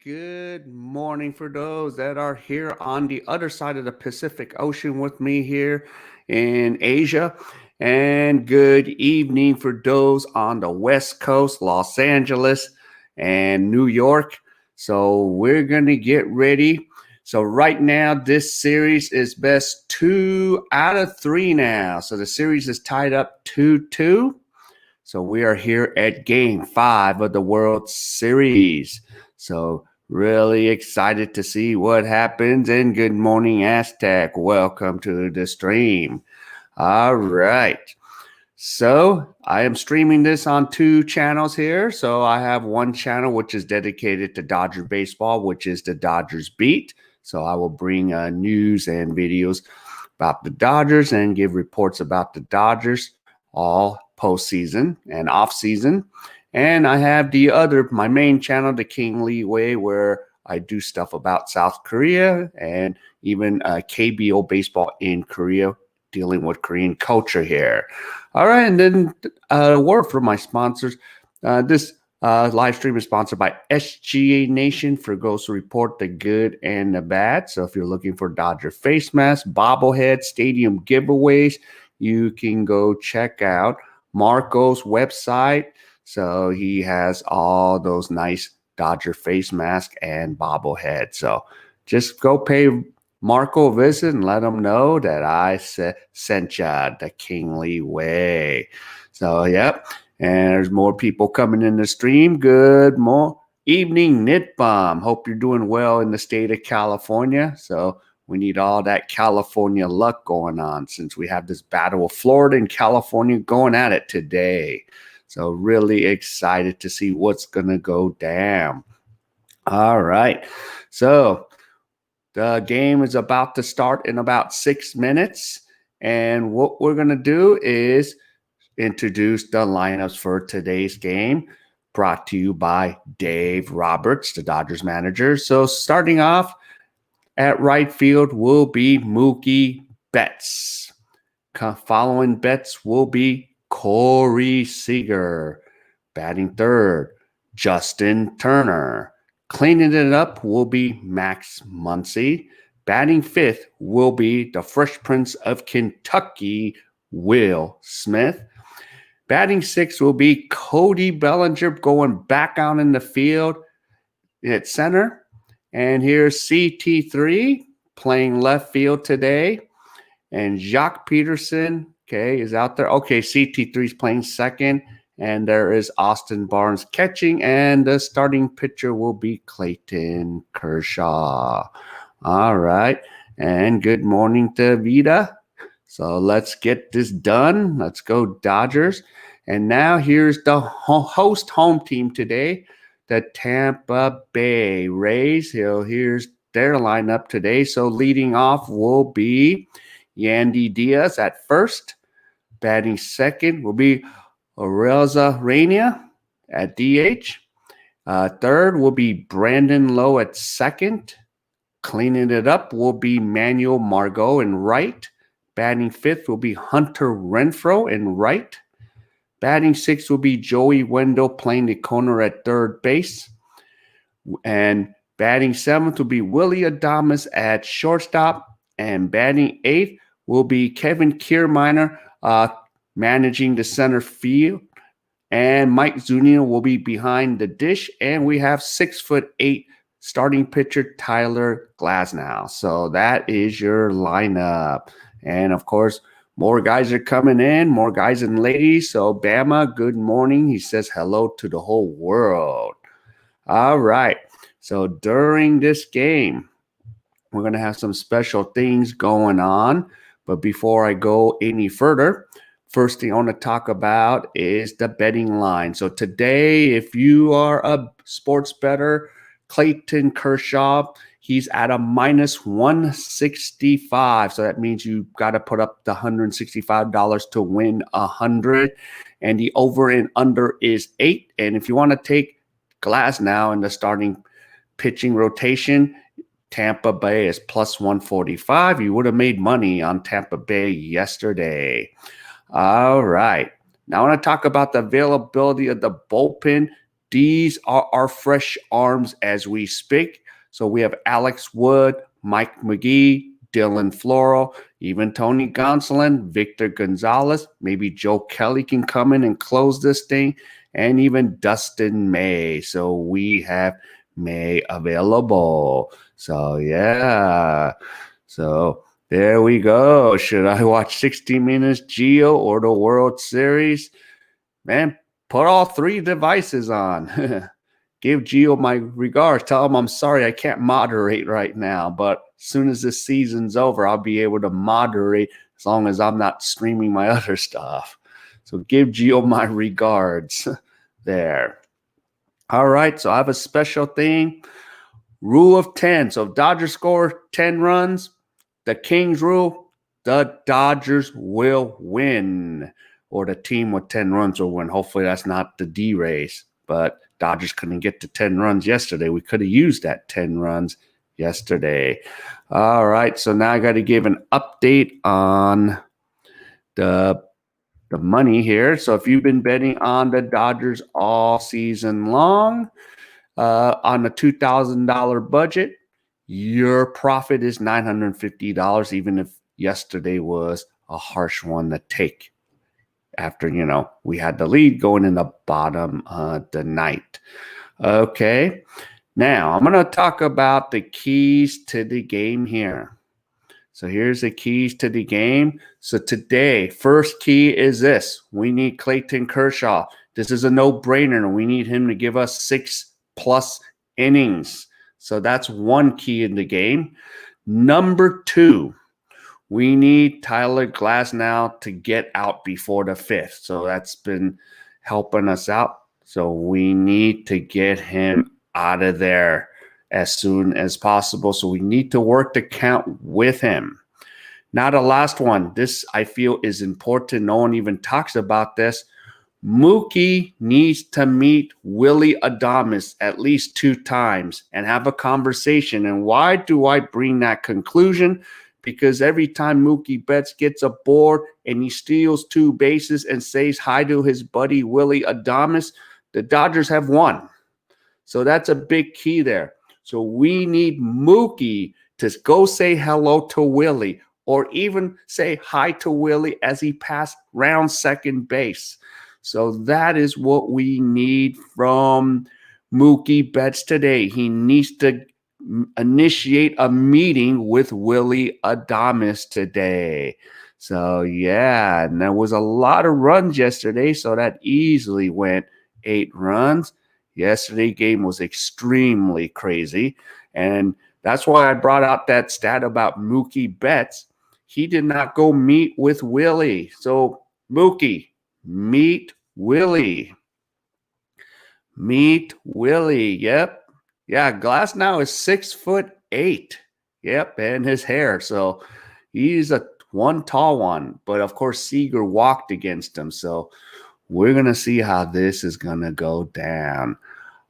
Good morning for those that are here on the other side of the Pacific Ocean with me here in Asia. And good evening for those on the West Coast, Los Angeles and New York. So we're going to get ready. So right now, this series is best 2 out of 3 now. So the series is tied up 2-2. So we are here at game 5 of the World Series. So really excited to see what happens. And good morning, Aztec. Welcome to the stream. All right. So I am streaming this on 2 channels here. So I have one channel which is dedicated to Dodger baseball, which is the Thedodgersbeat. So I will bring news and videos about the Dodgers and give reports about the Dodgers all postseason and off season. And I have my main channel, the K.A.E Way, where I do stuff about South Korea and even KBO baseball in Korea, dealing with Korean culture here. All right, and then a word from my sponsors. This live stream is sponsored by SGA Nation for Ghost Report, the good and the bad. So if you're looking for Dodger face masks, bobblehead, stadium giveaways, you can go check out Marco's website. So he has all those nice Dodger face mask and bobblehead. So just go pay Marco a visit and let him know that I sent you the K.A.E way. So, yep. And there's more people coming in the stream. Good evening, Knit Bomb. Hope you're doing well in the state of California. So we need all that California luck going on since we have this battle of Florida and California going at it today. So really excited to see what's going to go down. All right. So the game is about to start in about 6 minutes. And what we're going to do is introduce the lineups for today's game, brought to you by Dave Roberts, the Dodgers manager. So starting off at right field will be Mookie Betts. Following Betts will be Corey Seager. Batting third, Justin Turner. Cleaning it up will be Max Muncy. Batting fifth will be the Fresh Prince of Kentucky, Will Smith. Batting sixth will be Cody Bellinger going back out in the field at center. And here's CT3 playing left field today. And Jacques Peterson, is out there. Okay, CT3 is playing second. And there is Austin Barnes catching. And the starting pitcher will be Clayton Kershaw. All right. And good morning to Vida. So let's get this done. Let's go Dodgers. And now here's the host home team today, the Tampa Bay Rays. Here's their lineup today. So leading off will be Yandy Diaz at first. Batting second will be Areza Reyna at DH. Third will be Brandon Lowe at second. Cleaning it up will be Manuel Margot in right. Batting fifth will be Hunter Renfroe in right. Batting sixth will be Joey Wendell playing the corner at third base. And batting seventh will be Willie Adames at shortstop. And batting eighth will be Kevin Kiermaier managing the center field. And Mike Zuniga will be behind the dish. And we have 6'8" starting pitcher Tyler Glasnow. So that is your lineup. And of course, more guys are coming in, more guys and ladies. So Bama, good morning. He says hello to the whole world. All right. So during this game, we're going to have some special things going on. But before I go any further, first thing I want to talk about is the betting line. So today, if you are a sports bettor, Clayton Kershaw, he's at a minus 165. So that means you got to put up the $165 to win 100. And the over and under is 8. And if you want to take Glasnow in the starting pitching rotation, Tampa Bay is plus 145. You would have made money on Tampa Bay yesterday. All right. Now I want to talk about the availability of the bullpen these are our fresh arms as we speak. So we have Alex Wood, Mike McGee, Dylan Floral, even Tony Gonsolin, Victor Gonzalez. Maybe Joe Kelly can come in and close this thing, and even Dustin May. So we have May available. So yeah. So there we go. Should I watch 60 Minutes Geo or the World Series? Man, put all three devices on. Give Gio my regards. Tell him I'm sorry I can't moderate right now, but as soon as this season's over, I'll be able to moderate as long as I'm not streaming my other stuff. So give Gio my regards there. All right, so I have a special thing. Rule of 10. So if Dodgers score 10 runs, the Kings rule, the Dodgers will win. Or the team with 10 runs will win. Hopefully that's not the D race. But Dodgers couldn't get to 10 runs yesterday. We could have used that 10 runs yesterday. All right, so now I got to give an update on the money here. So if you've been betting on the Dodgers all season long, on a $2,000 budget, your profit is $950, even if yesterday was a harsh one to take after, we had the lead going in the bottom of the night. Okay, now I'm going to talk about the keys to the game here. So here's the keys to the game. So today, first key is this. We need Clayton Kershaw. This is a no-brainer. We need him to give us 6+ innings. So that's one key in the game. Number 2, we need Tyler Glasnow to get out before the 5th. So that's been helping us out. So we need to get him out of there as soon as possible. So we need to work the count with him. Now the last one. This I feel is important. No one even talks about this. Mookie needs to meet Willy Adames at least 2 times and have a conversation. And why do I bring that conclusion? Because every time Mookie Betts gets aboard and he steals 2 bases and says hi to his buddy Willy Adames, the Dodgers have won. So that's a big key there. So we need Mookie to go say hello to Willie, or even say hi to Willie as he passed round second base. So that is what we need from Mookie Betts today. He needs to initiate a meeting with Willy Adames today. So yeah, and there was a lot of runs yesterday, so that easily went 8 runs. Yesterday game was extremely crazy, and that's why I brought out that stat about Mookie Betts. He did not go meet with Willie. So Mookie, meet Willie. Meet Willie. Yep. Yeah, Glasnow is 6'8". Yep, and his hair. So he's one tall one. But of course, Seager walked against him. So we're going to see how this is going to go down.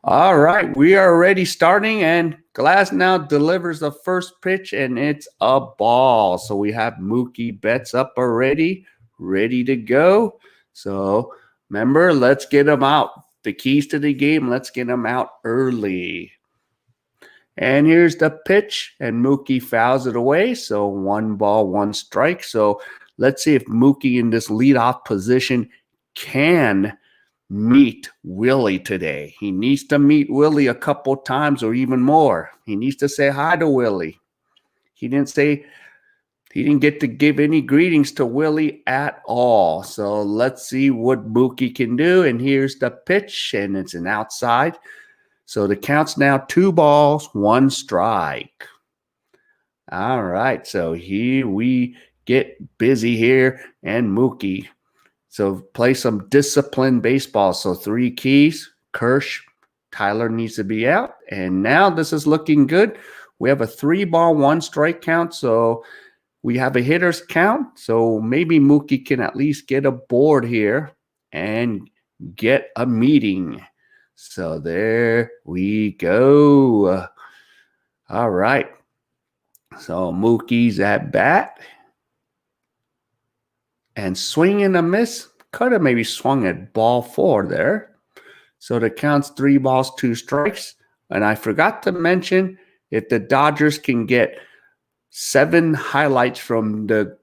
All right, we are already starting, and Glasnow delivers the first pitch, and it's a ball. So we have Mookie Betts up already, ready to go. So remember, let's get him out. The keys to the game, let's get him out early. And here's the pitch, and Mookie fouls it away. So 1 ball, 1 strike. So let's see if Mookie in this leadoff position can meet Willie today. He needs to meet Willie a couple times or even more. He needs to say hi to Willie. He didn't get to give any greetings to Willie at all. So let's see what Mookie can do. And here's the pitch, and it's an outside. So the count's now 2 balls, 1 strike. All right, so here we get busy here, and Mookie. So play some disciplined baseball. So 3 keys. Kirsch, Tyler needs to be out. And now this is looking good. We have a 3 ball, 1 strike count. So we have a hitter's count. So maybe Mookie can at least get aboard here and get a meeting. So there we go. All right. So Mookie's at bat. And swing and a miss. Could have maybe swung at ball 4 there. So the count's 3 balls, 2 strikes. And I forgot to mention, if the Dodgers can get 7 highlights from the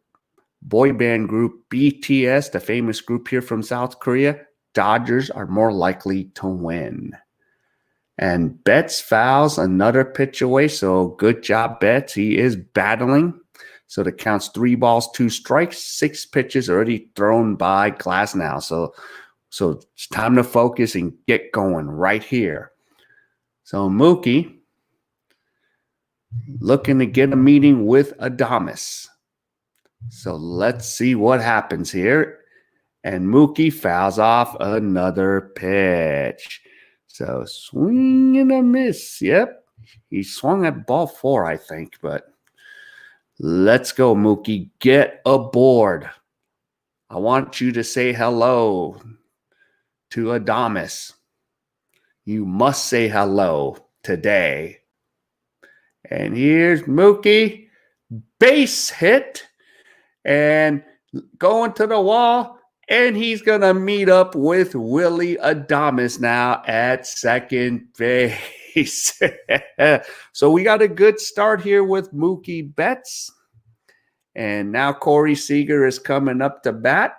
boy band group BTS, the famous group here from South Korea, Dodgers are more likely to win. And Betts fouls another pitch away. So good job, Betts. He is battling. So the count's 3 balls, 2 strikes, 6 pitches already thrown by Glasnow. So it's time to focus and get going right here. So Mookie looking to get a meeting with Adames. So let's see what happens here. And Mookie fouls off another pitch. So swing and a miss. Yep. He swung at ball 4, I think. But let's go, Mookie. Get aboard. I want you to say hello to Adames. You must say hello today. And here's Mookie. Base hit. And going to the wall. And he's going to meet up with Willie Adames now at second base. So we got a good start here with Mookie Betts. And now Corey Seager is coming up to bat.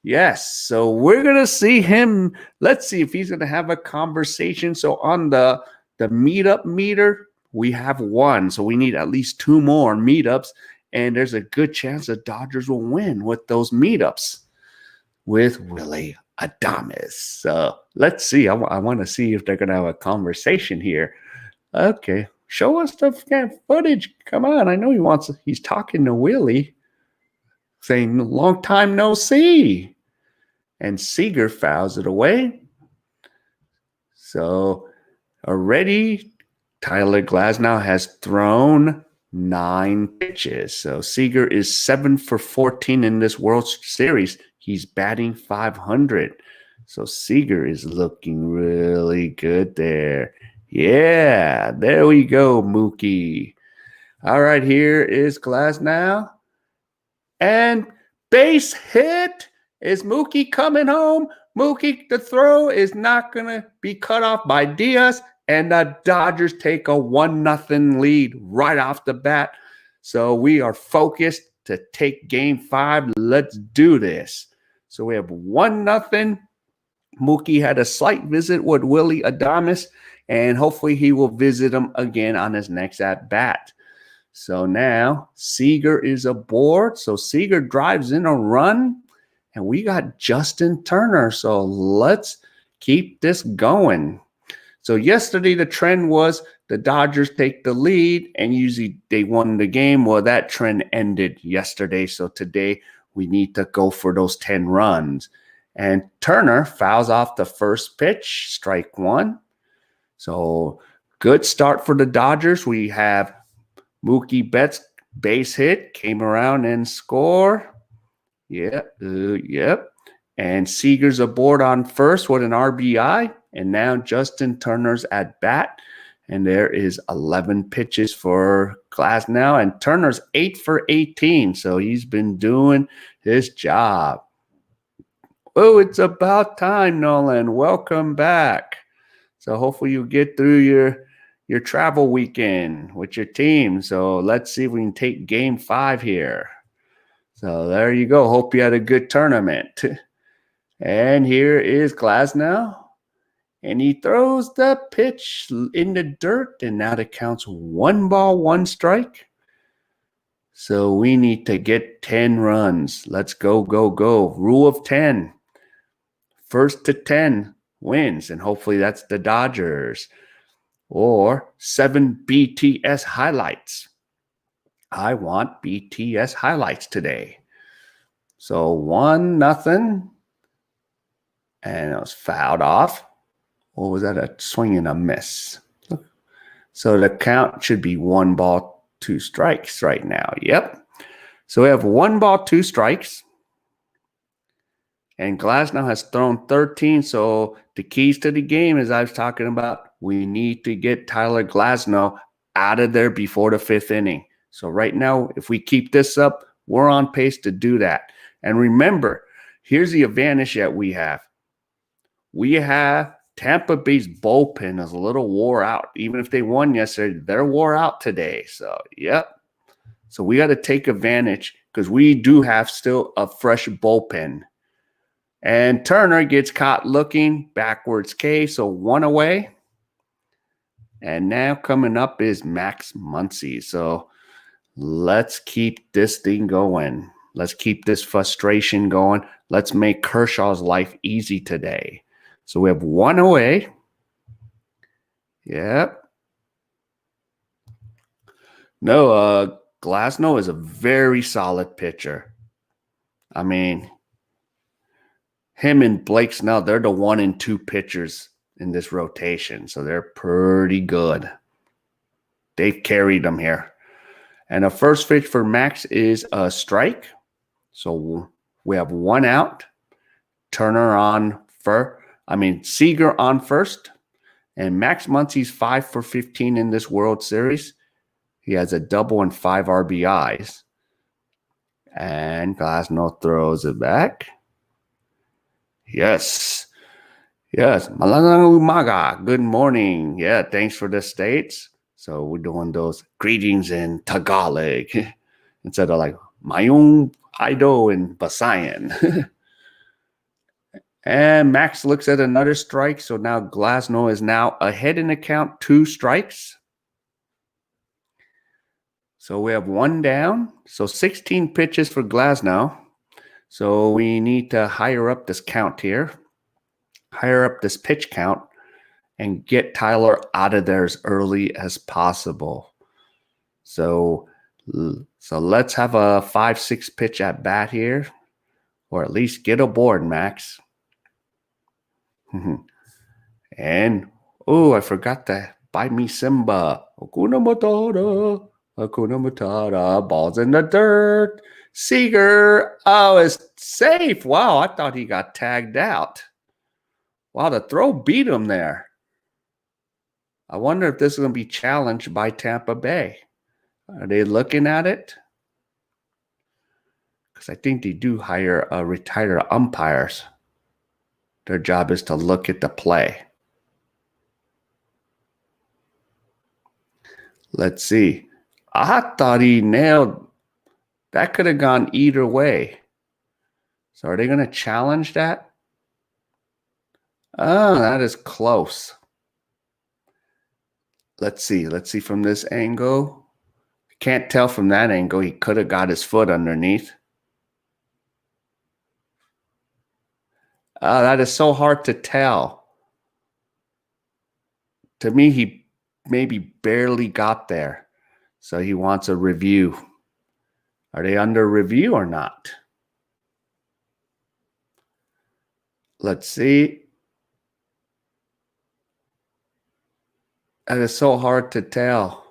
Yes, so we're going to see him. Let's see if he's going to have a conversation. So on the meetup meter, we have 1. So we need at least 2 more meetups. And there's a good chance the Dodgers will win with those meetups with Willie Adames. So let's see. I want to see if they're going to have a conversation here. Okay. Show us the footage. Come on. I know he's talking to Willie, saying, long time no see. And Seager fouls it away. So already Tyler Glasnow has thrown 9 pitches. So Seager is 7 for 14 in this World Series. He's batting .500. So Seager is looking really good there. Yeah, there we go, Mookie. All right, here is Glasnow. And base hit. Is Mookie coming home? Mookie, the throw is not going to be cut off by Diaz. And the Dodgers take a 1-0 lead right off the bat. So we are focused to take game 5. Let's do this. So we have 1-0. Mookie had a slight visit with Willie Adames, and hopefully he will visit him again on his next at-bat. So now Seager is aboard. So Seager drives in a run, and we got Justin Turner. So let's keep this going. So yesterday the trend was the Dodgers take the lead, and usually they won the game. Well, that trend ended yesterday. So today we need to go for those 10 runs. And Turner fouls off the first pitch, strike 1. So good start for the Dodgers. We have Mookie Betts base hit, came around and score. Yep. And Seager's aboard on first with an RBI. And now Justin Turner's at bat. And there is 11 pitches for Glasnow. And Turner's 8 for 18. So he's been doing his job. Oh, it's about time, Nolan. Welcome back. So hopefully you get through your travel weekend with your team. So let's see if we can take game 5 here. So there you go. Hope you had a good tournament. And here is Glasnow. And he throws the pitch in the dirt. And now the count's 1 ball, 1 strike. So we need to get 10 runs. Let's go, go, go. Rule of 10. First to 10 wins. And hopefully that's the Dodgers. Or 7 BTS highlights. I want BTS highlights today. So 1-0. And it was fouled off. Or was that a swing and a miss? So the count should be 1 ball, 2 strikes right now. Yep. So we have 1 ball, 2 strikes. And Glasnow has thrown 13. So the keys to the game, as I was talking about, we need to get Tyler Glasnow out of there before the 5th inning. So right now, if we keep this up, we're on pace to do that. And remember, here's the advantage that we have. We have Tampa Bay's bullpen is a little wore out. Even if they won yesterday, they're wore out today. So, yep. So we got to take advantage because we do have still a fresh bullpen. And Turner gets caught looking backwards K, so 1 away. And now coming up is Max Muncy. So let's keep this thing going. Let's keep this frustration going. Let's make Kershaw's life easy today. So we have 1 away. Yep. No, Glasnow is a very solid pitcher. I mean, him and Blake Snell, they're the 1 and 2 pitchers in this rotation. So they're pretty good. They've carried them here. And the first pitch for Max is a strike. So we have 1 out. Turner on Seager on first. And Max Muncy's 5 for 15 in this World Series. He has a double and 5 RBIs. And Glasnow throws it back. Yes. Malang umaga. Good morning. Yeah, thanks for the states. So we're doing those greetings in Tagalog instead of like Mayong Ido in Basayan. And Max looks at another strike. So now Glasnow is now ahead in the count, 2 strikes. So we have 1 down. So 16 pitches for Glasnow. So we need to higher up this count here. Higher up this pitch count. And get Tyler out of there as early as possible. So let's have a 5-6 pitch at bat here. Or at least get aboard, Max. And, I forgot to buy me Simba. Hakuna Matata. Ball's in the dirt. Seager. Oh, it's safe. Wow, I thought he got tagged out. Wow, the throw beat him there. I wonder if this is going to be challenged by Tampa Bay. Are they looking at it? Because I think they do hire retired umpires. Their job is to look at the play. Let's see. I thought he nailed. That could have gone either way. So are they going to challenge that? Oh, that is close. Let's see. Let's see from this angle. Can't tell from that angle. He could have got his foot underneath. That is so hard to tell. To me, he maybe barely got there. So he wants a review. Are they under review or not? Let's see. That is so hard to tell.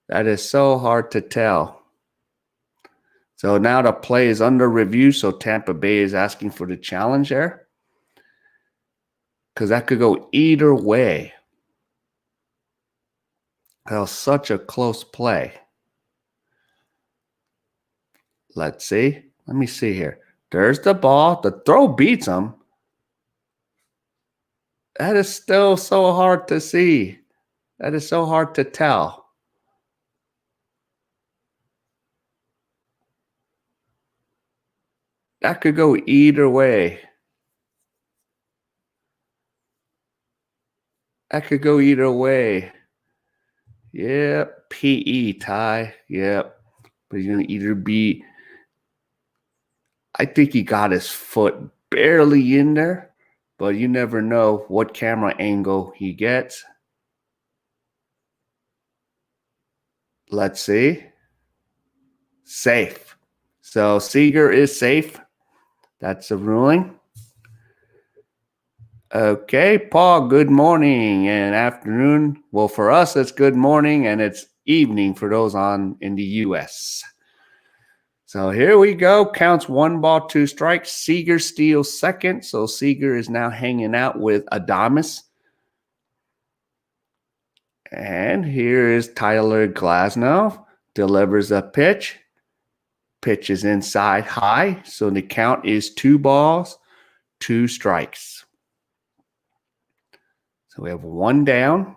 That is so hard to tell. So now the play is under review. So Tampa Bay is asking for the challenge there. Because that could go either way. That was such a close play. Let's see. Let me see here. There's the ball. The throw beats him. That is still so hard to see. That is so hard to tell. That could go either way. That could go either way. Yep. PE tie. Yep. But he's going to either be. I think he got his foot barely in there. But you never know what camera angle he gets. Let's see. Safe. So Seager is safe. That's a ruling. Okay, Paul, good morning and afternoon. Well, for us, it's good morning and it's evening for those in the U.S. So here we go. Counts 1 ball, 2 strikes. Seager steals second. So Seager is now hanging out with Adames. And here is Tyler Glasnow. Delivers a pitch. Pitch is inside high. So the count is 2 balls, 2 strikes. So we have one down.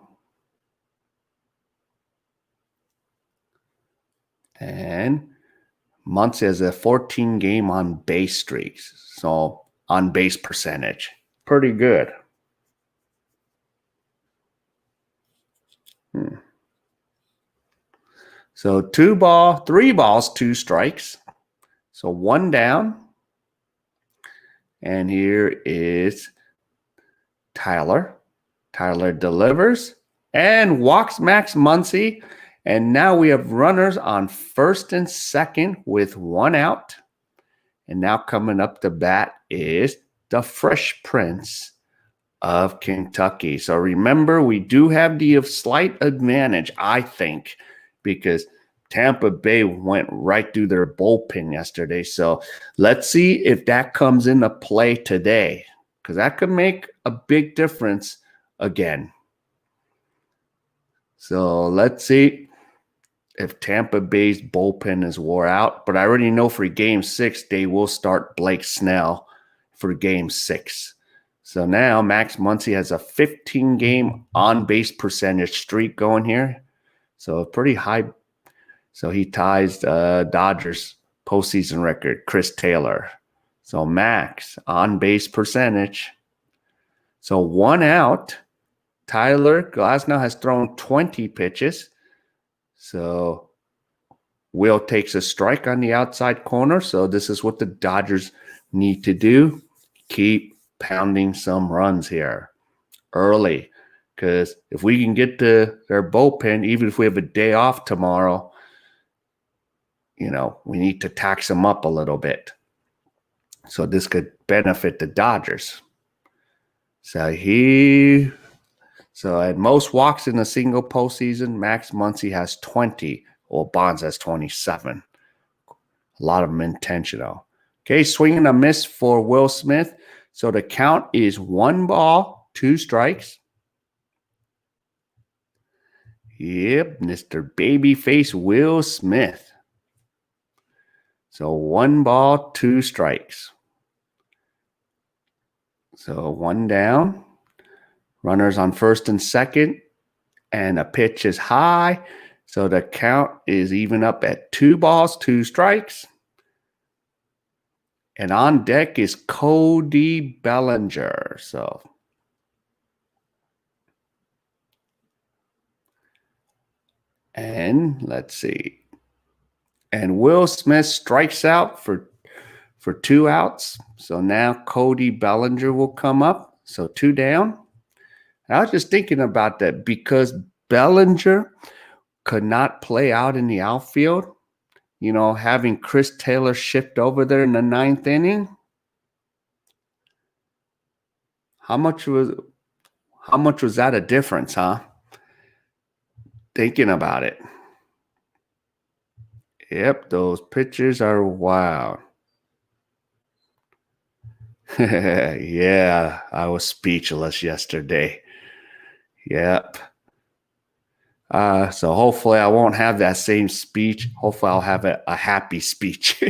And Muncy has a 14 game on base streaks. So on base percentage. Pretty good. So 3 balls, 2 strikes. So one down. And here is Tyler. Tyler delivers and walks Max Muncy. And now we have runners on first and second with 1 out. And now coming up to bat is the Fresh Prince of Kentucky. So remember, we do have the slight advantage, I think, because Tampa Bay went right through their bullpen yesterday. So let's see if that comes into play today, because that could make a big difference again. So let's see if Tampa Bay's bullpen is wore out. But I already know for Game 6, they will start Blake Snell for Game 6. So now Max Muncy has a 15-game on-base percentage streak going here. So pretty high. So he ties Dodgers postseason record, Chris Taylor. So Max on-base percentage. So 1 out. Tyler Glasnow has thrown 20 pitches. So Will takes a strike on the outside corner. So this is what the Dodgers need to do. Keep pounding some runs here early. Because if we can get to their bullpen, even if we have a day off tomorrow, we need to tax them up a little bit. So this could benefit the Dodgers. So at most walks in a single postseason, Max Muncy has 20. Well, Bonds has 27. A lot of them intentional. Okay, swing and a miss for Will Smith. So the count is 1 ball, 2 strikes. Yep, Mr. Babyface Will Smith. So 1 ball, 2 strikes. So 1 down. Runners on first and second. And a pitch is high. So the count is even up at 2 balls, 2 strikes. And on deck is Cody Bellinger. And let's see. And Will Smith strikes out for 2 outs. So now Cody Bellinger will come up. So 2 down. I was just thinking about that because Bellinger could not play out in the outfield. Having Chris Taylor shift over there in the 9th inning. How much was that a difference, huh? Thinking about it. Yep, those pitchers are wild. Yeah, I was speechless yesterday. Yep. So hopefully I won't have that same speech. Hopefully I'll have a happy speech.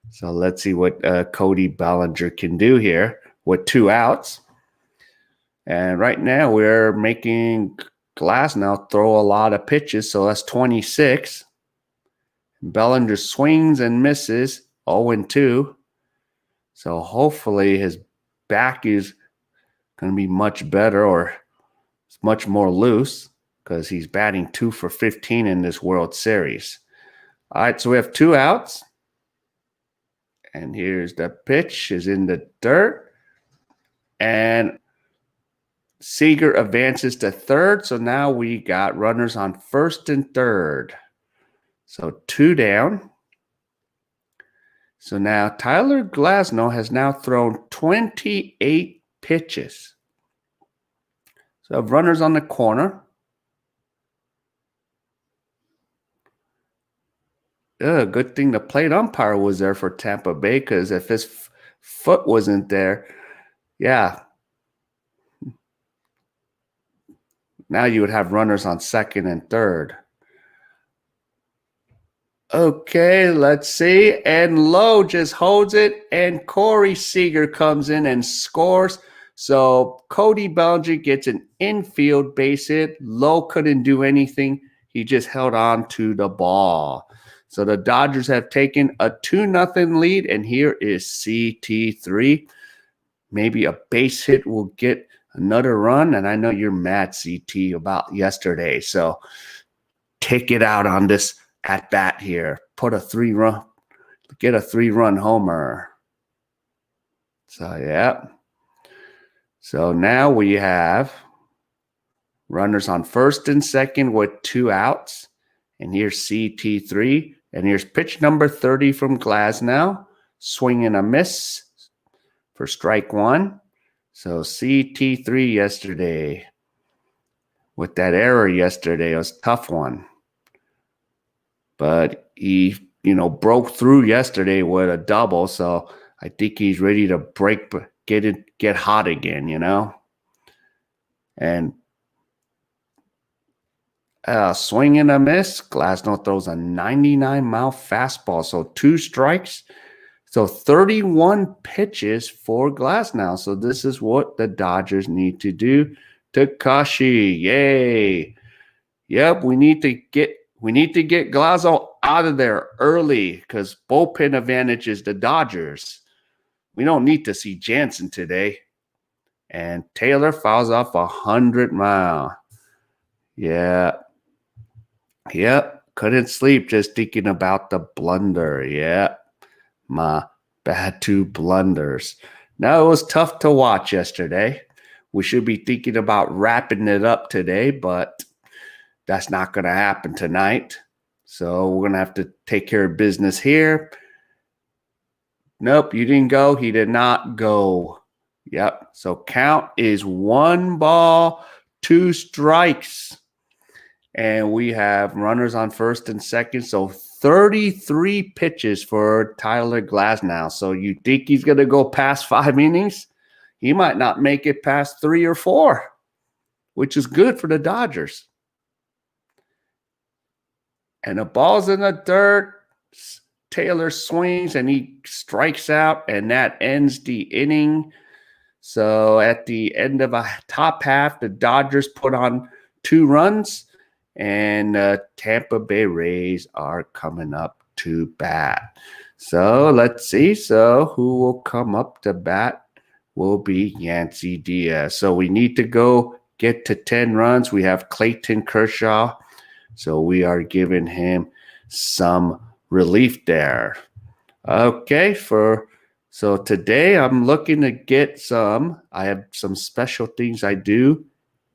So let's see what Cody Bellinger can do here with 2 outs. And right now we're making Glasnow throw a lot of pitches. So that's 26. Bellinger swings and misses 0-2. So hopefully his back is going to be much better or much more loose because he's batting 2 for 15 in this World Series. All right, so we have 2 outs. And here's the pitch is in the dirt. And Seager advances to third. So now we got runners on first and third. So 2 down. So now Tyler Glasnow has now thrown 28 pitches. So I have runners on the corner. Good thing the plate umpire was there for Tampa Bay, because if his foot wasn't there, yeah. Now you would have runners on second and third. Okay, let's see. And Lowe just holds it, and Corey Seager comes in and scores. So Cody Bellinger gets an infield base hit. Lowe couldn't do anything. He just held on to the ball. So the Dodgers have taken a 2-0 lead, and here is CT3. Maybe a base hit will get another run, and I know you're mad, CT, about yesterday. So take it out on this at bat here. Get a 3-run homer. So yeah. So now we have runners on first and second with 2 outs. And here's CT3. And here's pitch number 30 from Glasnow. Swing and a miss for strike 1. So CT3 yesterday. With that error yesterday, it was a tough one. But he, broke through yesterday with a double. So I think he's ready to get hot again, And swing and a miss. Glasnow throws a 99-mile fastball. So 2 strikes. So 31 pitches for Glasnow. So this is what the Dodgers need to do. Takashi, yay. Yep, we need to get Glasnow out of there early because bullpen advantage is the Dodgers. We don't need to see Jansen today. And Taylor fouls off 100-mile. Yeah. Yep. Couldn't sleep just thinking about the blunder. Yeah. My bad 2 blunders. Now, it was tough to watch yesterday. We should be thinking about wrapping it up today, but that's not going to happen tonight. So we're going to have to take care of business here. Nope, you didn't go. He did not go. Yep. So count is 1 ball, 2 strikes. And we have runners on first and second. So 33 pitches for Tyler Glasnow. So you think he's going to go past 5 innings? He might not make it past 3 or 4, which is good for the Dodgers. And the ball's in the dirt. Taylor swings and he strikes out, and that ends the inning. So at the end of a top half, the Dodgers put on 2 runs, and Tampa Bay Rays are coming up to bat. So let's see. So who will come up to bat will be Yancey Diaz. So we need to go get to 10 runs. We have Clayton Kershaw. So we are giving him some relief there. Okay, so today I'm looking to get I have some special things I do.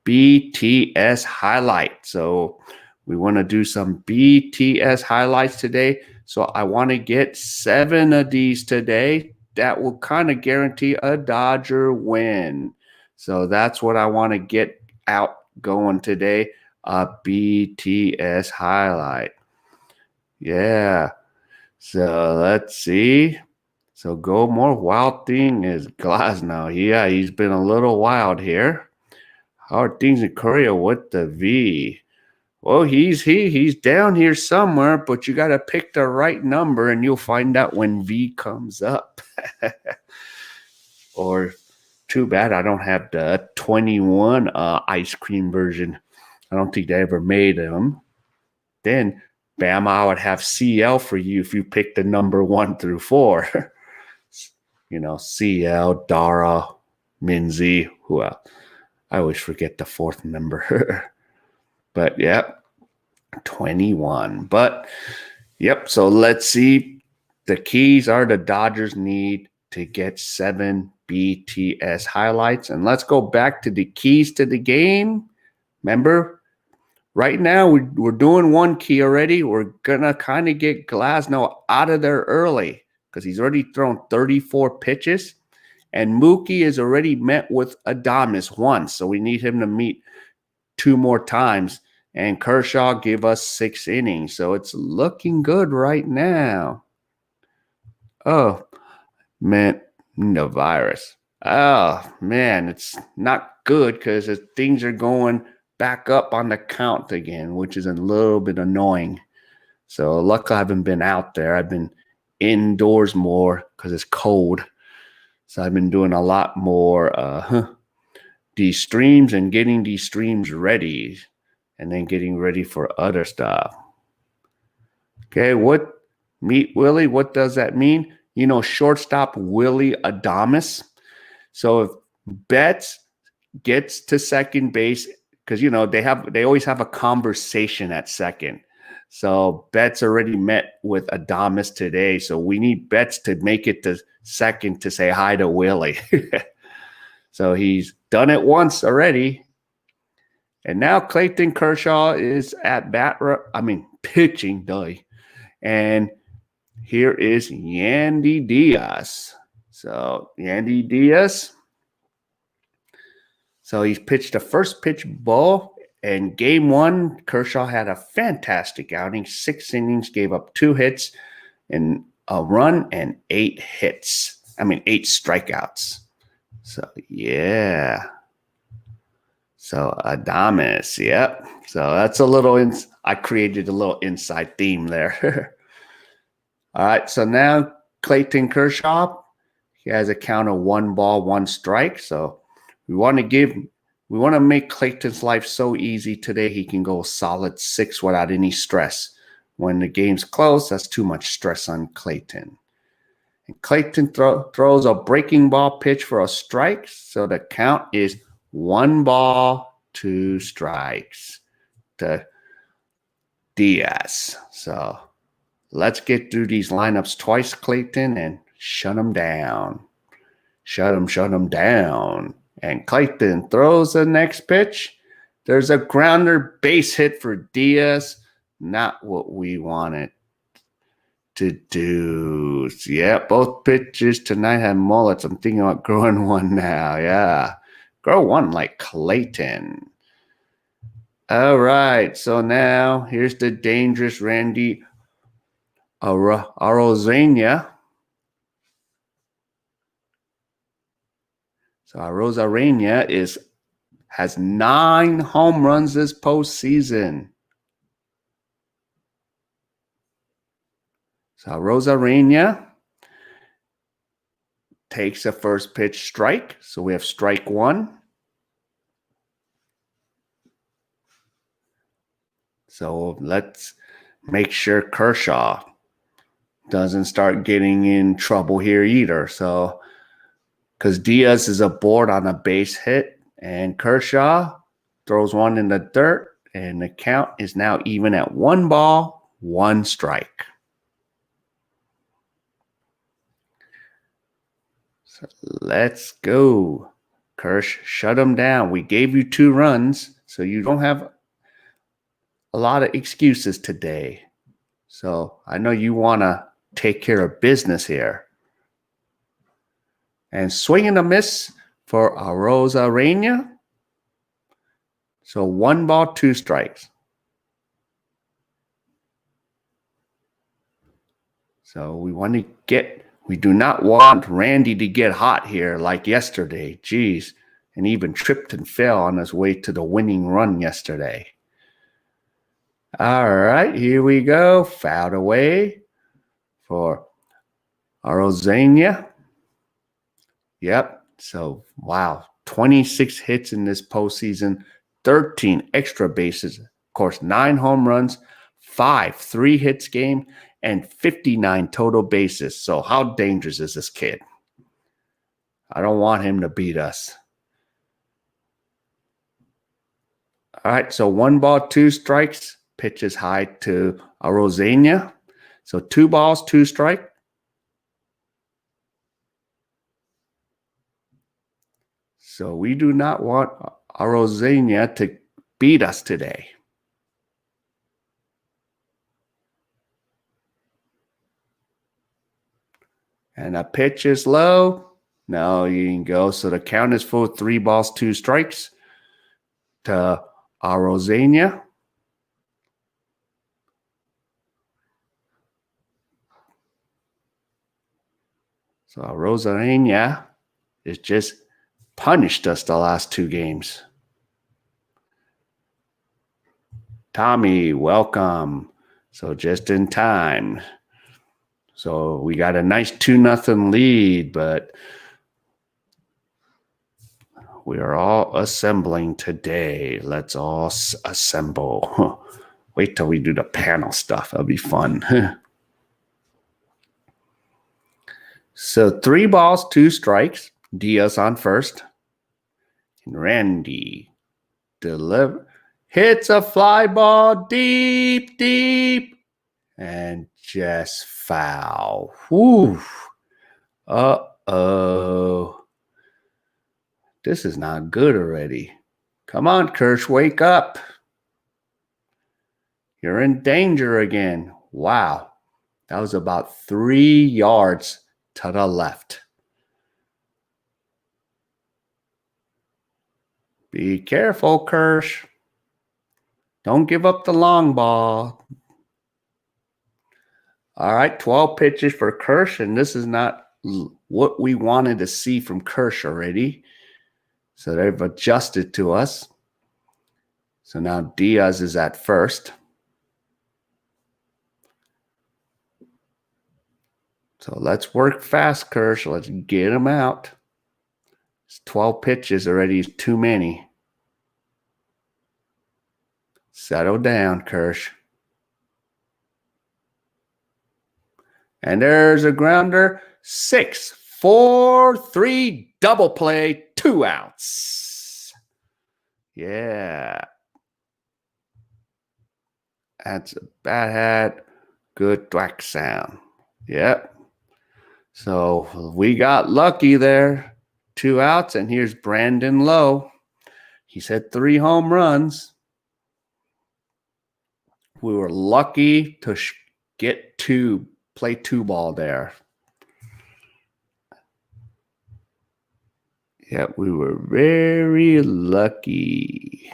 BTS highlight. So we want to do some BTS highlights today. So I want to get 7 of these today. That will kind of guarantee a Dodger win. So that's what I want to get out going today. A BTS highlight. Yeah. So let's see. So Go More Wild Thing is Glasnow. Yeah, he's been a little wild here. How are things in Korea with the V? Well, he's down here somewhere, but you got to pick the right number, and you'll find out when V comes up. Or too bad I don't have the 21 ice cream version. I don't think they ever made them. Then, bam, I would have CL for you if you pick the number 1 through 4. CL, Dara, Minzy, who else? I always forget the 4th member. But, yep, 21. But, yep, so let's see. The keys are the Dodgers need to get 7 BTS highlights. And let's go back to the keys to the game. Remember, right now we're doing 1 key already. We're going to kind of get Glasnow out of there early because he's already thrown 34 pitches. And Mookie is already met with Adames once. So we need him to meet 2 more times. And Kershaw gave us 6 innings. So it's looking good right now. Oh, man, the virus. Oh, man, it's not good because things are going back up on the count again, which is a little bit annoying. So luckily I haven't been out there. I've been indoors more because it's cold. So I've been doing a lot more these streams and getting these streams ready, and then getting ready for other stuff. Okay, Meet Willie, what does that mean? You know, shortstop Willie Adames. So if Betts gets to second base, because you know they always have a conversation at second. So Betts already met with Adames today. So we need Betts to make it to second to say hi to Willie. So he's done it once already. And now Clayton Kershaw is at pitching, and here is Yandy Diaz. So Yandy Diaz. So he's pitched the first pitch ball. And game one, Kershaw had a fantastic outing. 6 innings, gave up 2 hits and a run and 8 strikeouts. So, yeah. So, Adames, yep. So, that's a little, I created a little inside theme there. All right, so now Clayton Kershaw, he has a count of 1 ball, 1 strike. So, we want to make Clayton's life so easy today. He can go solid 6 without any stress. When the game's close, that's too much stress on Clayton. And Clayton throws a breaking ball pitch for a strike. So the count is 1 ball, 2 strikes to Diaz. So let's get through these lineups twice, Clayton, and shut them down. Shut them down. And Clayton throws the next pitch. There's a grounder base hit for Diaz. Not what we wanted to do. Yeah, both pitches tonight have mullets. I'm thinking about growing one now. Yeah. Grow one like Clayton. All right. So now here's the dangerous Randy Arozarena. So Arozarena has 9 home runs this postseason. So Arozarena takes a first pitch strike. So we have strike 1. So let's make sure Kershaw doesn't start getting in trouble here either. So because Diaz is aboard on a base hit, and Kershaw throws one in the dirt, and the count is now even at 1 ball, 1 strike. So let's go. Kersh, shut him down. We gave you 2 runs, so you don't have a lot of excuses today. So I know you want to take care of business here. And swing and a miss for Arozarena. So 1 ball, 2 strikes. So we do not want Randy to get hot here like yesterday. Jeez. And even tripped and fell on his way to the winning run yesterday. All right, here we go. Fouled away for Arozarena. Yep. So, wow. 26 hits in this postseason, 13 extra bases, of course, 9 home runs, 5 3-hits game, and 59 total bases. So, how dangerous is this kid? I don't want him to beat us. All right. So, 1 ball, 2 strikes. Pitches high to Arozarena. So, 2 balls, 2 strikes. So we do not want Arozarena to beat us today. And a pitch is low. No, you didn't go. So the count is full. 3 balls, 2 strikes to Arozarena. So Arozarena is just punished us the last 2 games. Tommy, welcome. So just in time. So we got a nice 2-0 lead, but We are all assembling today. Let's all assemble. Wait till we do the panel stuff. That'll be fun. So 3 balls, 2 strikes. Diaz on first. And Randy hits a fly ball deep, and just foul. Whew. Uh-oh. This is not good already. Come on, Kirsch, wake up. You're in danger again. Wow. That was about 3 yards to the left. Be careful, Kirsch. Don't give up the long ball. All right, 12 pitches for Kirsch, and this is not what we wanted to see from Kirsch already. So they've adjusted to us. So now Diaz is at first. So let's work fast, Kirsch. Let's get him out. It's 12 pitches already is too many. Settle down, Kirsch. And there's a grounder. 6, 4, 3, double play, 2 outs. Yeah. That's a bad hat. Good thwack sound. Yep. So we got lucky there. 2 outs, and here's Brandon Lowe. He's hit 3 home runs. We were lucky to get to play 2 ball there. Yeah, we were very lucky.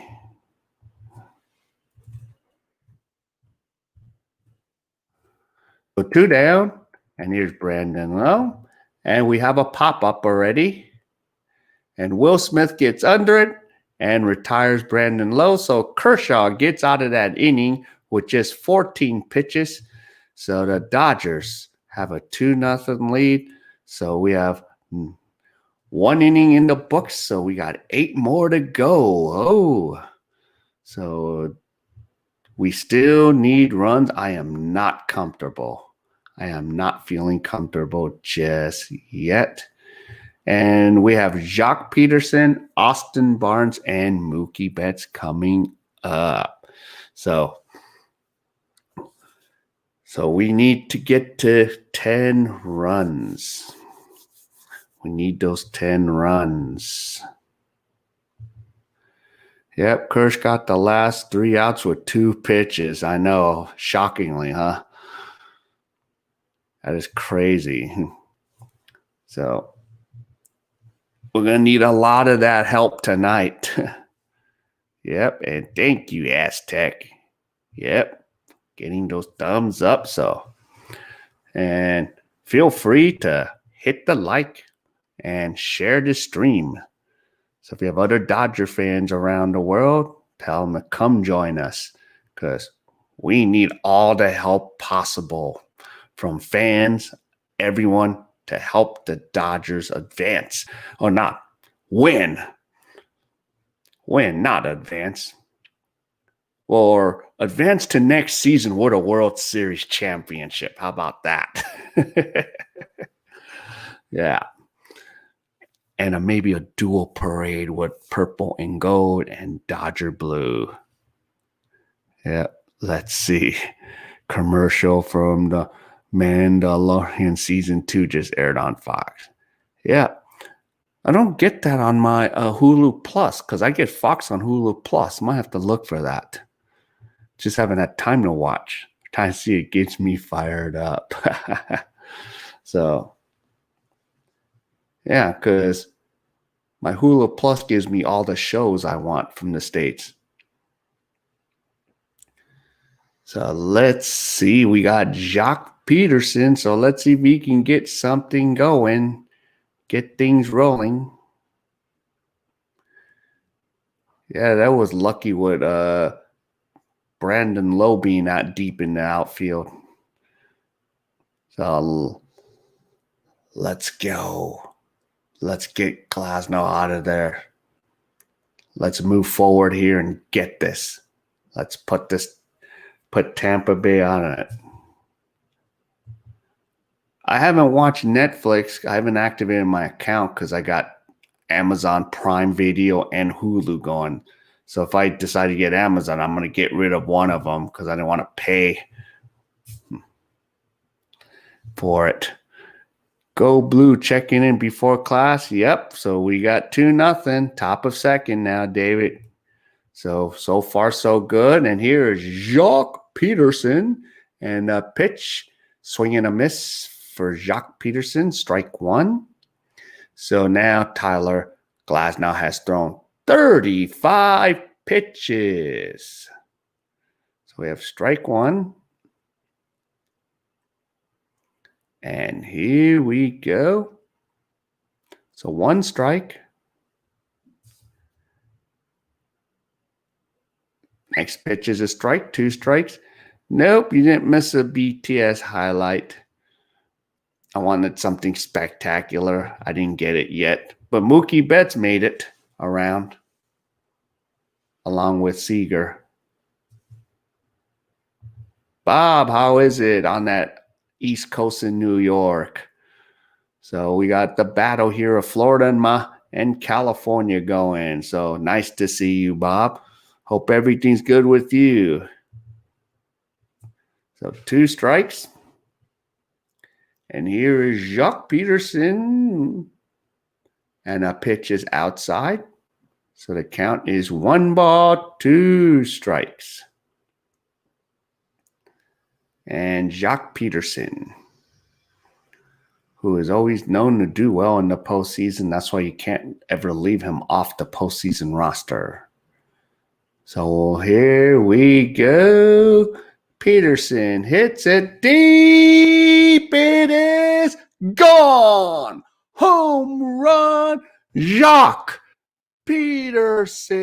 So 2 down, and here's Brandon Lowe. And we have a pop-up already. And Will Smith gets under it and retires Brandon Lowe. So Kershaw gets out of that inning with just 14 pitches. So the Dodgers have a 2-0 lead. So we have 1 inning in the books. So we got 8 more to go. Oh, so we still need runs. I am not comfortable. I am not feeling comfortable just yet. And we have Jacques Peterson, Austin Barnes, and Mookie Betts coming up. So we need to get to 10 runs. We need those 10 runs. Yep, Kirsch got the last 3 outs with 2 pitches. I know, shockingly, huh? That is crazy. So we're going to need a lot of that help tonight. Yep, and thank you, Aztec. Yep, getting those thumbs up. And feel free to hit the like and share the stream. So if you have other Dodger fans around the world, tell them to come join us, because we need all the help possible from fans, everyone, to help the Dodgers advance. Or not, win. Win, not advance. Or advance to next season with a World Series championship. How about that? Yeah. And maybe a dual parade with purple and gold and Dodger blue. Yeah, let's see. Commercial from the Mandalorian season 2 just aired on Fox. Yeah, I don't get that on my Hulu Plus, because I get Fox on Hulu Plus. Might have to look for that. Just haven't had time to watch. Time to see it gets me fired up. So, yeah, because my Hulu Plus gives me all the shows I want from the States. So let's see. We got Jacques Peterson. So let's see if we can get something going, get things rolling. Yeah, that was lucky with Brandon Lowe being that deep in the outfield. So let's go. Let's get Glasnow out of there. Let's move forward here and get this. Let's put Tampa Bay on it. I haven't watched Netflix. I haven't activated my account because I got Amazon Prime Video and Hulu going. So if I decide to get Amazon, I'm going to get rid of one of them because I don't want to pay for it. Go Blue checking in before class. Yep. So we got 2-0. Top of second now, David. So far, so good. And here is Jacques Peterson. And a pitch, swing and a miss for Jacques Peterson. Strike one. So now Tyler Glasnow has thrown 35 pitches. So we have strike one. And here we go. So one strike. Next pitch is a strike, 2 strikes. Nope, you didn't miss a BTS highlight. I wanted something spectacular. I didn't get it yet. But Mookie Betts made it around along with Seager. Bob, how is it on that East Coast in New York? So we got the battle here of Florida and California going. So nice to see you, Bob. Hope everything's good with you. So 2 strikes. And here is Jacques Peterson. And a pitch is outside. So the count is 1 ball, 2 strikes. And Jacques Peterson, who is always known to do well in the postseason. That's why you can't ever leave him off the postseason roster. So here we go. Peterson hits it deep. It is gone. Home run, Jacques Peterson.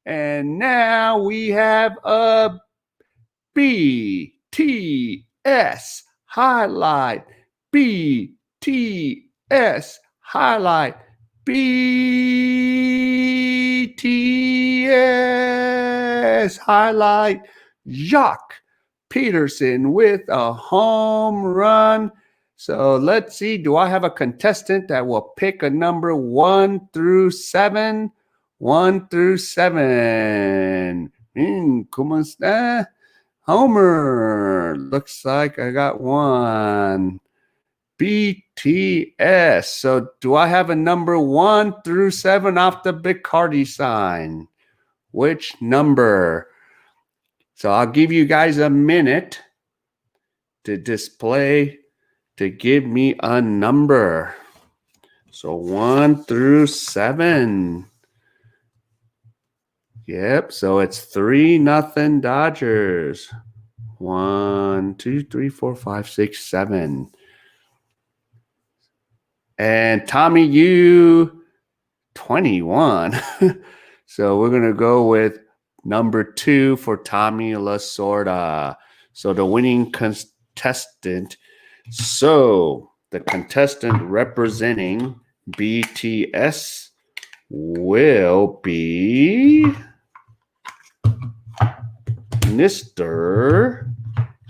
And now we have a BTS highlight. BTS highlight. BTS highlight. Jacques Peterson with a home run. So let's see. Do I have a contestant that will pick a number 1 through 7? 1 through 7. ¿Cómo está? Homer. Looks like I got one. BTS. So do I have a number 1 through 7 off the Bacardi sign? Which number? So I'll give you guys a minute to display, to give me a number. So 1 through 7. Yep. So it's 3-0 Dodgers. 1, 2, 3, 4, 5, 6, 7. And Tommy, you 21. So we're going to go with number 2 for Tommy Lasorda. So the winning contestant. So the contestant representing BTS will be Mr.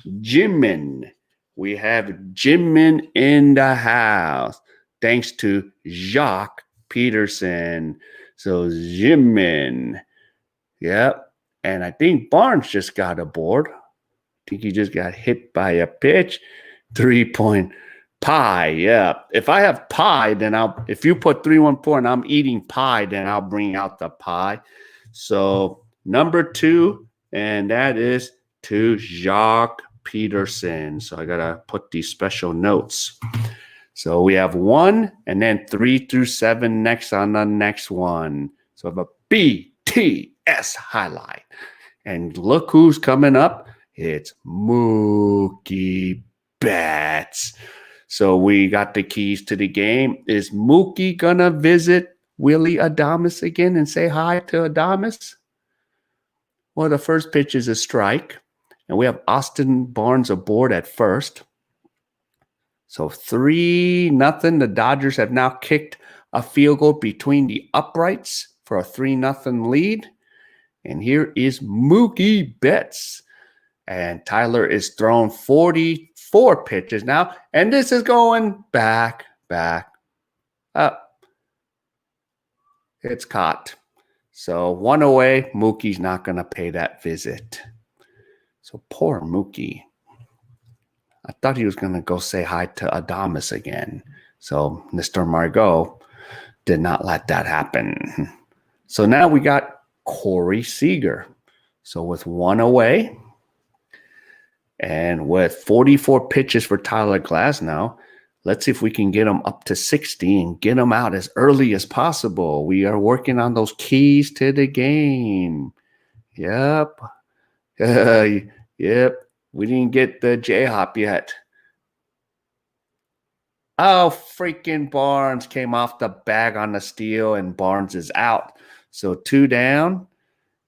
Jimin. We have Jimin in the house. Thanks to Jacques Peterson. So Jimin. Yep. And I think Barnes just got aboard. I think he just got hit by a pitch. 3-point pie. Yeah. If I have pie, then if you put 314 and I'm eating pie, then I'll bring out the pie. So number 2, and that is to Jacques Peterson. So I got to put these special notes. So we have 1 and then 3 through 7 next on the next one. So I have a BTS highlight. And look who's coming up. It's Mookie Betts. So we got the keys to the game. Is Mookie going to visit Willie Adames again and say hi to Adames? Well, the first pitch is a strike. And we have Austin Barnes aboard at first. So 3-0. The Dodgers have now kicked a field goal between the uprights for a 3-0 lead. And here is Mookie Betts. And Tyler is thrown 44 pitches now. And this is going back, up. It's caught. So 1 away. Mookie's not going to pay that visit. So poor Mookie. I thought he was going to go say hi to Adamas again. So Mr. Margot did not let that happen. So now we got Corey Seager. So with 1 away and with 44 pitches for Tyler Glasnow, let's see if we can get him up to 60 and get him out as early as possible. We are working on those keys to the game. Yep. Yep. We didn't get the J-Hop yet. Oh, freaking Barnes came off the bag on the steal, and Barnes is out. So 2 down.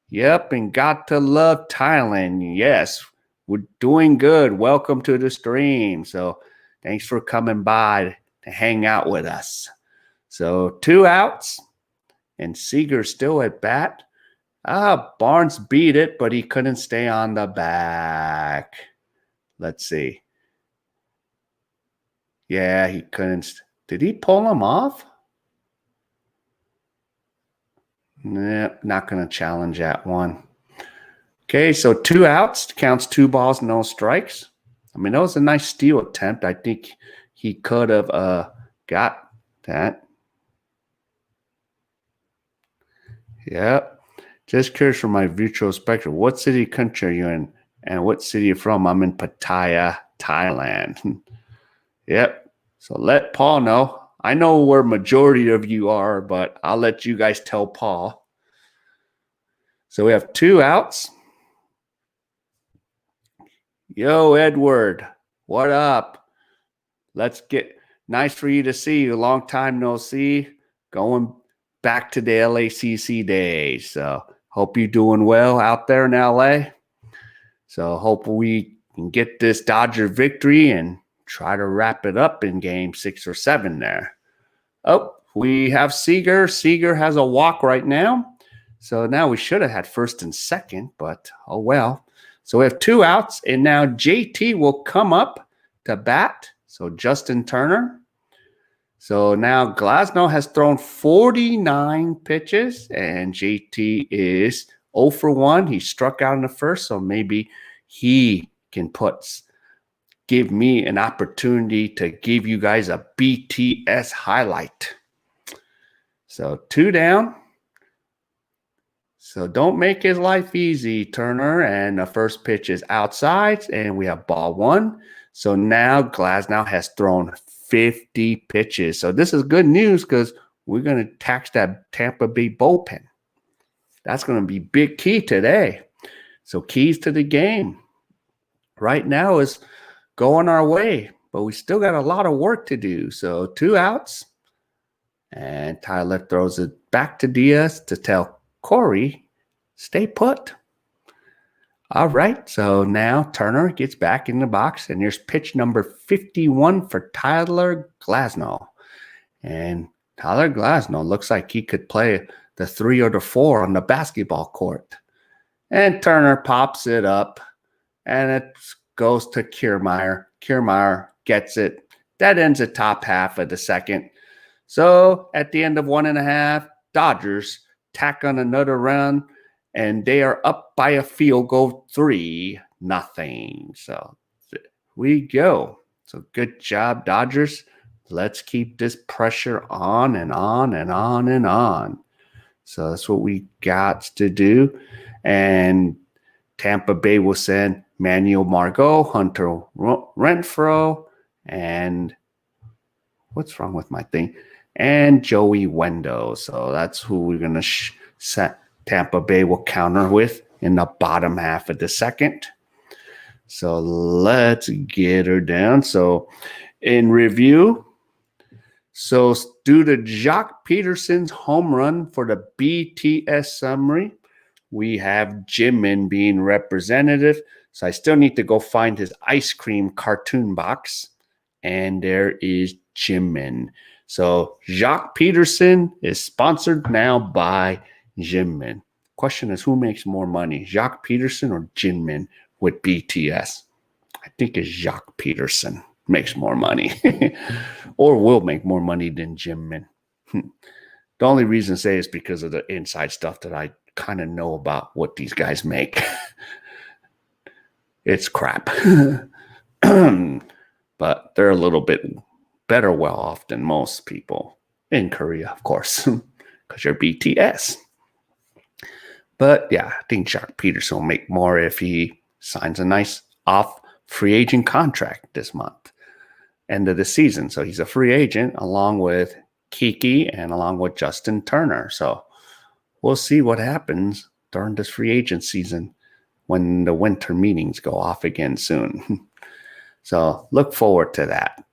Yep, and got to love Thailand. Yes, we're doing good. Welcome to the stream. So thanks for coming by to hang out with us. So 2 outs, and Seager's still at bat. Barnes beat it, but he couldn't stay on the back. Let's see. Yeah, he couldn't. Did he pull him off? Nah, not going to challenge that one. Okay, so 2 outs. Counts 2 balls, no strikes. I mean, that was a nice steal attempt. I think he could have got that. Yep. Just curious for my virtual spectrum. What city, country are you in? And what city are you from? I'm in Pattaya, Thailand. Yep. So let Paul know. I know where majority of you are, but I'll let you guys tell Paul. So we have 2 outs. Yo, Edward. What up? Let's get nice for you to see you. Long time no see. Going back to the LACC days. So hope you're doing well out there in LA. So hope we can get this Dodger victory and try to wrap it up in game 6 or 7 there. Oh, we have Seager. Seager has a walk right now. So now we should have had first and second, but oh well. So we have 2 outs, and now JT will come up to bat. So Justin Turner. So now Glasnow has thrown 49 pitches, and JT is 0 for 1. He struck out in the first, so maybe he can give me an opportunity to give you guys a BTS highlight. So 2 down. So don't make his life easy, Turner. And the first pitch is outside, and we have ball 1. So now Glasnow has thrown 50 pitches. So this is good news because we're going to tax that Tampa Bay bullpen. That's going to be big key today. So keys to the game right now is going our way, but we still got a lot of work to do. So 2 outs, and Tyler throws it back to Diaz to tell Corey, stay put. All right, so now Turner gets back in the box, and here's pitch number 51 for Tyler Glasnow. And Tyler Glasnow looks like he could play the 3 or the 4 on the basketball court. And Turner pops it up, and it goes to Kiermaier. Kiermaier gets it. That ends the top half of the second. So at the end of 1.5, Dodgers tack on another run, and they are up by a field goal 3-0. So we go. So good job, Dodgers. Let's keep this pressure on and on and on and on. So that's what we got to do. And Tampa Bay will send Manuel Margot, Hunter Renfroe, and what's wrong with my thing? And Joey Wendo. So that's who we're going to set. Tampa Bay will counter with in the bottom half of the second. So let's get her down. So in review, so due to Jock Peterson's home run for the BTS summary, we have Jimin being representative. So I still need to go find his ice cream cartoon box. And there is Jimin. So Jacques Peterson is sponsored now by Jinmin. Question is, who makes more money, Jacques Peterson or Jinmin with BTS? I think it's Jacques Peterson makes more money or will make more money than Jinmin. The only reason I say is because of the inside stuff that I kind of know about what these guys make. It's crap. But they're a little bit better well off than most people in Korea, of course, because you're BTS. But yeah, I think Jacques Peterson will make more if he signs a nice off free agent contract this month, end of the season. So he's a free agent along with K.A.E and along with Justin Turner. So we'll see what happens during this free agent season when the winter meetings go off again soon. So look forward to that.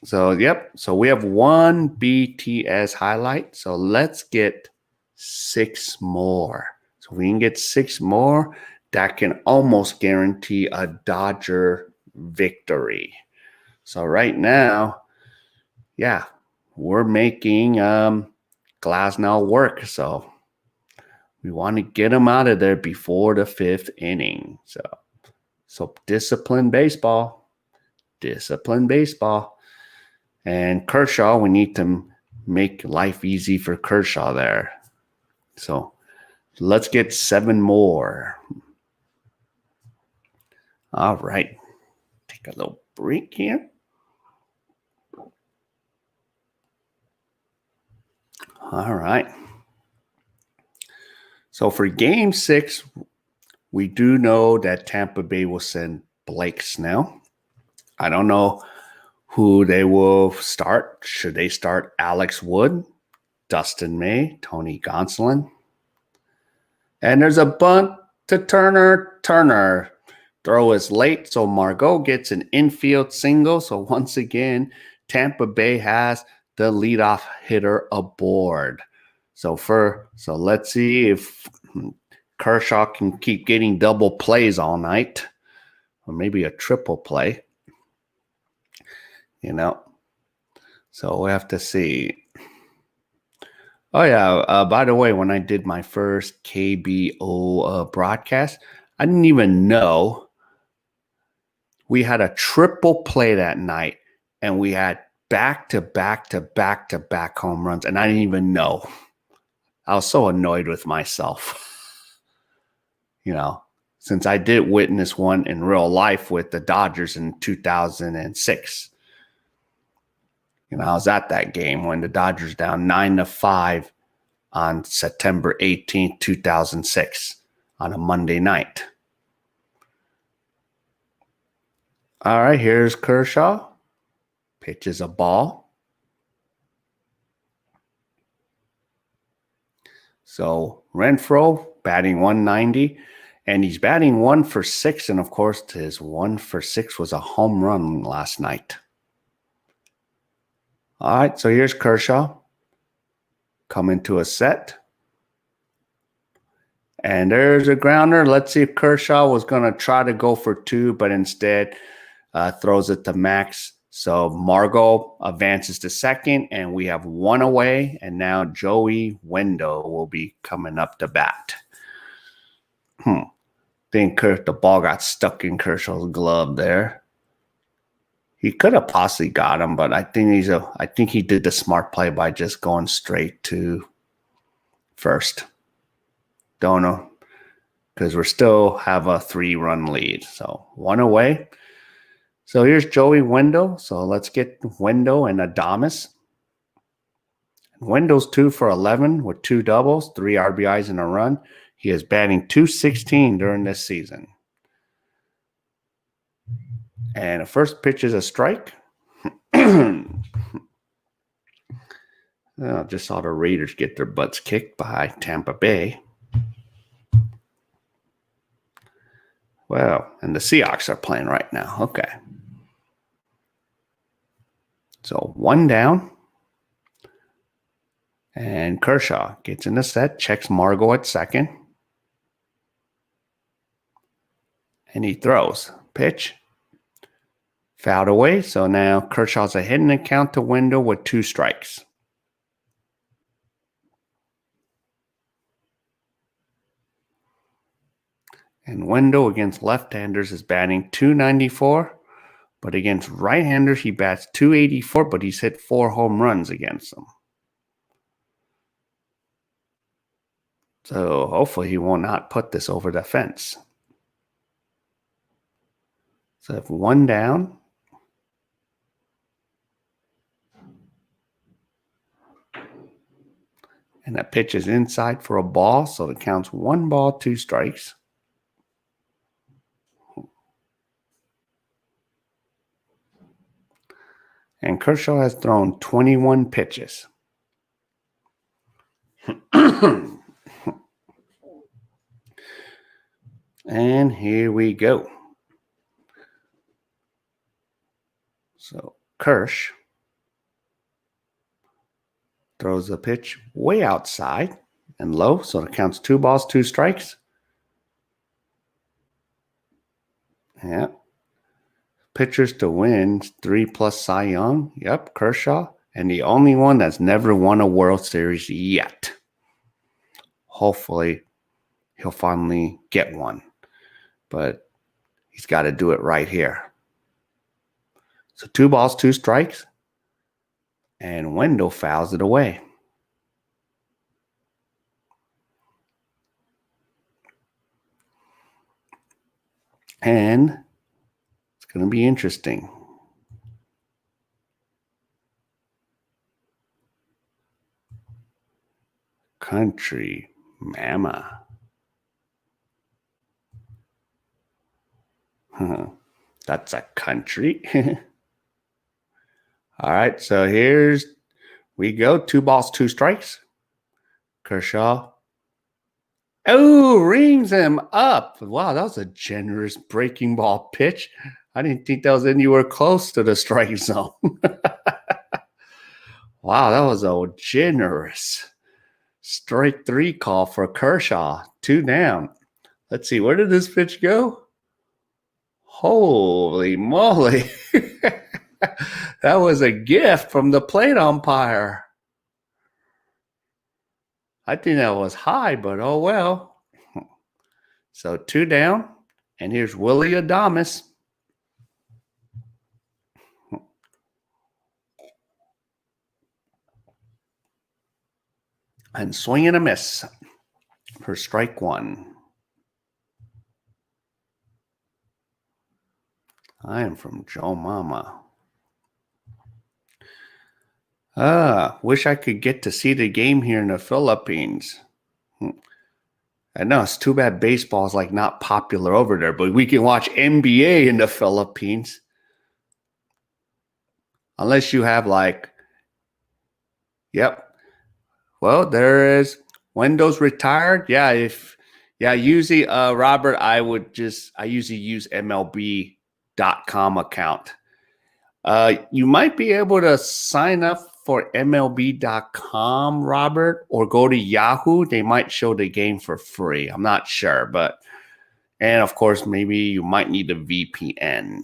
So, yep. So we have one BTS highlight. So let's get 6 more. So we can get 6 more. That can almost guarantee a Dodger victory. So right now, yeah, we're making Glasnow work. So we want to get him out of there before the 5th inning. So discipline baseball. Discipline baseball. And Kershaw, we need to make life easy for Kershaw there. So let's get 7 more. All right. Take a little break here. All right. So for game 6, we do know that Tampa Bay will send Blake Snell. I don't know who they will start. Should they start Alex Wood, Dustin May, Tony Gonsolin? And there's a bunt to Turner. Turner throw is late, so Margot gets an infield single. So once again, Tampa Bay has the leadoff hitter aboard. So let's see if Kershaw can keep getting double plays all night, or maybe a triple play. So we have to see. Oh, yeah. By the way, when I did my first KBO broadcast, I didn't even know we had a triple play that night, and we had back-to-back home runs, and I didn't even know. I was so annoyed with myself, since I did witness one in real life with the Dodgers in 2006. I was at that game when the Dodgers down 9-5 on September 18th, 2006 on a Monday night. All right, here's Kershaw. Pitches a ball. So Renfroe batting 190, and he's batting 1 for 6. And of course, his 1 for 6 was a home run last night. All right, so here's Kershaw coming to a set. And there's a grounder. Let's see if Kershaw was going to try to go for 2, but instead throws it to Max. So Margot advances to second, and we have 1 away. And now Joey Wendo will be coming up to bat. Think the ball got stuck in Kershaw's glove there. He could have possibly got him, but I think he did the smart play by just going straight to first. Don't know, because we still have a 3-run lead. So 1 away. So here's Joey Wendo. So let's get Wendo and Adames. Wendo's 2 for 11 with 2 doubles, 3 RBIs and a run. He is batting .216 during this season. And the first pitch is a strike. Just saw the Raiders get their butts kicked by Tampa Bay. Well, and the Seahawks are playing right now. Okay. So 1 down. And Kershaw gets in the set, checks Margot at second. And he throws. Pitch. Fouled away. So now Kershaw's ahead in the count to Wendell with 2 strikes. And Wendell against left-handers is batting .294. But against right-handers, he bats .284, but he's hit 4 home runs against them. So hopefully he will not put this over the fence. So if 1 down. And that pitch is inside for a ball, so it counts 1 ball, 2 strikes. And Kershaw has thrown 21 pitches. And here we go. So Kersh throws the pitch way outside and low, so it counts 2 balls, 2 strikes. Yeah. Pitchers to win 3+ Cy Young. Yep, Kershaw. And the only one that's never won a World Series yet. Hopefully, he'll finally get one. But he's got to do it right here. So 2 balls, 2 strikes. And Wendell fouls it away. And it's going to be interesting. Country Mama. That's a country. All right, so here's we go. 2 balls, 2 strikes. Kershaw. Oh, rings him up. Wow, that was a generous breaking ball pitch. I didn't think that was anywhere close to the strike zone. Wow, that was a generous strike 3 call for Kershaw. 2 down. Let's see, where did this pitch go? Holy moly. That was a gift from the plate umpire. I think that was high, but oh well. So 2 down, and here's Willie Adames. And swing and a miss for strike 1. I am from Joe Mama. Wish I could get to see the game here in the Philippines. I know it's too bad baseball is like not popular over there, but we can watch NBA in the Philippines. Unless you have like, yep. Well, there is Wendell's retired. Yeah, usually Robert, I usually use MLB.com account. You might be able to sign up for MLB.com, Robert, or go to Yahoo. They might show the game for free. I'm not sure, and of course, maybe you might need a VPN.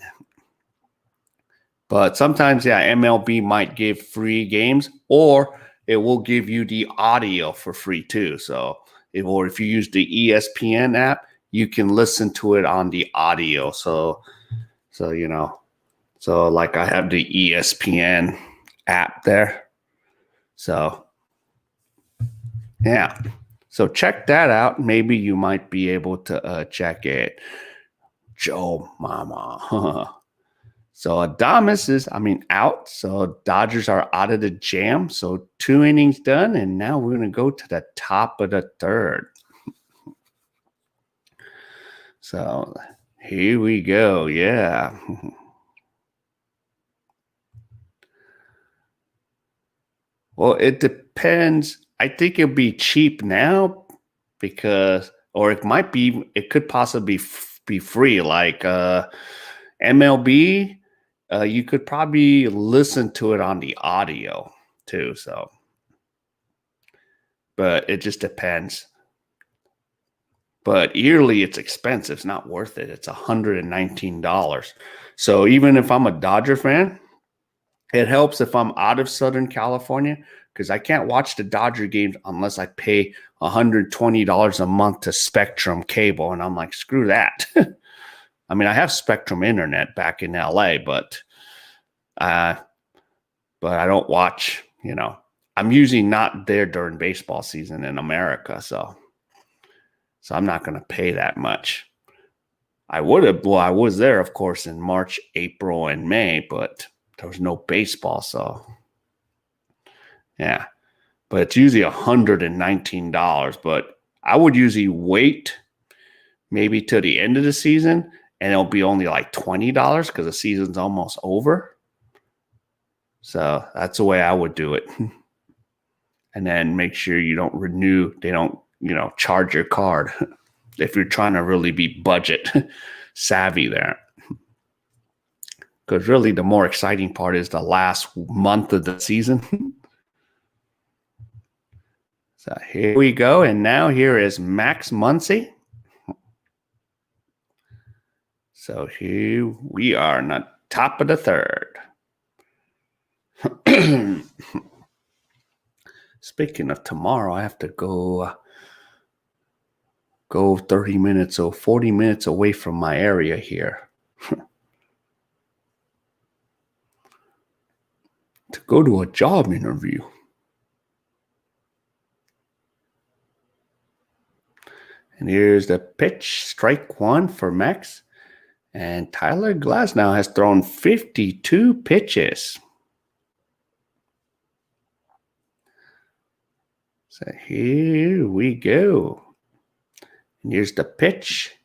But sometimes, yeah, MLB might give free games, or it will give you the audio for free too. So, if you use the ESPN app, you can listen to it on the audio. So like I have the ESPN app there. So, yeah. So check that out. Maybe you might be able to check it. Joe Mama. So Adames is, out. So Dodgers are out of the jam. So 2 innings done. And now we're going to go to the top of the 3rd. So here we go. Yeah. Well, it depends. I think it'll be cheap now it could possibly be free. Like MLB, you could probably listen to it on the audio too. So, but it just depends. But yearly, it's expensive. It's not worth it. It's $119. So even if I'm a Dodger fan, it helps if I'm out of Southern California because I can't watch the Dodger games unless I pay $120 a month to Spectrum cable. And I'm like, screw that. I mean, I have Spectrum internet back in LA, but I don't watch, I'm usually not there during baseball season in America. So I'm not going to pay that much. I was there, of course, in March, April, and May, but there was no baseball. So yeah, but it's usually $119. But I would usually wait maybe till the end of the season, and it'll be only like $20 because the season's almost over. So that's the way I would do it. And then make sure you don't renew. They don't, charge your card if you're trying to really be budget savvy there. Because really the more exciting part is the last month of the season. So here we go. And now here is Max Muncy. So here we are in the top of the third. Speaking of tomorrow, I have to go 30 minutes or 40 minutes away from my area here to go to a job interview. And here's the pitch, strike one for Max. And Tyler Glasnow has thrown 52 pitches. So here we go. And here's the pitch.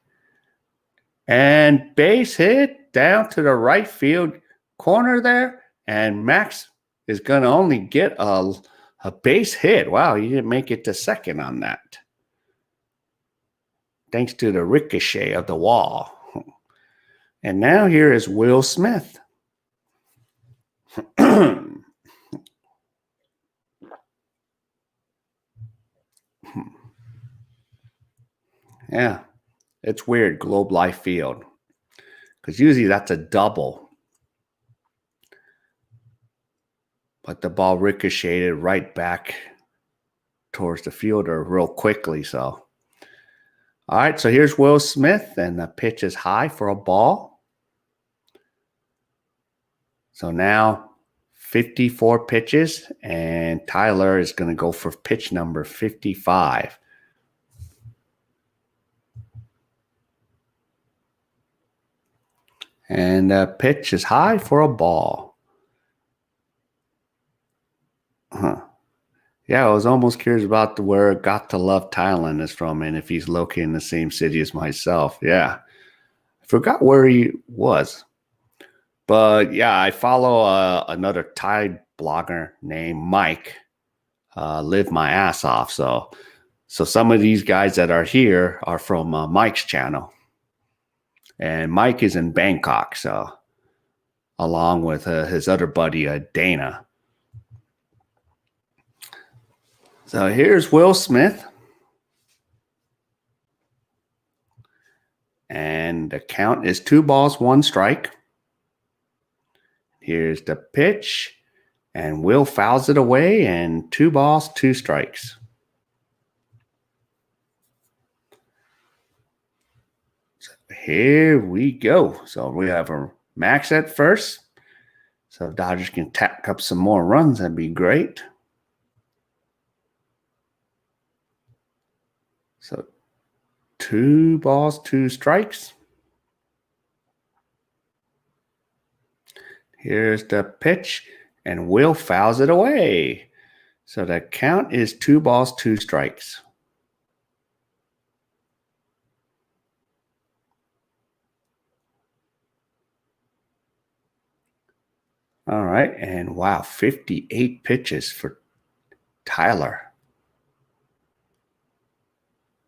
And base hit down to the right field corner there. And Max is going to only get a base hit. Wow, he didn't make it to second on that. Thanks to the ricochet of the wall. And now here is Will Smith. Yeah, it's weird, Globe Life Field. Because usually that's a double. But the ball ricocheted right back towards the fielder real quickly. So, all right, so here's Will Smith, and the pitch is high for a ball. So now 54 pitches, and Tyler is going to go for pitch number 55. And the pitch is high for a ball. Yeah, I was almost curious about where Got to Love Thailand is from and if he's located in the same city as myself. Yeah. I forgot where he was. But yeah, I follow another Thai blogger named Mike, Live My Ass Off. So some of these guys that are here are from Mike's channel. And Mike is in Bangkok, so along with his other buddy, Dana. So here's Will Smith. And the count is 2 balls, 1 strike. Here's the pitch. And Will fouls it away, and 2 balls, 2 strikes. So here we go. So we have a Max at first. So if Dodgers can tack up some more runs, that'd be great. So 2 balls, 2 strikes. Here's the pitch, and Will fouls it away. So the count is 2 balls, 2 strikes. All right, and wow, 58 pitches for Tyler.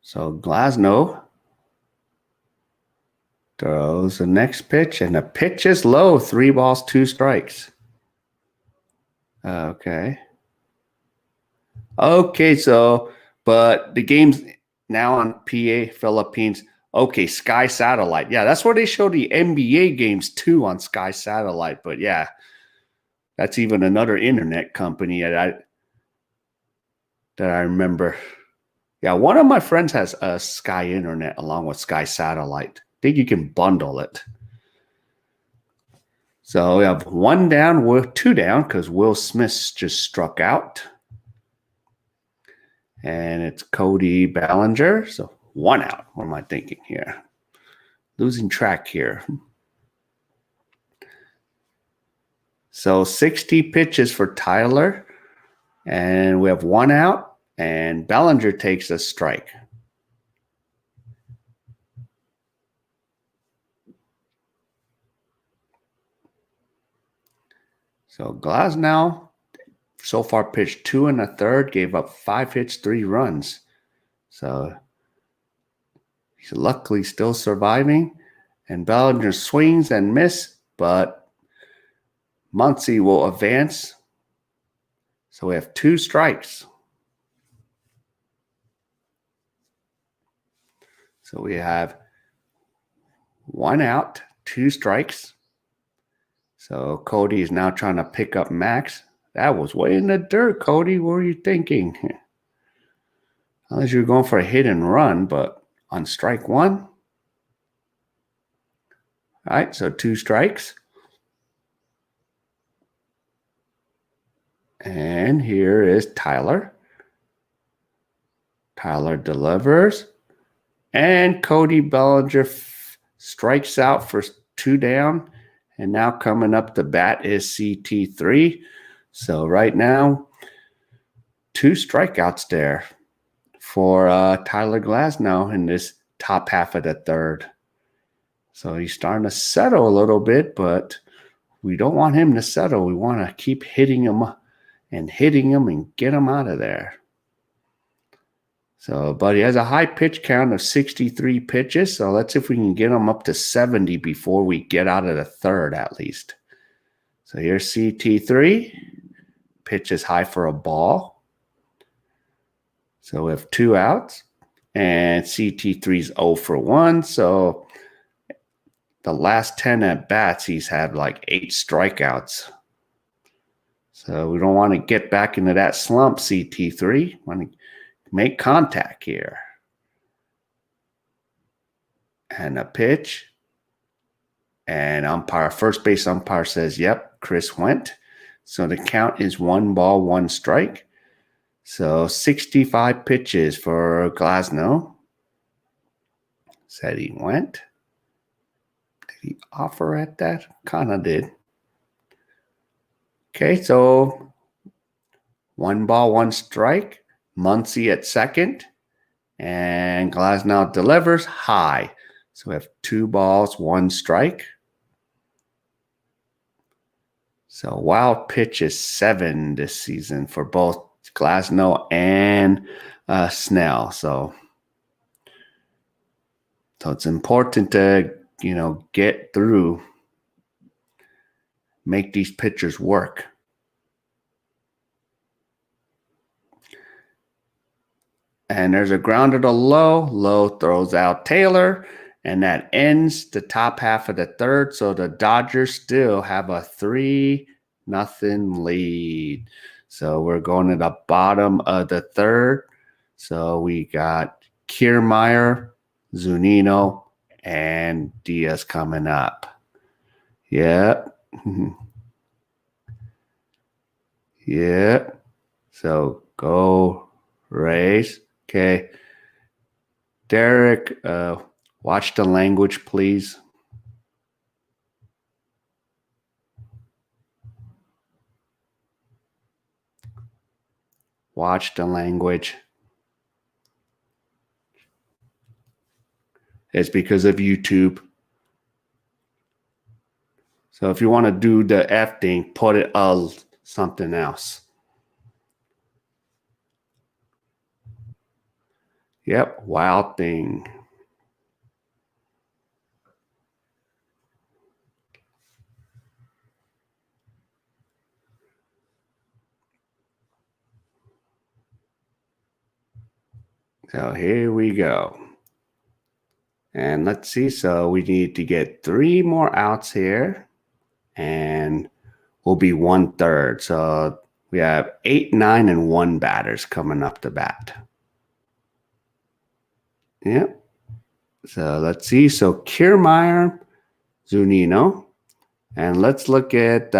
So Glasnow throws the next pitch, and the pitch is low. 3 balls, 2 strikes. Okay. Okay, so, but the game's now on PA, Philippines. Okay, Sky Satellite. Yeah, that's where they show the NBA games too on Sky Satellite. But yeah, that's even another internet company that I remember. Yeah, one of my friends has a Sky Internet along with Sky Satellite. I think you can bundle it. So we have one down, two down because Will Smith just struck out. And it's Cody Bellinger. So one out. What am I thinking here? Losing track here. So 60 pitches for Tyler. And we have one out. And Bellinger takes a strike. So Glasnow so far pitched 2 1/3, gave up 5 hits, 3 runs. So he's luckily still surviving. And Bellinger swings and misses, but Muncy will advance. So we have 2 strikes. So we have 1 out, 2 strikes. So Cody is now trying to pick up Max. That was way in the dirt, Cody. What were you thinking? Unless you're going for a hit and run, but on strike 1. All right, so 2 strikes. And here is Tyler. Tyler delivers. And Cody Bellinger strikes out for 2 down. And now coming up the bat is CT3. So right now, 2 strikeouts there for Tyler Glasnow in this top half of the third. So he's starting to settle a little bit, but we don't want him to settle. We want to keep hitting him and get him out of there. So, but he has a high pitch count of 63 pitches. So let's see if we can get him up to 70 before we get out of the third at least. So here's CT3. Pitch is high for a ball. So we have 2 outs. And CT3's 0 for 1. So the last 10 at bats, he's had like 8 strikeouts. So we don't want to get back into that slump, CT3. Want to make contact here. And a pitch. And first base umpire says, yep, Chris went. So the count is 1 ball, 1 strike. So 65 pitches for Glasnow. Said he went. Did he offer at that? Kind of did. Okay, so 1 ball, 1 strike. Muncy at second. And Glasnow delivers high. So we have 2 balls, 1 strike. So wild pitch is 7 this season for both Glasnow and Snell. So it's important to, get through, make these pitchers work. And there's a grounder to Lowe. Lowe throws out Taylor. And that ends the top half of the third. So the Dodgers still have a 3-0 lead. So we're going to the bottom of the third. So we got Kiermaier, Zunino, and Diaz coming up. Yep. Yep. So go Rays. Okay. Derek, watch the language, please. Watch the language. It's because of YouTube. So if you want to do the F thing, put it something else. Yep, wild thing. So here we go. And let's see. So we need to get 3 more outs here. And we'll be 1/3. So we have 8, 9, and 1 batters coming up to bat. Yep. So let's see. So Kiermaier, Zunino. And let's look at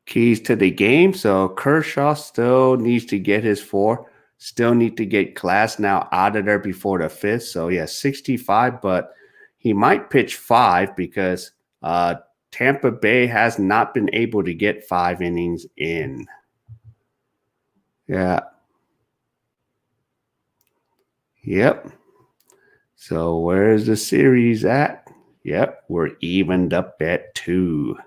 keys to the game. So Kershaw still needs to get his 4. Still need to get Glass now out of there before the 5th. So yeah, 65, but he might pitch 5 because Tampa Bay has not been able to get 5 innings in. Yeah. Yep. So where's the series at? Yep, we're evened up at 2.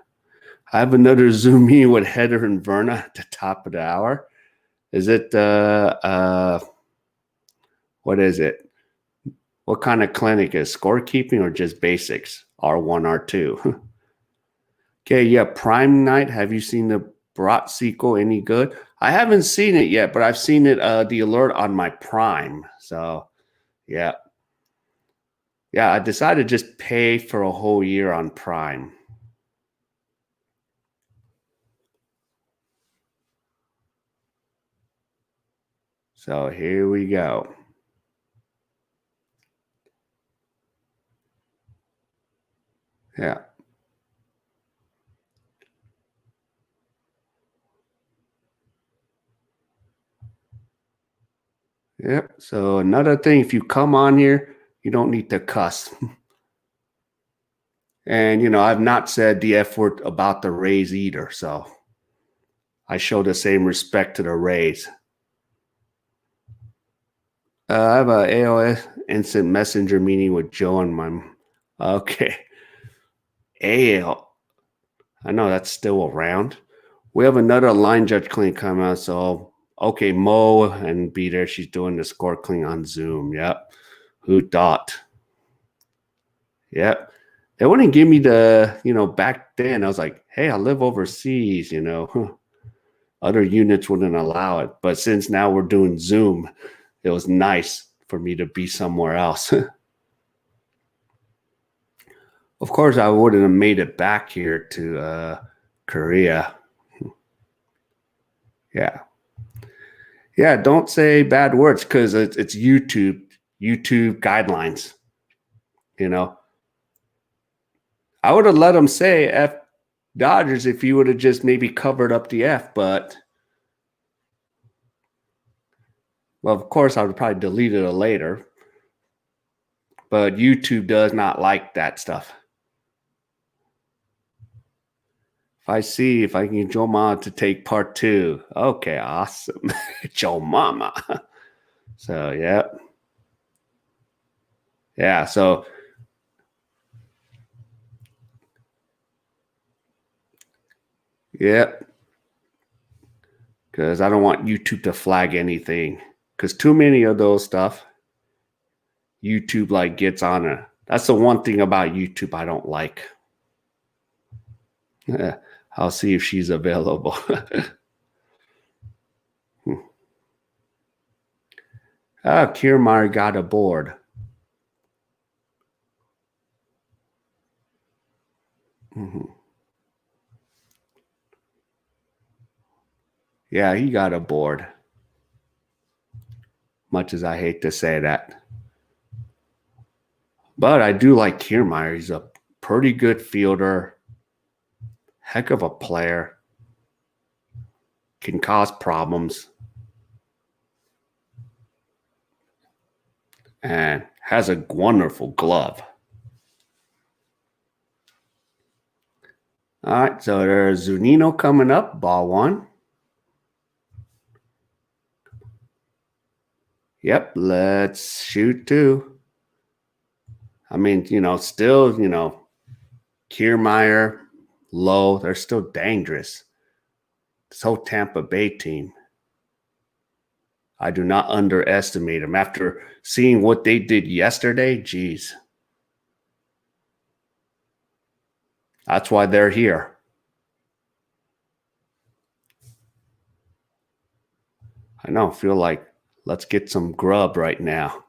I have another Zoom in with Heather and Verna at the top of the hour. Is it what is it? What kind of clinic is scorekeeping or just basics? R1, R2. Okay, yeah, Prime Night. Have you seen the Brat sequel? Any good? I haven't seen it yet, but I've seen it the alert on my Prime. So yeah. Yeah, I decided to just pay for a whole year on Prime. So here we go. Yeah. Yep. So another thing, if you come on here, you don't need to cuss. And, I've not said the F word about the Rays either. So I show the same respect to the Rays. I have a AOS instant messenger meeting with Joe and my. Okay. AL. I know that's still around. We have another line judge clean coming out. So, okay, Mo and be there. She's doing the score clean on Zoom. Yep. Who thought? Yep. They wouldn't give me back then. I was like, hey, I live overseas, Other units wouldn't allow it. But since now we're doing Zoom, it was nice for me to be somewhere else. Of course, I wouldn't have made it back here to Korea. Yeah. Yeah, don't say bad words because it's YouTube guidelines. I would have let them say F Dodgers if you would have just maybe covered up the F, but well, of course, I would probably delete it later. But YouTube does not like that stuff. If I can get Joe Mama to take part 2. Okay, awesome. Joe Mama. So, yeah. Yeah, so yeah. Because I don't want YouTube to flag anything. Because too many of those stuff, YouTube like gets on it. That's the one thing about YouTube I don't like. I'll see if she's available. Kiermaier got aboard. Mm-hmm. Yeah, he got aboard. Much as I hate to say that. But I do like Kiermaier. He's a pretty good fielder. Heck of a player. Can cause problems. And has a wonderful glove. All right, so there's Zunino coming up, ball 1. Yep, let's shoot 2. I mean, still, Kiermaier, Lowe, they're still dangerous. This whole Tampa Bay team. I do not underestimate them. After seeing what they did yesterday, geez. That's why they're here. I know, feel like Let's get some grub right now.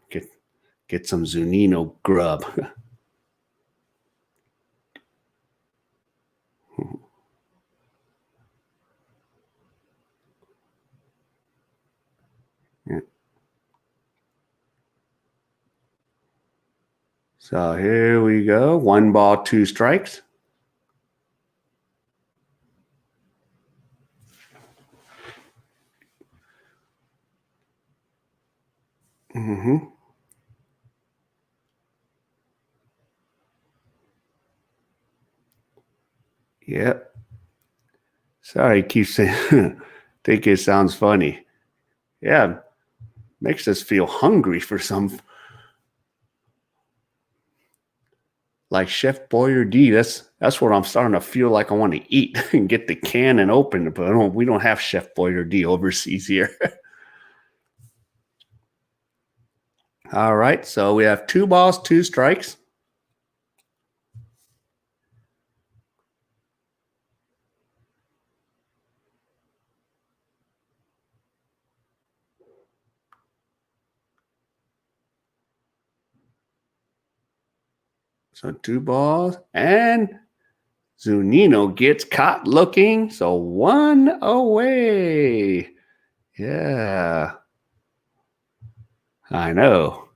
Get some Zunino grub. Yeah. So here we go. 1 ball, 2 strikes. Mm-hmm. Yep. Sorry, keep saying. Think it sounds funny. Yeah, makes us feel hungry for some, like Chef Boyardee. That's what I'm starting to feel like I want to eat and get the can and open it. But we don't have Chef Boyardee overseas here. All right, so we have 2 balls, 2 strikes. So 2 balls, and Zunino gets caught looking. So 1 away. Yeah, I know.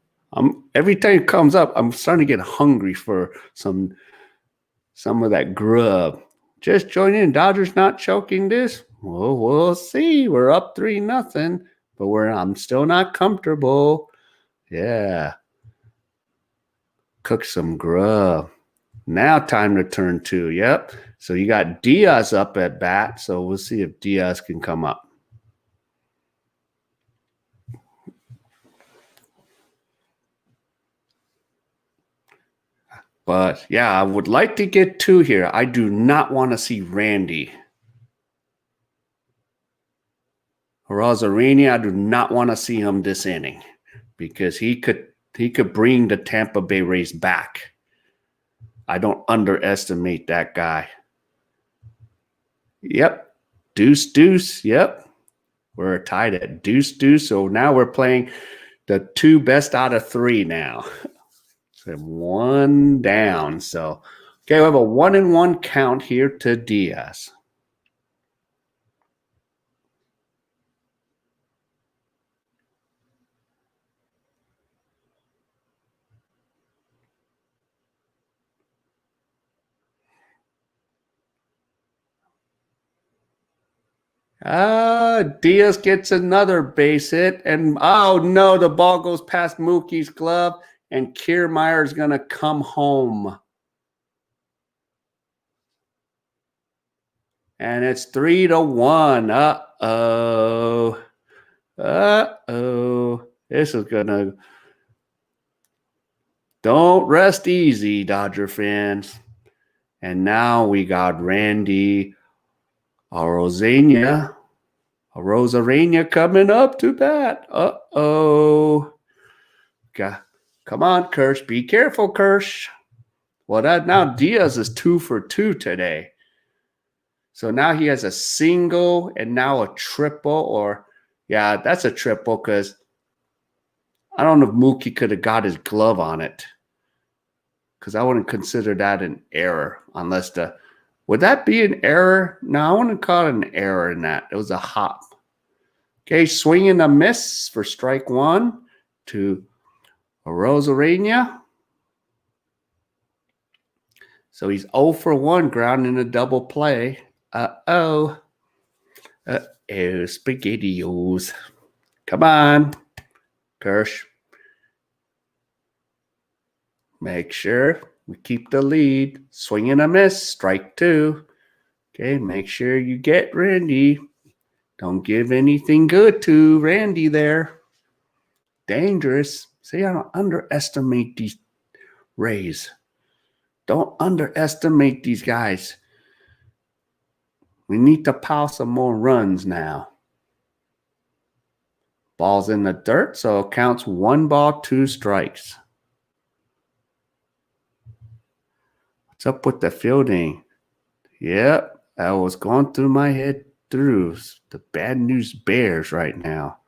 Every time it comes up, I'm starting to get hungry for some of that grub. Just join in. Dodgers not choking this. Well, we'll see. We're up 3-0, but I'm still not comfortable. Yeah. Cook some grub. Now time to turn 2. Yep. So you got Diaz up at bat. So we'll see if Diaz can come up. But yeah, I would like to get 2 here. I do not want to see Randy. Rosarini, I do not want to see him this inning because he could bring the Tampa Bay Rays back. I don't underestimate that guy. Yep. Deuce, deuce. Yep. We're tied at deuce, deuce. So now we're playing the 2 best out of 3 now. So 1 down. So, okay, we have a 1-1 count here to Diaz. Diaz gets another base hit, and oh no, the ball goes past Mookie's glove, and Kiermaier's gonna come home. And it's 3-1. Uh-oh. Uh-oh. This is gonna. Don't rest easy, Dodger fans. And now we got Randy Arozarena coming up to bat. Uh-oh. Come on, Kirsch. Be careful, Kirsch. Well, now Diaz is 2 for 2 today. So now he has a single and now a triple, or yeah, that's a triple because I don't know if Mookie could have got his glove on it, because I wouldn't consider that an error unless would that be an error? No, I wouldn't call it an error in that. It was a hop. Okay, swing and a miss for strike 1 to Arozarena. So he's 0 for 1, grounding a double play. Uh-oh. Uh-oh, SpaghettiOs. Come on, Kirsch. Make sure we keep the lead. Swing and a miss, strike 2. Okay, make sure you get Randy. Don't give anything good to Randy there. Dangerous. See, I don't underestimate these Rays. Don't underestimate these guys. We need to pile some more runs now. Ball's in the dirt, so it counts 1 ball, 2 strikes. What's up with the fielding? Yep, I was going through my head through the bad news Bears right now.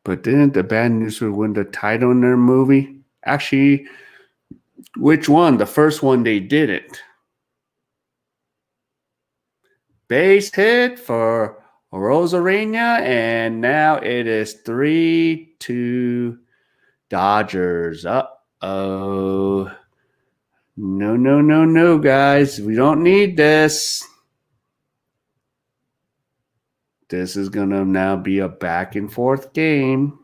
But didn't the Bad News win the title in their movie? Actually, which one? The first one they didn't. Base hit for Rosarina, and now it is 3-2 Dodgers. Uh-oh. No, guys. We don't need this. This is going to now be a back and forth game.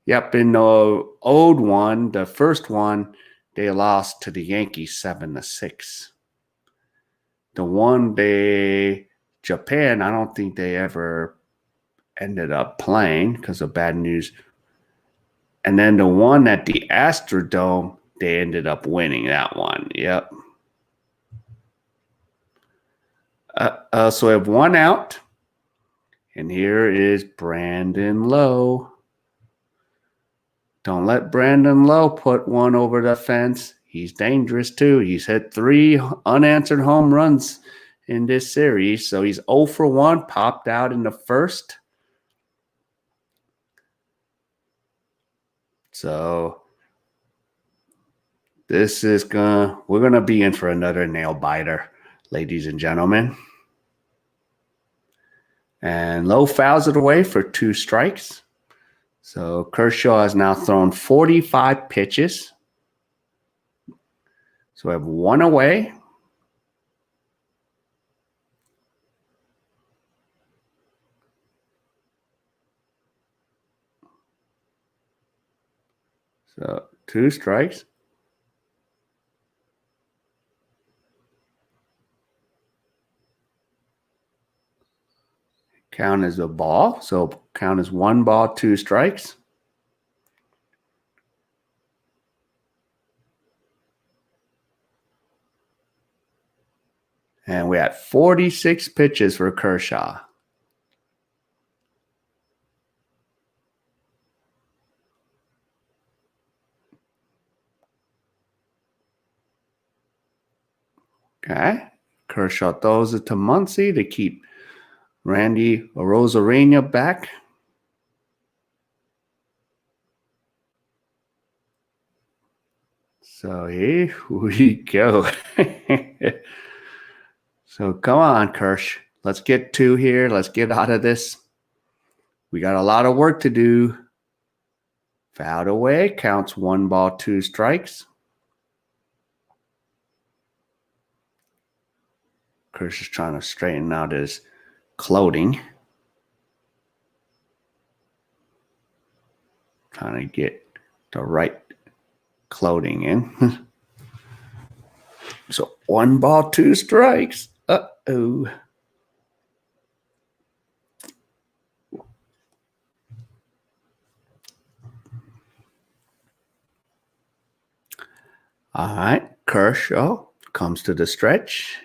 Yep, in the old one, the first one, they lost to the Yankees 7-6. The one Japan, I don't think they ever ended up playing because of Bad News. And then the one at the Astrodome, they ended up winning that one. Yep. So we have one out. And here is Brandon Lowe. Don't let Brandon Lowe put one over the fence. He's dangerous too. He's hit 3 unanswered home runs in this series. So he's 0 for 1, popped out in the first. So this is we're gonna be in for another nail biter, ladies and gentlemen. And Lowe fouls it away for 2 strikes. So Kershaw has now thrown 45 pitches. So we have 1 away. So 2 strikes. Count as a ball. So count as 1 ball, 2 strikes. And we had 46 pitches for Kershaw. Okay. Kershaw throws it to Muncy to keep Randy Rosarina back. So here we go. So come on, Kersh. Let's get 2 here. Let's get out of this. We got a lot of work to do. Fouled away. Counts 1 ball, 2 strikes. Kersh is trying to straighten out his clothing. Trying to get the right clothing in. So 1 ball, 2 strikes. Uh-oh. All right. Kershaw comes to the stretch.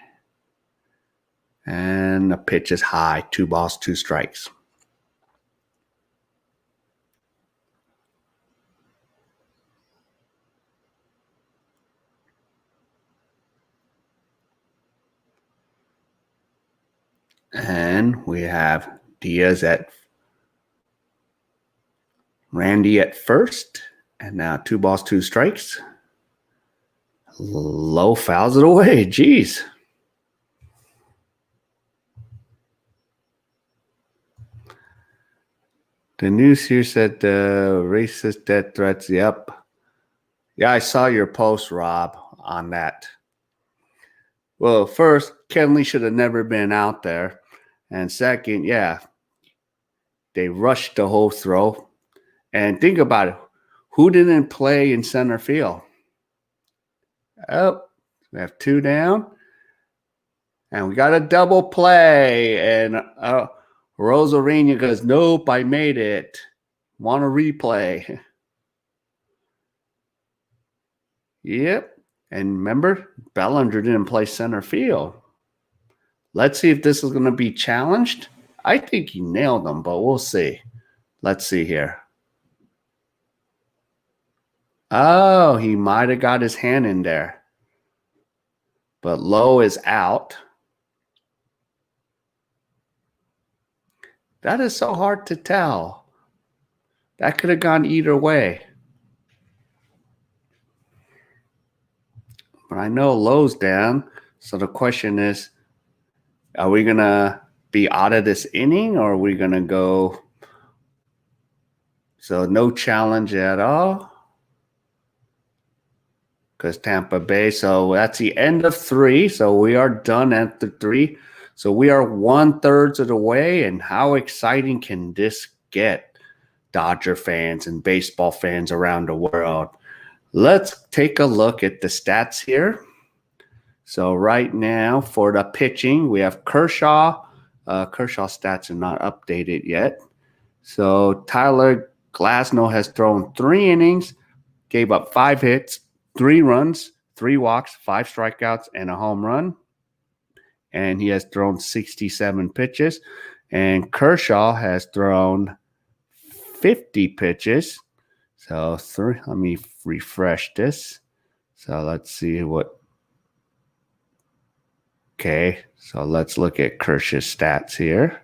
And the pitch is high. 2 balls, 2 strikes. And we have Diaz at Randy at first. And now 2 balls, 2 strikes. Lowe fouls it away. Jeez. The news here said the racist death threats. Yep. Yeah, I saw your post, Rob, on that. Well, first, Kenley should have never been out there. And second, yeah, they rushed the whole throw. And think about it. Who didn't play in center field? Oh, we have 2 down. And we got a double play. And Rosarina goes, nope, I made it. Want a replay. Yep. And remember, Bellinger didn't play center field. Let's see if this is going to be challenged. I think he nailed them, but we'll see. Let's see here. Oh, he might have got his hand in there. But Lowe is out. That is so hard to tell. That could have gone either way. But I know low's down. So the question is, are we going to be out of this inning or are we going to go? So no challenge at all. Because Tampa Bay. So that's the end of 3. So we are done at the 3. So we are 1/3 of the way. And how exciting can this get, Dodger fans and baseball fans around the world? Let's take a look at the stats here. So right now for the pitching, we have Kershaw. Kershaw stats are not updated yet. So Tyler Glasnow has thrown 3 innings, gave up 5 hits, 3 runs, 3 walks, 5 strikeouts, and a home run. And he has thrown 67 pitches. And Kershaw has thrown 50 pitches. So let me refresh this. So let's see what. Okay, so let's look at Kersh's stats here.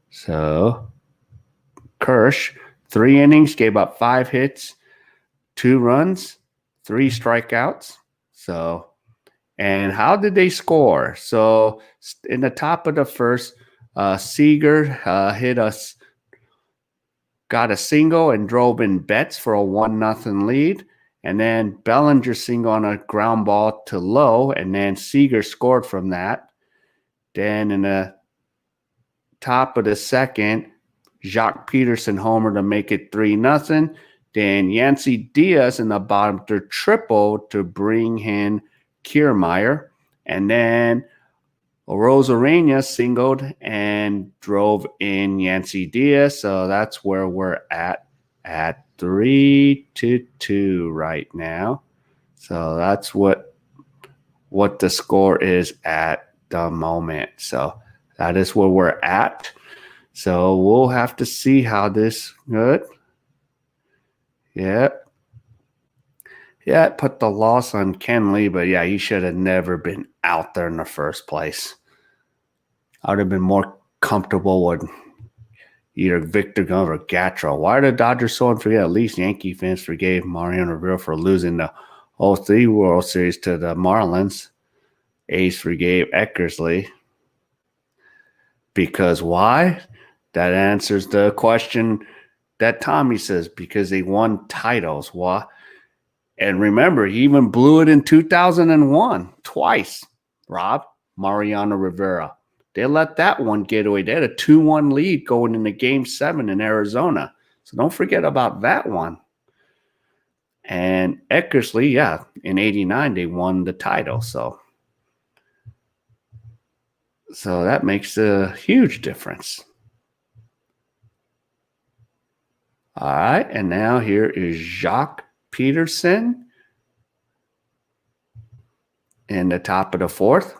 So Kersh, 3 innings, gave up 5 hits, 2 runs, 3 strikeouts. So, and how did they score? So in the top of the first, Seager got a single and drove in Betts for a 1-0 lead. And then Bellinger single on a ground ball to Lowe, and then Seager scored from that. Then in the top of the second, Jacques Peterson homer to make it 3-0. Then Yancey Diaz in the bottom to triple to bring in Kiermaier. And then Rosarena singled and drove in Yancey Diaz. So that's where we're at 3-2 right now. So that's what the score is at the moment. So that is where we're at. So we'll have to see how this good. Yep. Yeah, it put the loss on Kenley, but yeah, he should have never been out there in the first place. I would have been more comfortable with either Victor Gunn or Gatro. Why are the Dodgers so unforgettable? At least Yankee fans forgave Mariano Rivera for losing the 03 World Series to the Marlins. A's forgave Eckersley. Because why? That answers the question that Tommy says, because they won titles. Why? And remember, he even blew it in 2001 twice, Rob, Mariano Rivera. They let that one get away. They had a 2-1 lead going into Game 7 in Arizona. So don't forget about that one. And Eckersley, yeah, in 89, they won the title. So that makes a huge difference. All right, and now here is Jacques Peterson in the top of the 4th.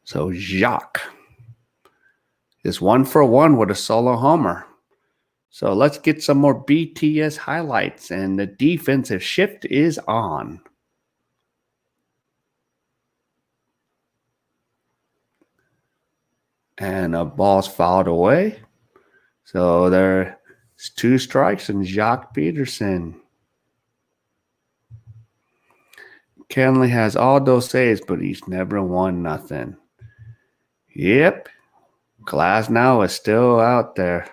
So Jacques is 1-for-1 with a solo homer. So let's get some more BTS highlights, and the defensive shift is on. And a ball's fouled away. So there's 2 strikes and Jacques Peterson. Kenley has all those saves, but he's never won nothing. Yep. Glasnow is still out there.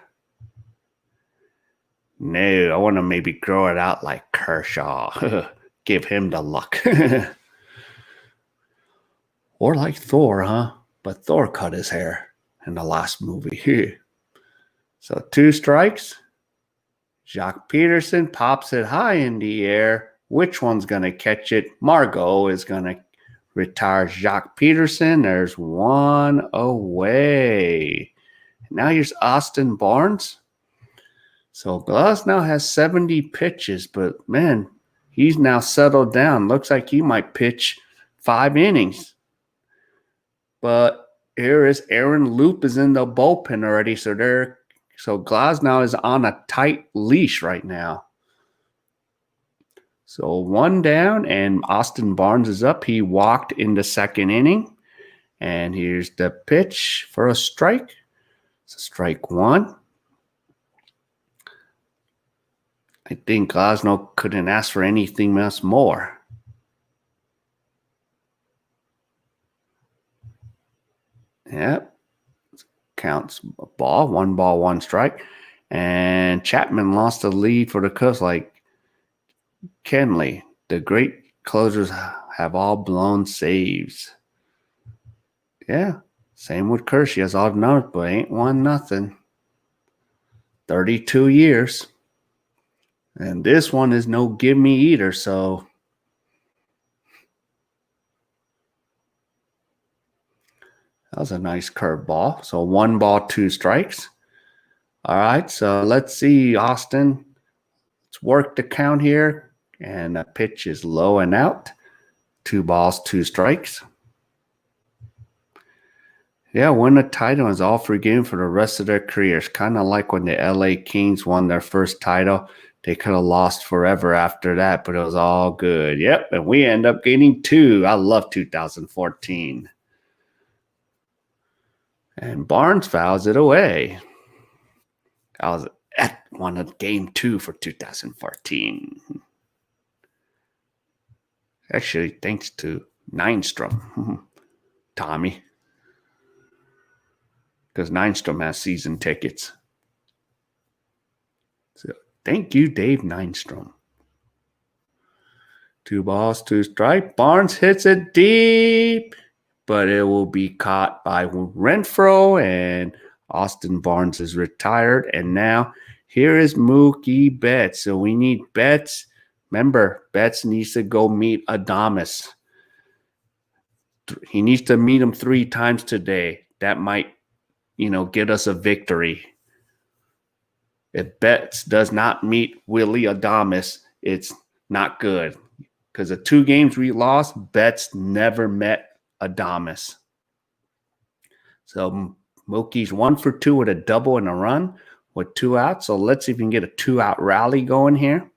No, I want to maybe grow it out like Kershaw. Give him the luck. Or like Thor, huh? But Thor cut his hair in the last movie. So 2 strikes. Jacques Peterson pops it high in the air. Which one's going to catch it? Margot is going to retire Jacques Peterson. There's 1 away. Now here's Austin Barnes. So Glasnow has 70 pitches, but man, he's now settled down. Looks like he might pitch 5 innings. But here is Aaron Loop is in the bullpen already. So Glasnow is on a tight leash right now. So 1 down, and Austin Barnes is up. He walked in the 2nd inning. And here's the pitch for a strike. So strike one. I think Glasnow couldn't ask for anything else more. Yep. Counts a ball, one strike. And Chapman lost the lead for the Cubs like Kenley. The great closers have all blown saves. Yeah. Same with Kersh. He has all the numbers, but ain't won nothing. 32 years. And this one is no give me either, so that was a nice curveball. So 1 ball, 2 strikes. All right, so let's see, Austin. Let's work the count here. And the pitch is low and out. 2 balls, 2 strikes. Yeah, win a title is all forgiven for the rest of their careers. Kind of like when the LA Kings won their first title. They could have lost forever after that, but it was all good. Yep, and we end up getting 2. I love 2014. And Barnes fouls it away. I was at one of game 2 for 2014. Actually, thanks to Nystrom, Tommy. Because Nystrom has season tickets. So thank you, Dave Nystrom. 2 balls, 2 strikes. Barnes hits it deep, but it will be caught by Renfroe, and Austin Barnes is retired. And now here is Mookie Betts. So we need Betts. Remember, Betts needs to go meet Adames. He needs to meet him 3 times today. That might, get us a victory. If Betts does not meet Willie Adames, it's not good. Because the 2 games we lost, Betts never met Adames. So Mookie's 1 for 2 with a double and a run with 2 outs. So let's see if we can get a 2-out rally going here.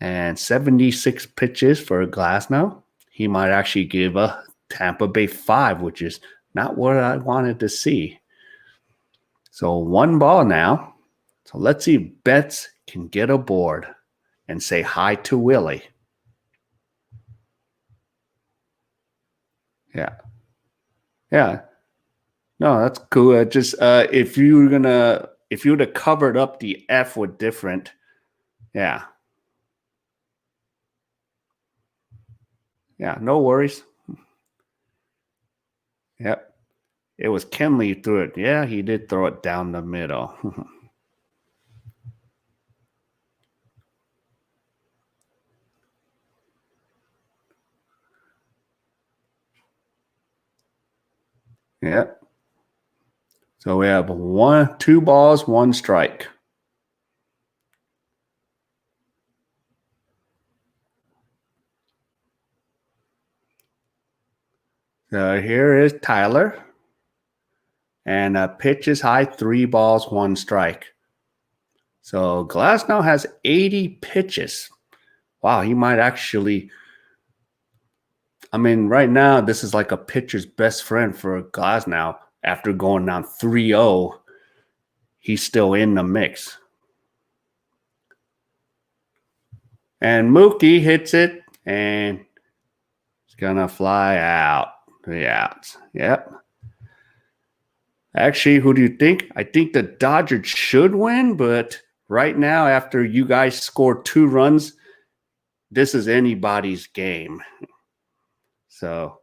And 76 pitches for Glasnow. He might actually give a Tampa Bay 5, which is not what I wanted to see. So 1 ball now. So let's see if Betts can get aboard and say hi to Willie. Yeah. Yeah. No, that's cool. Just if you would have covered up the F with different, yeah. Yeah, no worries. Yep. It was Kenley who threw it. Yeah, he did throw it down the middle. Yep. So we have 2 balls, 1 strike. So here is Tyler. And pitch is high, 3 balls, 1 strike. So Glasnow has 80 pitches. Wow, he might actually. Right now, this is like a pitcher's best friend for Glasnow. After going down 3-0, he's still in the mix. And Mookie hits it, and it's going to fly out. 3 outs. Yep. Actually, who do you think? I think the Dodgers should win, but right now, after you guys score 2 runs, this is anybody's game. So,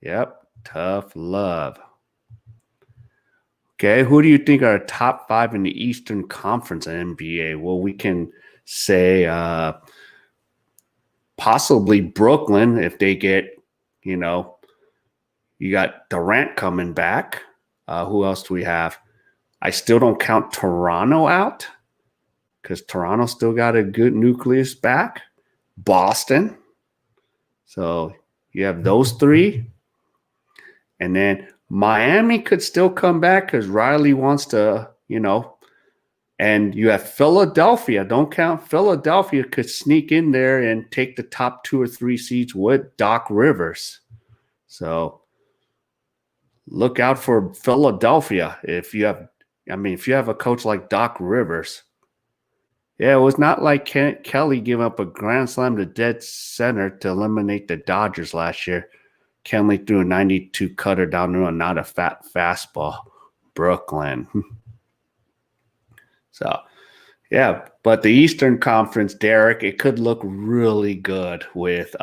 yep, tough love. Okay, who do you think are top 5 in the Eastern Conference NBA? Well, we can say possibly Brooklyn if they get, you got Durant coming back. Who else do we have? I still don't count Toronto out because Toronto still got a good nucleus back. Boston. So you have those 3. And then Miami could still come back because Riley wants to, and you have Philadelphia. Don't count Philadelphia could sneak in there and take the top 2 or 3 seeds with Doc Rivers. So look out for Philadelphia if you have. I mean, if you have a coach like Doc Rivers. Yeah, it was not like Kelly giving up a grand slam to dead center to eliminate the Dodgers last year. Kenley threw a 92 cutter down the run, not a fat fastball. Brooklyn. So, yeah, but the Eastern Conference, Derek, it could look really good with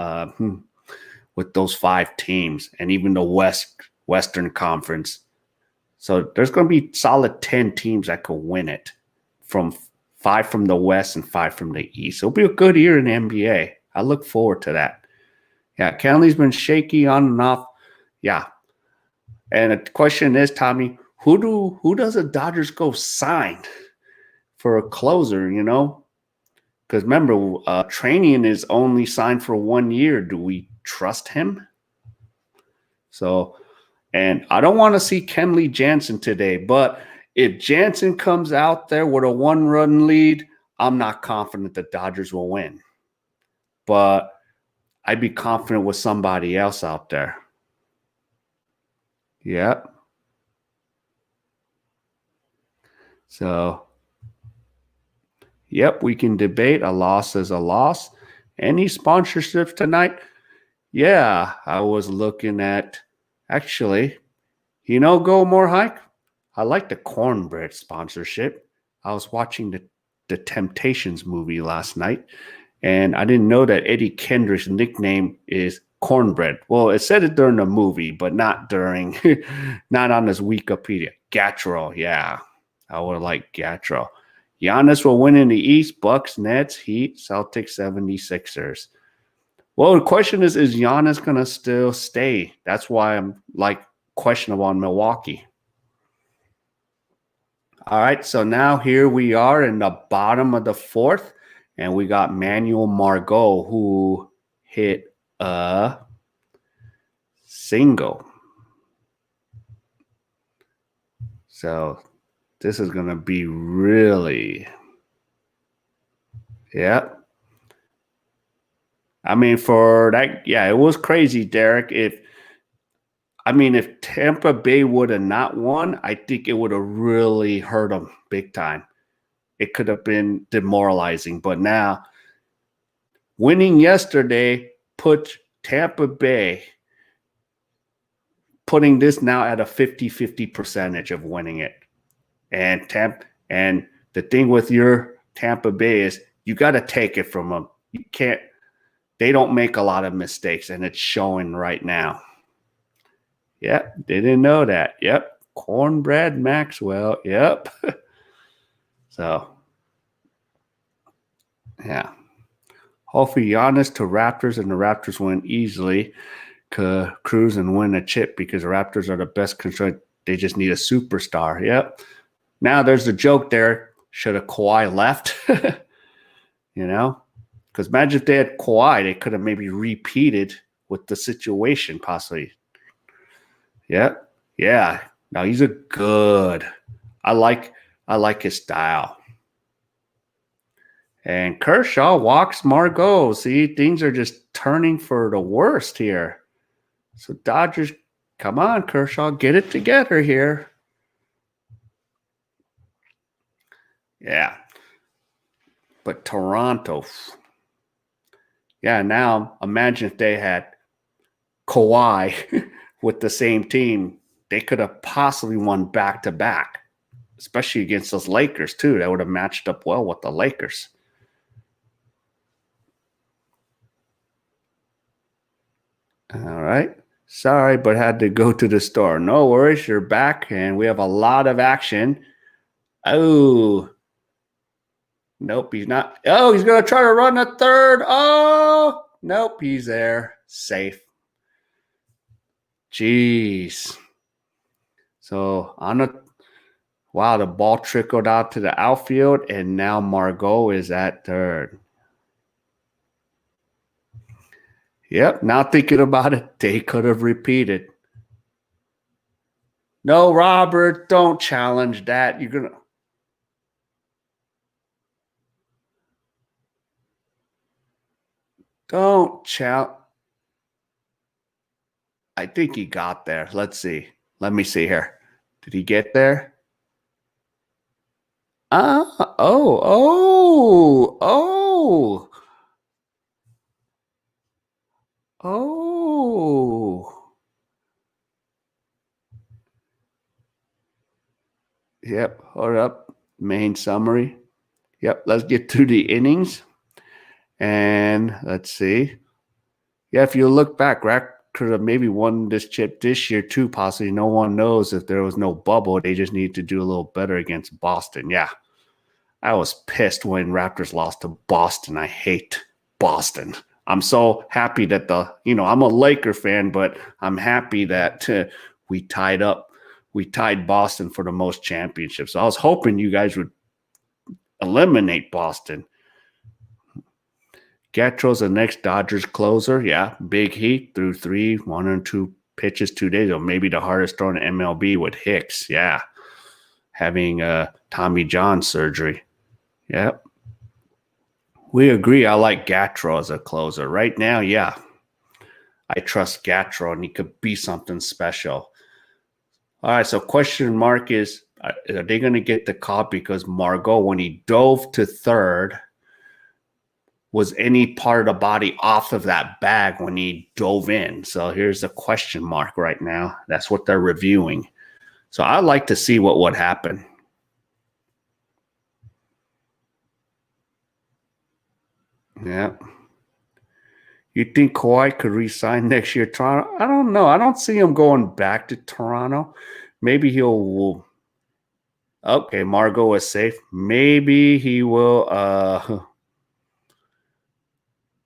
those 5 teams, and even the Western Conference. So there's going to be solid 10 teams that could win it, from 5 from the West and 5 from the East. It'll be a good year in the NBA. I look forward to that. Yeah, Kenley's been shaky on and off. Yeah, and the question is, Tommy, who does the Dodgers go sign for a closer? You know, because remember, training is only signed for 1 year. Do we trust him? So, and I don't want to see Kenley Jansen today, but if Jansen comes out there with a 1-run lead, I'm not confident the Dodgers will win. But I'd be confident with somebody else out there. Yep. So, yep, we can debate. A loss is a loss. Any sponsorships tonight? Yeah, I was looking at, actually, Go More Hike? I like the cornbread sponsorship. I was watching the Temptations movie last night, and I didn't know that Eddie Kendrick's nickname is Cornbread. Well, it said it during the movie, but not during, not on this Wikipedia. Gatro, yeah. I would like Gatro. Giannis will win in the East. Bucks, Nets, Heat, Celtics, 76ers. Well, the question is Giannis going to still stay? That's why I'm like questionable on Milwaukee. All right, so now here we are in the bottom of the 4th, and we got Manuel Margot, who hit a single. So this is going to be really, yeah. I mean, for that, yeah, it was crazy, Derek. If Tampa Bay would have not won, I think it would have really hurt them big time. It could have been demoralizing, but now winning yesterday put Tampa Bay, putting this now at a 50-50 percentage of winning it. And the thing with your Tampa Bay is you got to take it from them. You can't. They don't make a lot of mistakes, and it's showing right now. Yep, didn't know that. Yep, Cornbread Maxwell. Yep. So, yeah. Hopefully Giannis to Raptors, and the Raptors win easily. Cruise and win a chip, because the Raptors are the best control. They just need a superstar. Yep. Now there's the joke there. Should have Kawhi left? Because imagine if they had Kawhi, they could have maybe repeated with the situation possibly. Yep. Yeah. Now he's a good. I like his style. And Kershaw walks Margot. See, things are just turning for the worst here. So Dodgers, come on, Kershaw, get it together here. Yeah. But Toronto, yeah, now imagine if they had Kawhi with the same team. They could have possibly won back-to-back, especially against those Lakers, too. That would have matched up well with the Lakers. All right. Sorry, but had to go to the store. No worries. You're back, and we have a lot of action. Oh, nope, he's not. Oh, he's going to try to run a third. Oh, nope, he's there. Safe. Jeez. So wow, the ball trickled out to the outfield, and now Margot is at third. Yep, now thinking about it, they could have repeated. No, Robert, don't challenge that. You're going to. Don't challenge. I think he got there. Let's see. Let me see here. Did he get there? Oh. Oh. Yep. Hold up. Main summary. Yep. Let's get through the innings. And let's see. Yeah, if you look back, Rack could have maybe won this chip this year too, possibly. No one knows if there was no bubble. They just need to do a little better against Boston. Yeah. I was pissed when Raptors lost to Boston. I hate Boston. I'm so happy that I'm a Laker fan, but I'm happy that we tied up. We tied Boston for the most championships. So I was hoping you guys would eliminate Boston. Gatro's the next Dodgers closer. Yeah, big heat threw 1 and 2 pitches 2 days ago. Maybe the hardest throw in MLB with Hicks. Yeah, having Tommy John surgery. Yep. We agree. I like Gatro as a closer. Right now, yeah. I trust Gatro, and he could be something special. All right, so question mark is, are they going to get the call? Because Margot, when he dove to third, was any part of the body off of that bag when he dove in? So here's a question mark right now. That's what they're reviewing. So I'd like to see what would happen. Yeah. You think Kawhi could resign next year, Toronto? I don't know. I don't see him going back to Toronto. Maybe he'll. Okay, Margot is safe. Maybe he will.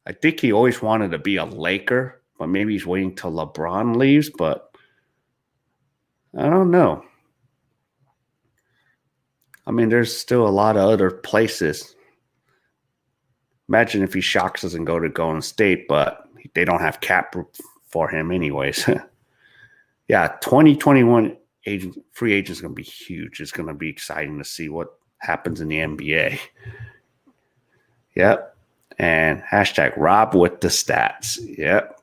I think he always wanted to be a Laker, but maybe he's waiting till LeBron leaves. But I don't know. I mean, there's still a lot of other places. Imagine if he shocks us and go to Golden State, but they don't have cap for him anyways. Yeah, 2021 free agent is going to be huge. It's going to be exciting to see what happens in the NBA. Yep. And hashtag Rob with the stats. Yep.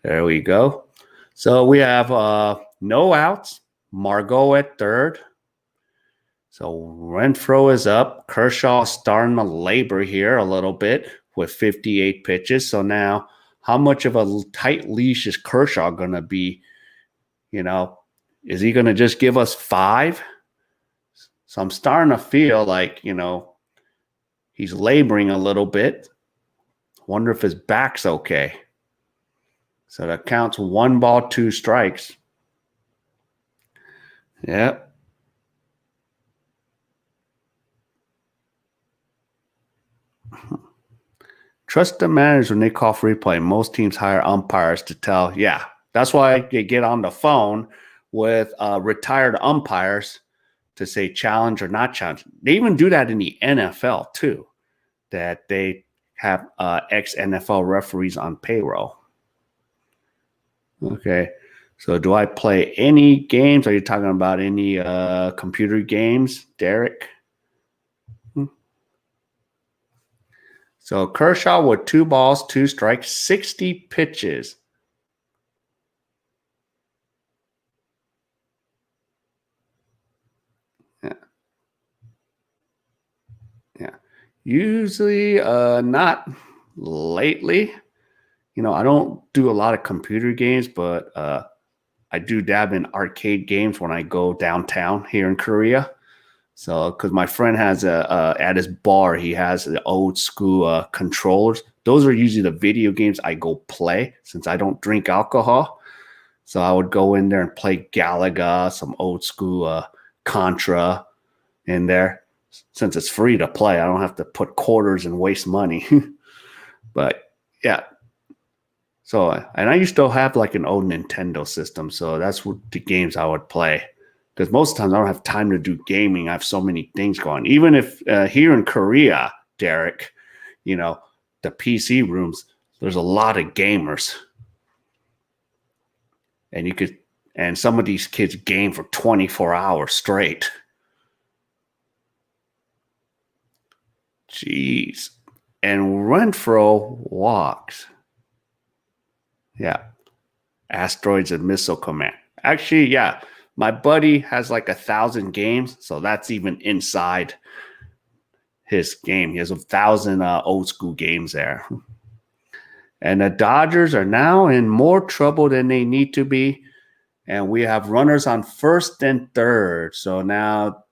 There we go. So we have no outs. Margot at third. So Renfroe is up. Kershaw starting to labor here a little bit with 58 pitches. So now, how much of a tight leash is Kershaw going to be? Is he going to just give us 5? So I'm starting to feel like, he's laboring a little bit. Wonder if his back's okay. So that counts 1 ball, 2 strikes. Yep. Trust the managers when they call free play. Most teams hire umpires to tell. Yeah, that's why they get on the phone with retired umpires to say challenge or not challenge. They even do that in the NFL too, that they have ex-NFL referees on payroll. Okay, so do I play any games? Are you talking about any computer games, Derek? So Kershaw with 2 balls, 2 strikes, 60 pitches. Yeah. Usually not lately. I don't do a lot of computer games, but I do dab in arcade games when I go downtown here in Korea. So, because my friend has at his bar, he has the old school controllers. Those are usually the video games I go play since I don't drink alcohol. So I would go in there and play Galaga, some old school Contra in there. Since it's free to play, I don't have to put quarters and waste money. But yeah. So, and I used to have like an old Nintendo system. So that's what the games I would play. Because most times I don't have time to do gaming. I have so many things going. Even if here in Korea, Derek, the PC rooms, there's a lot of gamers. And some of these kids game for 24 hours straight. Jeez. And Renfroe walks. Yeah. Asteroids and Missile Command. Actually, yeah, my buddy has like 1,000 games, so that's even inside his game. He has 1,000 old school games there. And the Dodgers are now in more trouble than they need to be. And we have runners on first and third. So now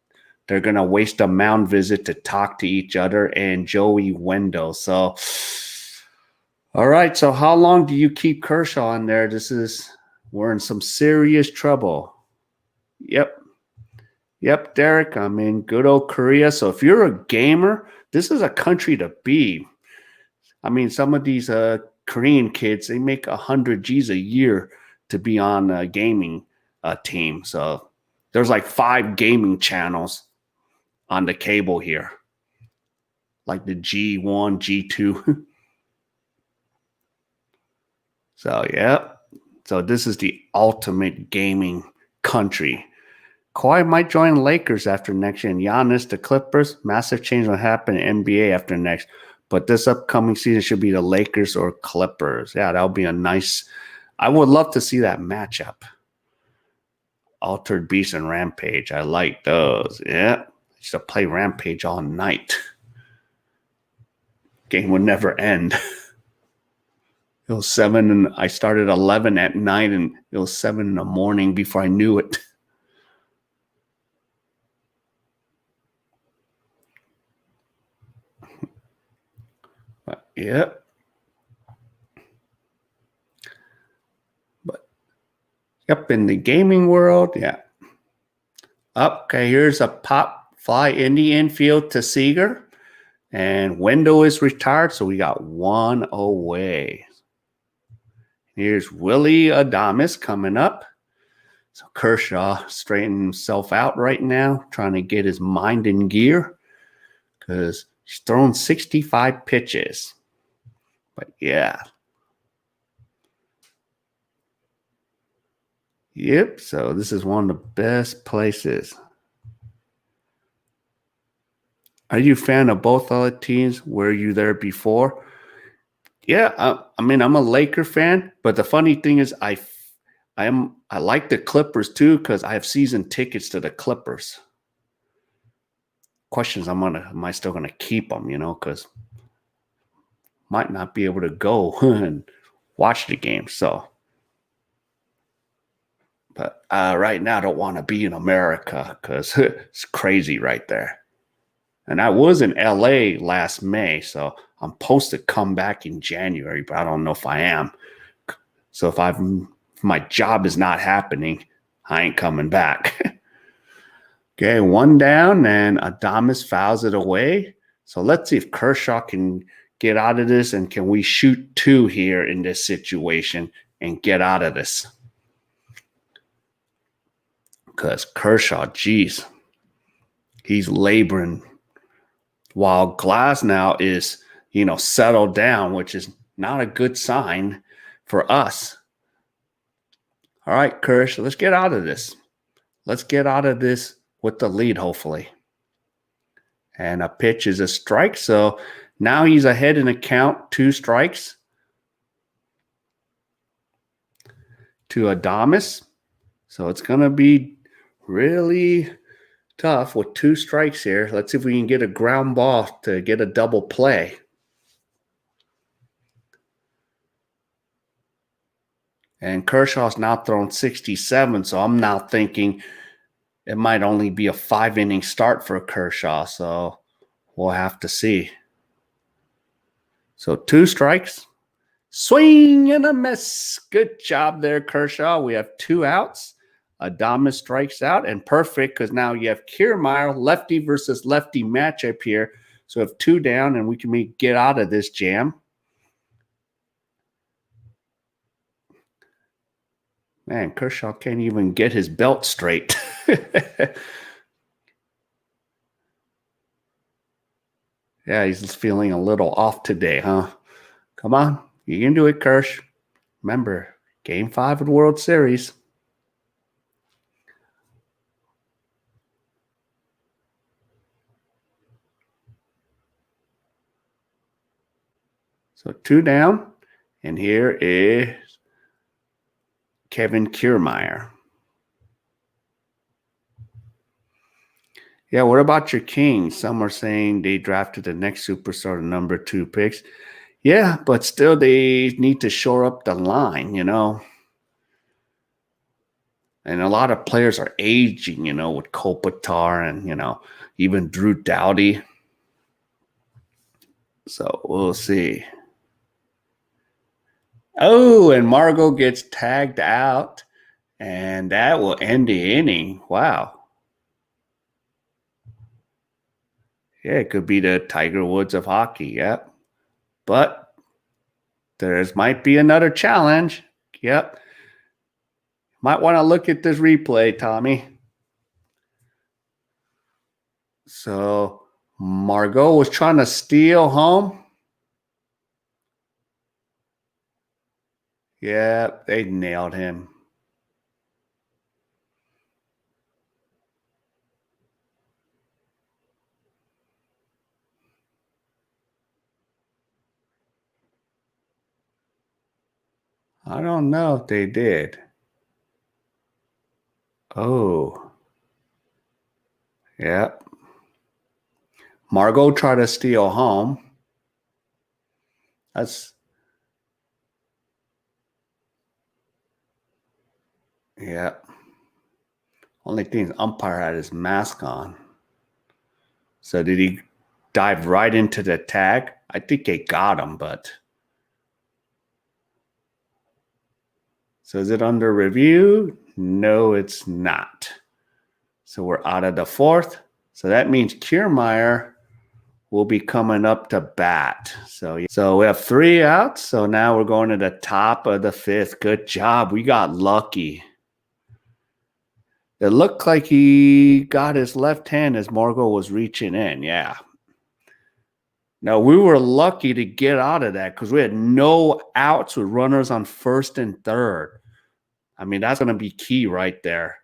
they're going to waste a mound visit to talk to each other and Joey Wendell. So, all right. So, how long do you keep Kershaw in there? We're in some serious trouble. Yep. Yep, Derek. I'm in good old Korea. So, if you're a gamer, this is a country to be. I mean, some of these Korean kids, they make 100 G's a year to be on a gaming team. So there's like 5 gaming channels on the cable here, like the G1, G2. So, yeah. So this is the ultimate gaming country. Kawhi might join Lakers after next year, and Giannis, the Clippers. Massive change will happen in NBA after next. But this upcoming season should be the Lakers or Clippers. Yeah, that'll be a nice. I would love to see that matchup. Altered Beast and Rampage. I like those. Yeah. I used to play Rampage all night. Game would never end. It was 7 and I started 11 at night and it was 7 in the morning before I knew it. But, yeah. But yep, in the gaming world, yeah. Okay, here's a pop fly in the infield to Seager. And Wendell is retired, so we got 1 away. Here's Willie Adames coming up. So Kershaw straightening himself out right now, trying to get his mind in gear because he's thrown 65 pitches. But yeah. Yep, so this is one of the best places. Are you a fan of both other teams? Were you there before? Yeah, I mean, I'm a Laker fan, but the funny thing is I like the Clippers too because I have season tickets to the Clippers. Questions am I still gonna keep them, because might not be able to go and watch the game. So but right now I don't want to be in America because it's crazy right there. And I was in LA last May, so I'm supposed to come back in January, but I don't know if I am. So if my job is not happening, I ain't coming back. Okay, 1 down, and Adames fouls it away. So let's see if Kershaw can get out of this, and can we shoot 2 here in this situation and get out of this? Because Kershaw, geez, he's laboring while Glass now is, settled down, which is not a good sign for us. All right, Kershaw, let's get out of this. Let's get out of this with the lead, hopefully. And a pitch is a strike. So now he's ahead in a count, 2 strikes to Adames. So it's going to be really tough with 2 strikes here. Let's see if we can get a ground ball to get a double play. And Kershaw's now thrown 67, so I'm now thinking it might only be a 5-inning start for Kershaw, so we'll have to see. So 2 strikes. Swing and a miss. Good job there, Kershaw. We have 2 outs. Adames strikes out, and perfect because now you have Kiermaier, lefty versus lefty matchup here. So we have 2 down, and we can get out of this jam. Man, Kershaw can't even get his belt straight. Yeah, he's feeling a little off today, huh? Come on, you can do it, Kersh. Remember, Game 5 of the World Series. So 2 down, and here is Kevin Kiermaier. Yeah, what about your Kings? Some are saying they drafted the next superstar, the number 2 picks. Yeah, but still they need to shore up the line, And a lot of players are aging, with Kopitar and, even Drew Doughty. So we'll see. Oh, and Margot gets tagged out, and that will end the inning. Wow. Yeah, it could be the Tiger Woods of hockey. Yep. But there's might be another challenge. Yep. Might want to look at this replay, Tommy. So Margot was trying to steal home. Yeah, they nailed him. I don't know if they did. Oh, yeah. Margot tried to steal home. That's, yeah. Only thing is, umpire had his mask on. So did he dive right into the tag? I think they got him, but. So is it under review? No, it's not. So we're out of the 4th. So that means Kiermaier will be coming up to bat. So we have 3 outs. So now we're going to the top of the 5th. Good job. We got lucky. It looked like he got his left hand as Margot was reaching in. Yeah. Now, we were lucky to get out of that because we had no outs with runners on 1st and 3rd. I mean, that's going to be key right there,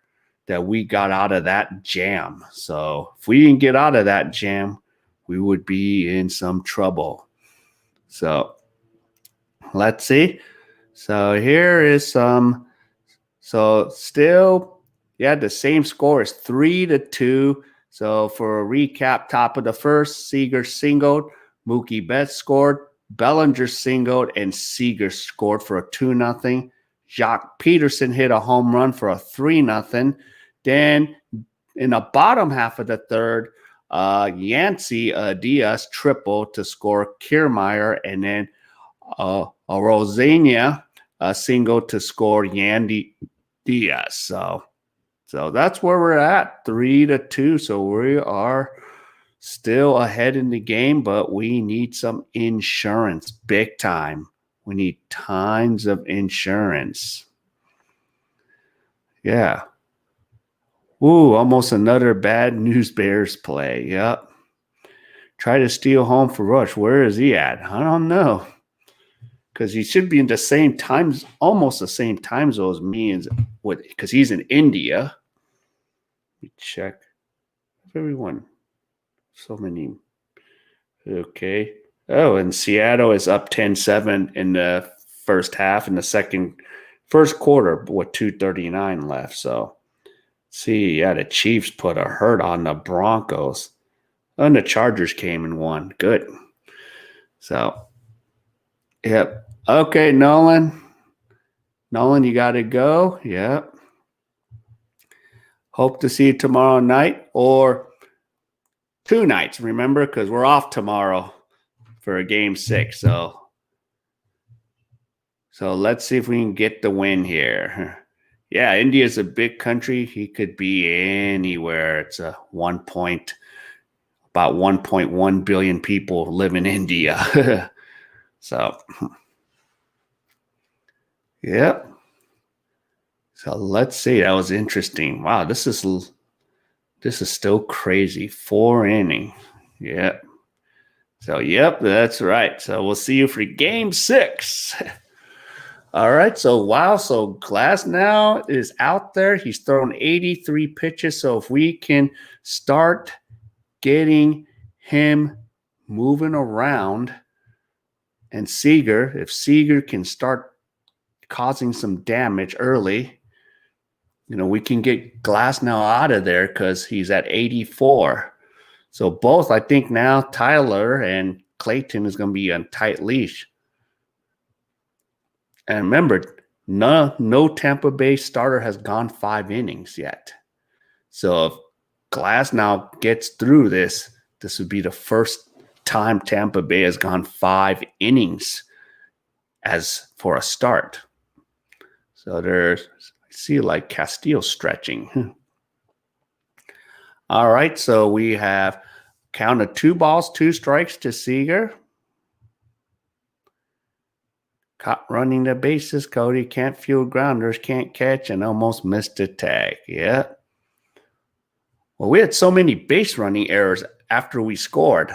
that we got out of that jam. So if we didn't get out of that jam, we would be in some trouble. So let's see. So here is some. So still, yeah, the same score is 3-2. So for a recap, top of the 1st, Seager singled, Mookie Betts scored, Bellinger singled, and Seager scored for a 2-0. Jacques Peterson hit a home run for a 3-0. Then in the bottom half of the 3rd, Yancey Diaz triple to score Kiermaier, and then a Rosania single to score Yandy Diaz. So that's where we're at, 3-2. So we are still ahead in the game, but we need some insurance, big time. We need tons of insurance. Yeah. Ooh, almost another bad news Bears play. Yep. Try to steal home for Rush. Where is he at? I don't know. Because he should be in the same times, almost the same time zone as me, and what? Because he's in India. Let me check. Everyone, so many. Okay. Oh, and Seattle is up 10-7 in the first half. In the first quarter, with 2:39 left. So, see, yeah, the Chiefs put a hurt on the Broncos. And the Chargers came and won. Good. So, yep. Okay, Nolan. Nolan, you got to go. Yep. Hope to see you tomorrow night or 2 nights, remember, because we're off tomorrow for a game 6. So let's see if we can get the win here. Yeah, India's a big country. He could be anywhere. It's a about 1.1 billion people live in India. So, yep. So let's see. That was interesting. Wow, this is still crazy. 4 innings. Yep. So, yep, that's right. So we'll see you for game 6. All right. So, wow. So Glass now is out there. He's thrown 83 pitches. So if we can start getting him moving around, and if Seager can start causing some damage early, we can get Glasnow out of there because he's at 84. So both, I think now Tyler and Clayton is going to be on tight leash. And remember, no Tampa Bay starter has gone 5 innings yet. So if Glasnow gets through this would be the first time Tampa Bay has gone 5 innings as for a start. So I see like Castillo stretching. All right, so we have count of 2 balls, 2 strikes to Seager. Caught running the bases, Cody. Can't field grounders, can't catch, and almost missed a tag. Yeah. Well, we had so many base running errors after we scored.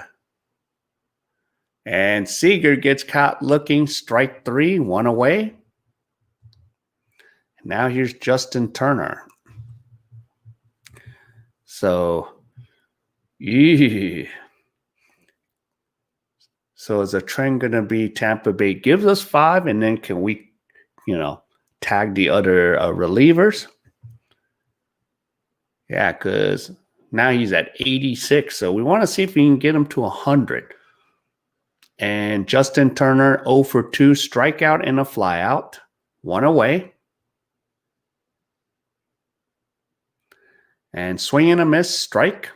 And Seager gets caught looking, strike 3, 1 away. Now here's Justin Turner. So, so is the trend going to be Tampa Bay gives us 5, and then can we, tag the other relievers? Yeah, because now he's at 86, so we want to see if we can get him to 100. And Justin Turner 0 for 2, strikeout and a flyout, 1 away. And swing and a miss, strike.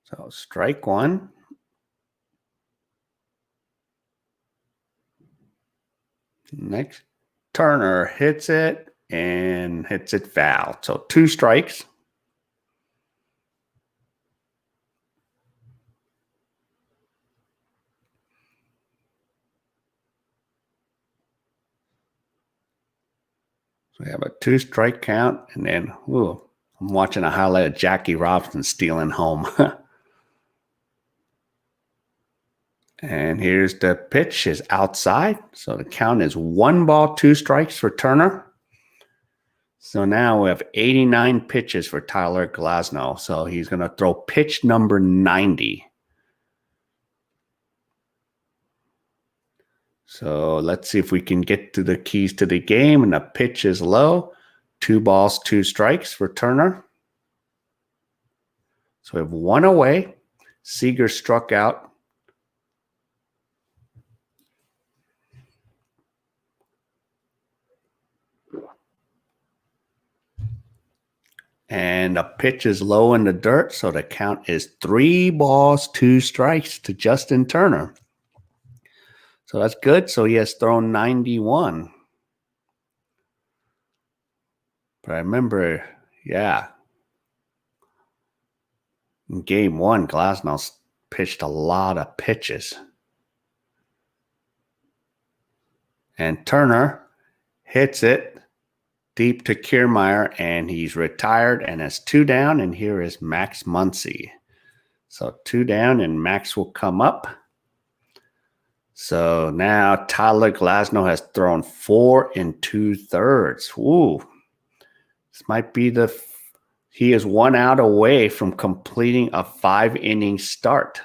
So strike 1. Next, Turner hits it and hits it foul. So 2 strikes. So we have a 2-strike count, and then, I'm watching a highlight of Jackie Robinson stealing home. And here's the pitch is outside. So the count is 1 ball, 2 strikes for Turner. So now we have 89 pitches for Tyler Glasnow. So he's going to throw pitch number 90. So let's see if we can get to the keys to the game. And the pitch is low. 2 balls, 2 strikes for Turner. So we have 1 away. Seager struck out. And the pitch is low in the dirt. So the count is 3 balls, 2 strikes to Justin Turner. So that's good. So he has thrown 91. But I remember, in game 1, Glasnow pitched a lot of pitches. And Turner hits it deep to Kiermaier, and he's retired and has 2 down. And here is Max Muncy. So 2 down, and Max will come up. So now Tyler Glasnow has thrown 4 2/3. Ooh. This might be he is 1 out away from completing a 5-inning start.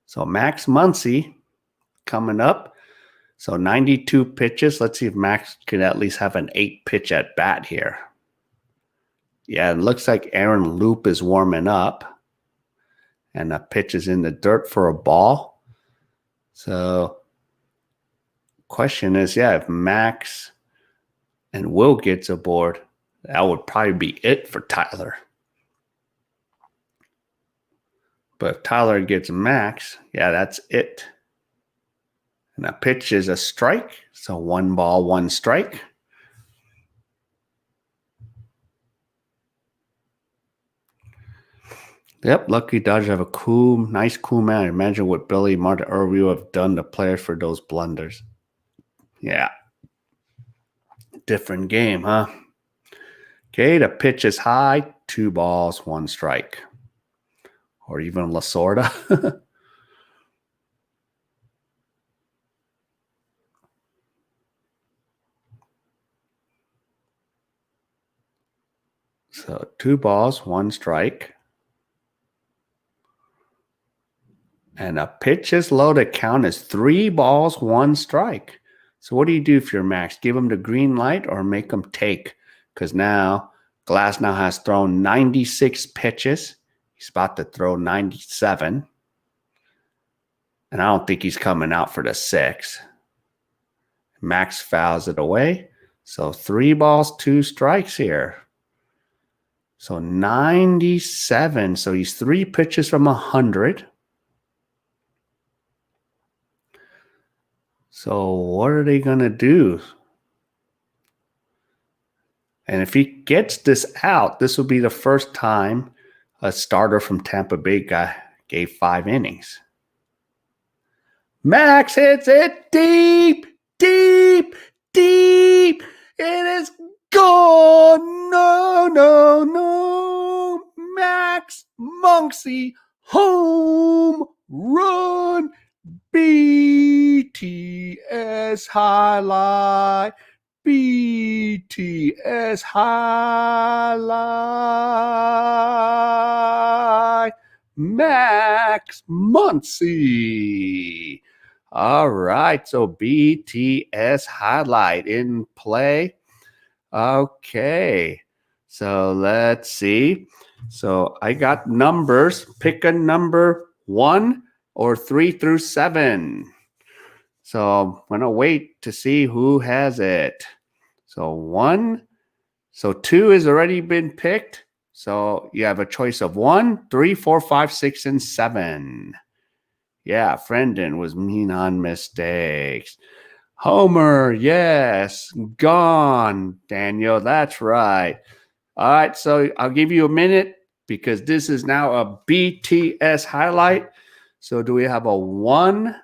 So Max Muncy coming up. So 92 pitches. Let's see if Max could at least have an 8-pitch at bat here. Yeah, it looks like Aaron Loop is warming up. And the pitch is in the dirt for a ball. So question is, if Max and Will gets aboard, that would probably be it for Tyler. But if Tyler gets Max, that's it. And the pitch is a strike. So 1 ball, 1 strike. Yep, lucky Dodgers have a nice cool man. Imagine what Billy Martin Irvin would have done to players for those blunders. Yeah. Different game, huh? Okay, the pitch is high. 2 balls, 1 strike. Or even Lasorda. So 2 balls, 1 strike. And a pitches loaded count is 3 balls, 1 strike. So what do you do if you're Max? Give him the green light or make him take? Because now Glasnow has thrown 96 pitches. He's about to throw 97. And I don't think he's coming out for the 6. Max fouls it away. So 3 balls, 2 strikes here. So 97. So he's 3 pitches from 100. So what are they going to do? And if he gets this out, this will be the first time a starter from Tampa Bay gave 5 innings. Max hits it deep, deep, deep. It is gone. No, no, no. Max Muncy, home run. BTS highlight. BTS highlight. Max Muncy. All right, so BTS highlight in play. Okay, so let's see. So I got numbers. Pick a number 1 or 3 through 7. So I'm going to wait to see who has it. So 1. So 2 has already been picked. So you have a choice of 1, 3, 4, 5, 6, and 7. Yeah, Frendon was mean on mistakes. Homer, yes. Gone, Daniel. That's right. All right, so I'll give you a minute because this is now a BTS highlight. So do we have a 1,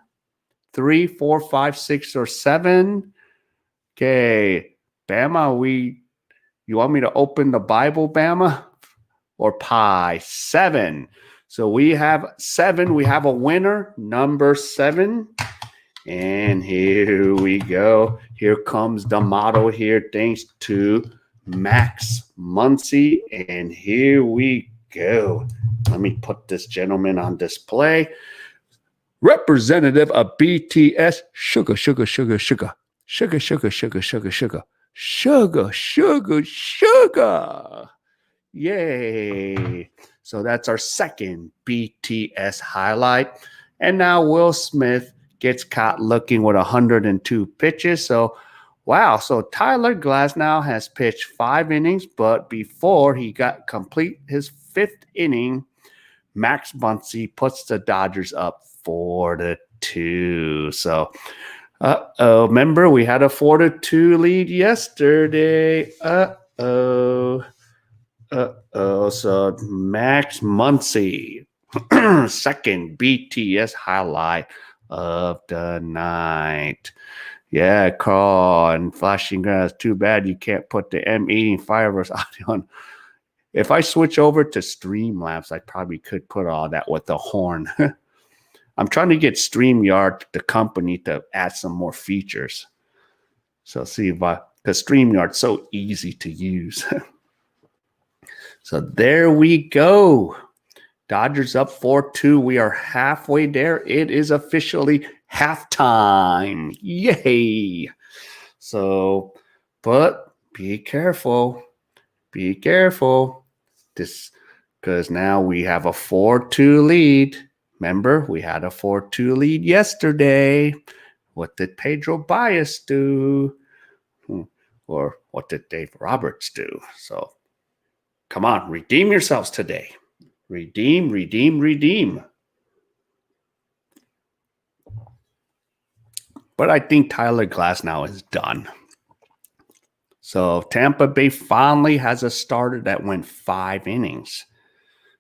3, 4, 5, 6, or 7? Okay, Bama, you want me to open the Bible, Bama? Or pie? 7. So we have 7. We have a winner, number 7. And here we go. Here comes the model here, thanks to Max Muncy. And here we go. Let me put this gentleman on display. Representative of BTS, sugar, sugar, sugar, sugar. Sugar, sugar, sugar, sugar, sugar. Sugar, sugar, sugar. Yay. So that's our second BTS highlight. And now Will Smith gets caught looking with 102 pitches. So, wow. So Tyler Glasnow has pitched 5 innings, but before he got complete his 5th inning, Max Muncy puts the Dodgers up 4-2. So, remember we had a 4-2 lead yesterday. So Max Muncy, second BTS highlight of the night. Yeah, Carl and Flashing Grass. Too bad you can't put the M eating fireworks audio on. If I switch over to Streamlabs, I probably could put all that with the horn. I'm trying to get StreamYard, the company, to add some more features. So see if because StreamYard's so easy to use. So there we go. Dodgers up 4-2. We are halfway there. It is officially halftime. Yay. So, but be careful. Be careful. This, because now we have a 4-2 lead. Remember, we had a 4-2 lead yesterday. What did Pedro Baez do? Or what did Dave Roberts do? So, come on, redeem yourselves today. Redeem, redeem, redeem. But I think Tyler Glasnow is done. So Tampa Bay finally has a starter that went 5 innings.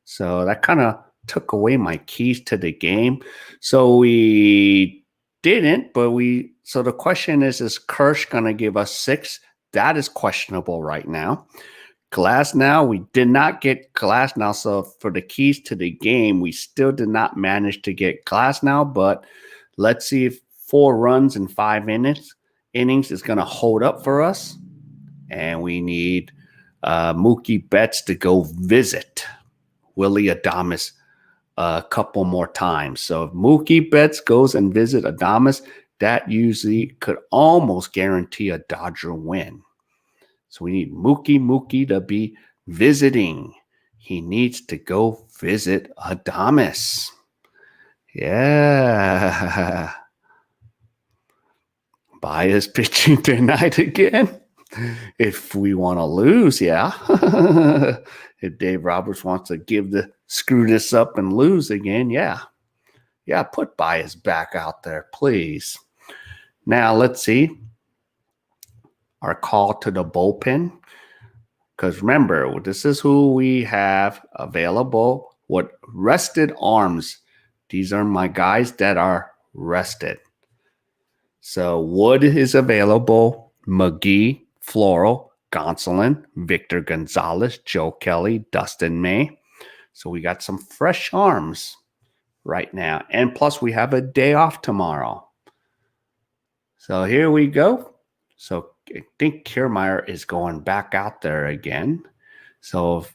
So that kind of took away my keys to the game. So we didn't, but so the question is Kirsch going to give us 6? That is questionable right now. Glasnow, we did not get Glasnow. So for the keys to the game, we still did not manage to get Glasnow. But let's see if 4 runs in 5 innings is going to hold up for us. And we need Mookie Betts to go visit Willie Adames a couple more times. So if Mookie Betts goes and visit Adames, that usually could almost guarantee a Dodger win. So we need Mookie to be visiting. He needs to go visit Adames. Yeah. Bias pitching tonight again. If we want to lose, yeah. If Dave Roberts wants to screw this up and lose again, yeah. Yeah, put Bias back out there, please. Now, let's see our call to the bullpen. Because remember, this is who we have available. What rested arms. These are my guys that are rested. So Wood is available. McGee, Floral, Gonsolin, Victor Gonzalez, Joe Kelly, Dustin May. So we got some fresh arms right now. And plus we have a day off tomorrow. So here we go. So I think Kiermaier is going back out there again. So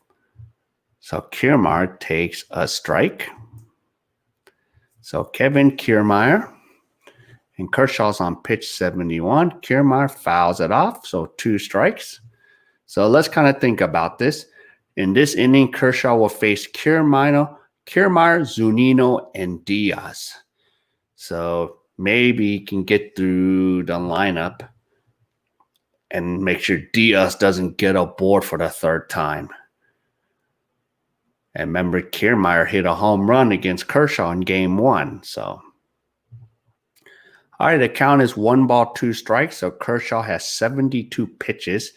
Kiermaier takes a strike. So Kevin Kiermaier. And Kershaw's on pitch 71. Kiermaier fouls it off, so 2 strikes. So let's kind of think about this. In this inning, Kershaw will face Kiermaier, Zunino, and Diaz. So maybe he can get through the lineup and make sure Diaz doesn't get aboard for the 3rd time. And remember, Kiermaier hit a home run against Kershaw in game 1, so... All right, the count is 1 ball, 2 strikes. So Kershaw has 72 pitches.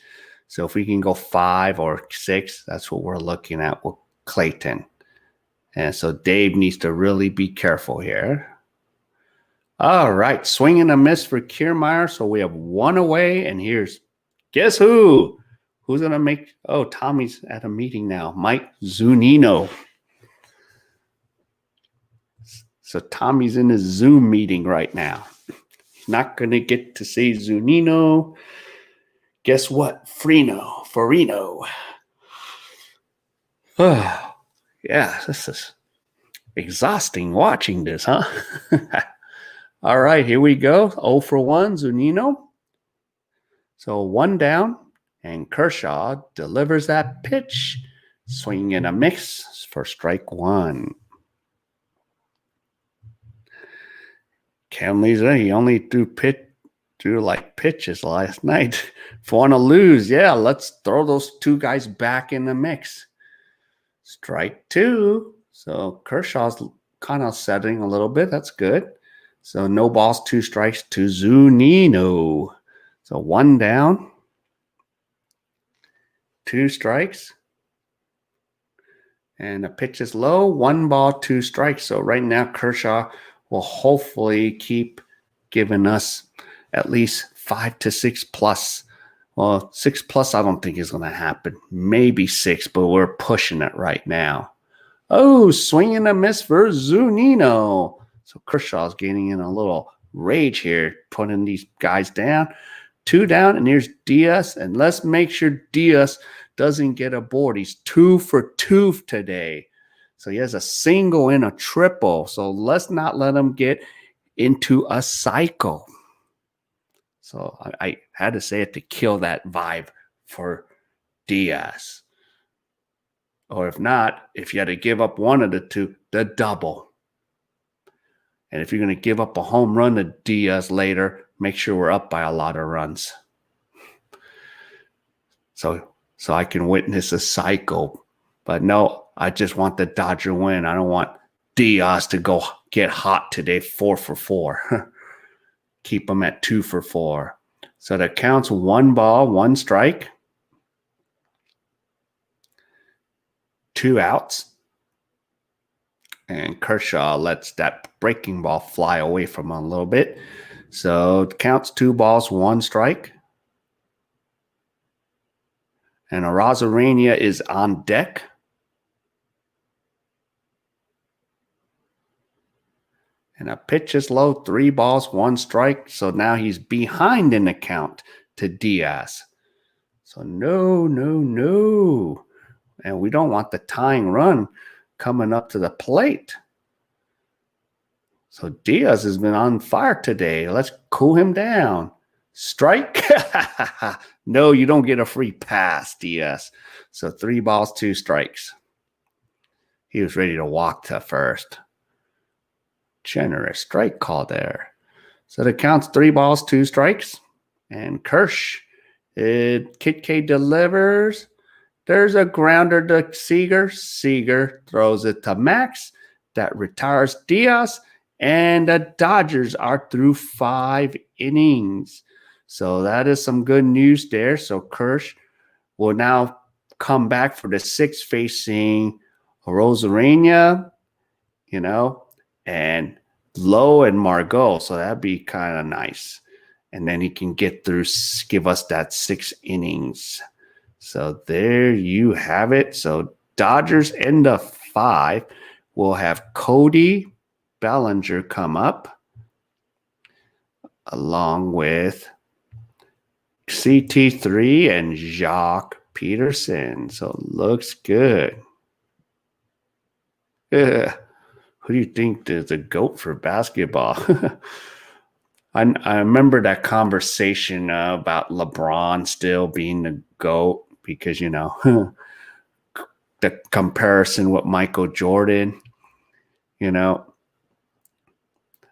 So if we can go 5 or 6, that's what we're looking at with Clayton. And so Dave needs to really be careful here. All right, swing and a miss for Kiermaier. So we have 1 away, and here's, guess who? Who's going to make, oh, Tommy's at a meeting now. Mike Zunino. So Tommy's in his Zoom meeting right now. Not going to get to see Zunino. Guess what? Farino. Oh, yeah, this is exhausting watching this, huh? All right, here we go. 0 for 1, Zunino. So 1 down, and Kershaw delivers that pitch. Swing and a miss for strike 1. Kenley's he only threw like pitches last night. If you want to lose, yeah, let's throw those 2 guys back in the mix. Strike 2. So Kershaw's kind of settling a little bit. That's good. So no balls, 2 strikes to Zunino. So 1 down, 2 strikes. And the pitch is low. 1 ball, 2 strikes. So right now Kershaw will hopefully keep giving us at least 5 to 6 plus. Well, 6 plus I don't think is going to happen. Maybe 6, but we're pushing it right now. Oh, swing and a miss for Zunino. So Kershaw's getting in a little rage here, putting these guys down. 2 down, and here's Diaz. And let's make sure Diaz doesn't get aboard. He's 2 for 2 today. So he has a single and a triple. So let's not let him get into a cycle. So I had to say it to kill that vibe for Diaz. Or if not, if you had to give up one of the 2, the double. And if you're going to give up a home run to Diaz later, make sure we're up by a lot of runs. So I can witness a cycle. But no, I just want the Dodger win. I don't want Diaz to go get hot today, 4 for 4. Keep him at 2 for 4. So that counts 1 ball, 1 strike. 2 outs. And Kershaw lets that breaking ball fly away from him a little bit. So it counts 2 balls, 1 strike. And Arozarena is on deck. And a pitch is low, 3 balls, 1 strike. So now he's behind in the count to Diaz. So no. And we don't want the tying run. coming up to the plate. So Diaz has been on fire today. Let's cool him down. Strike. No, you don't get a free pass, Diaz. So 3 balls, 2 strikes. He was ready to walk to first. Generous strike call there. So the count's 3 balls, 2 strikes. And Kirsch, K.A.E delivers. There's a grounder to Seager. Seager throws it to Max. That retires Diaz. And the Dodgers are through 5 innings. So that is some good news there. So Kirsch will now come back for the 6th facing Rosarena, and Lowe and Margot. So that'd be kind of nice. And then he can get through, give us that 6 innings. So there you have it. So Dodgers in the 5 will have Cody Bellinger come up along with CT3 and Jacques Peterson. So looks good. Who do you think is the GOAT for basketball? I remember that conversation about LeBron still being the GOAT because, the comparison with Michael Jordan,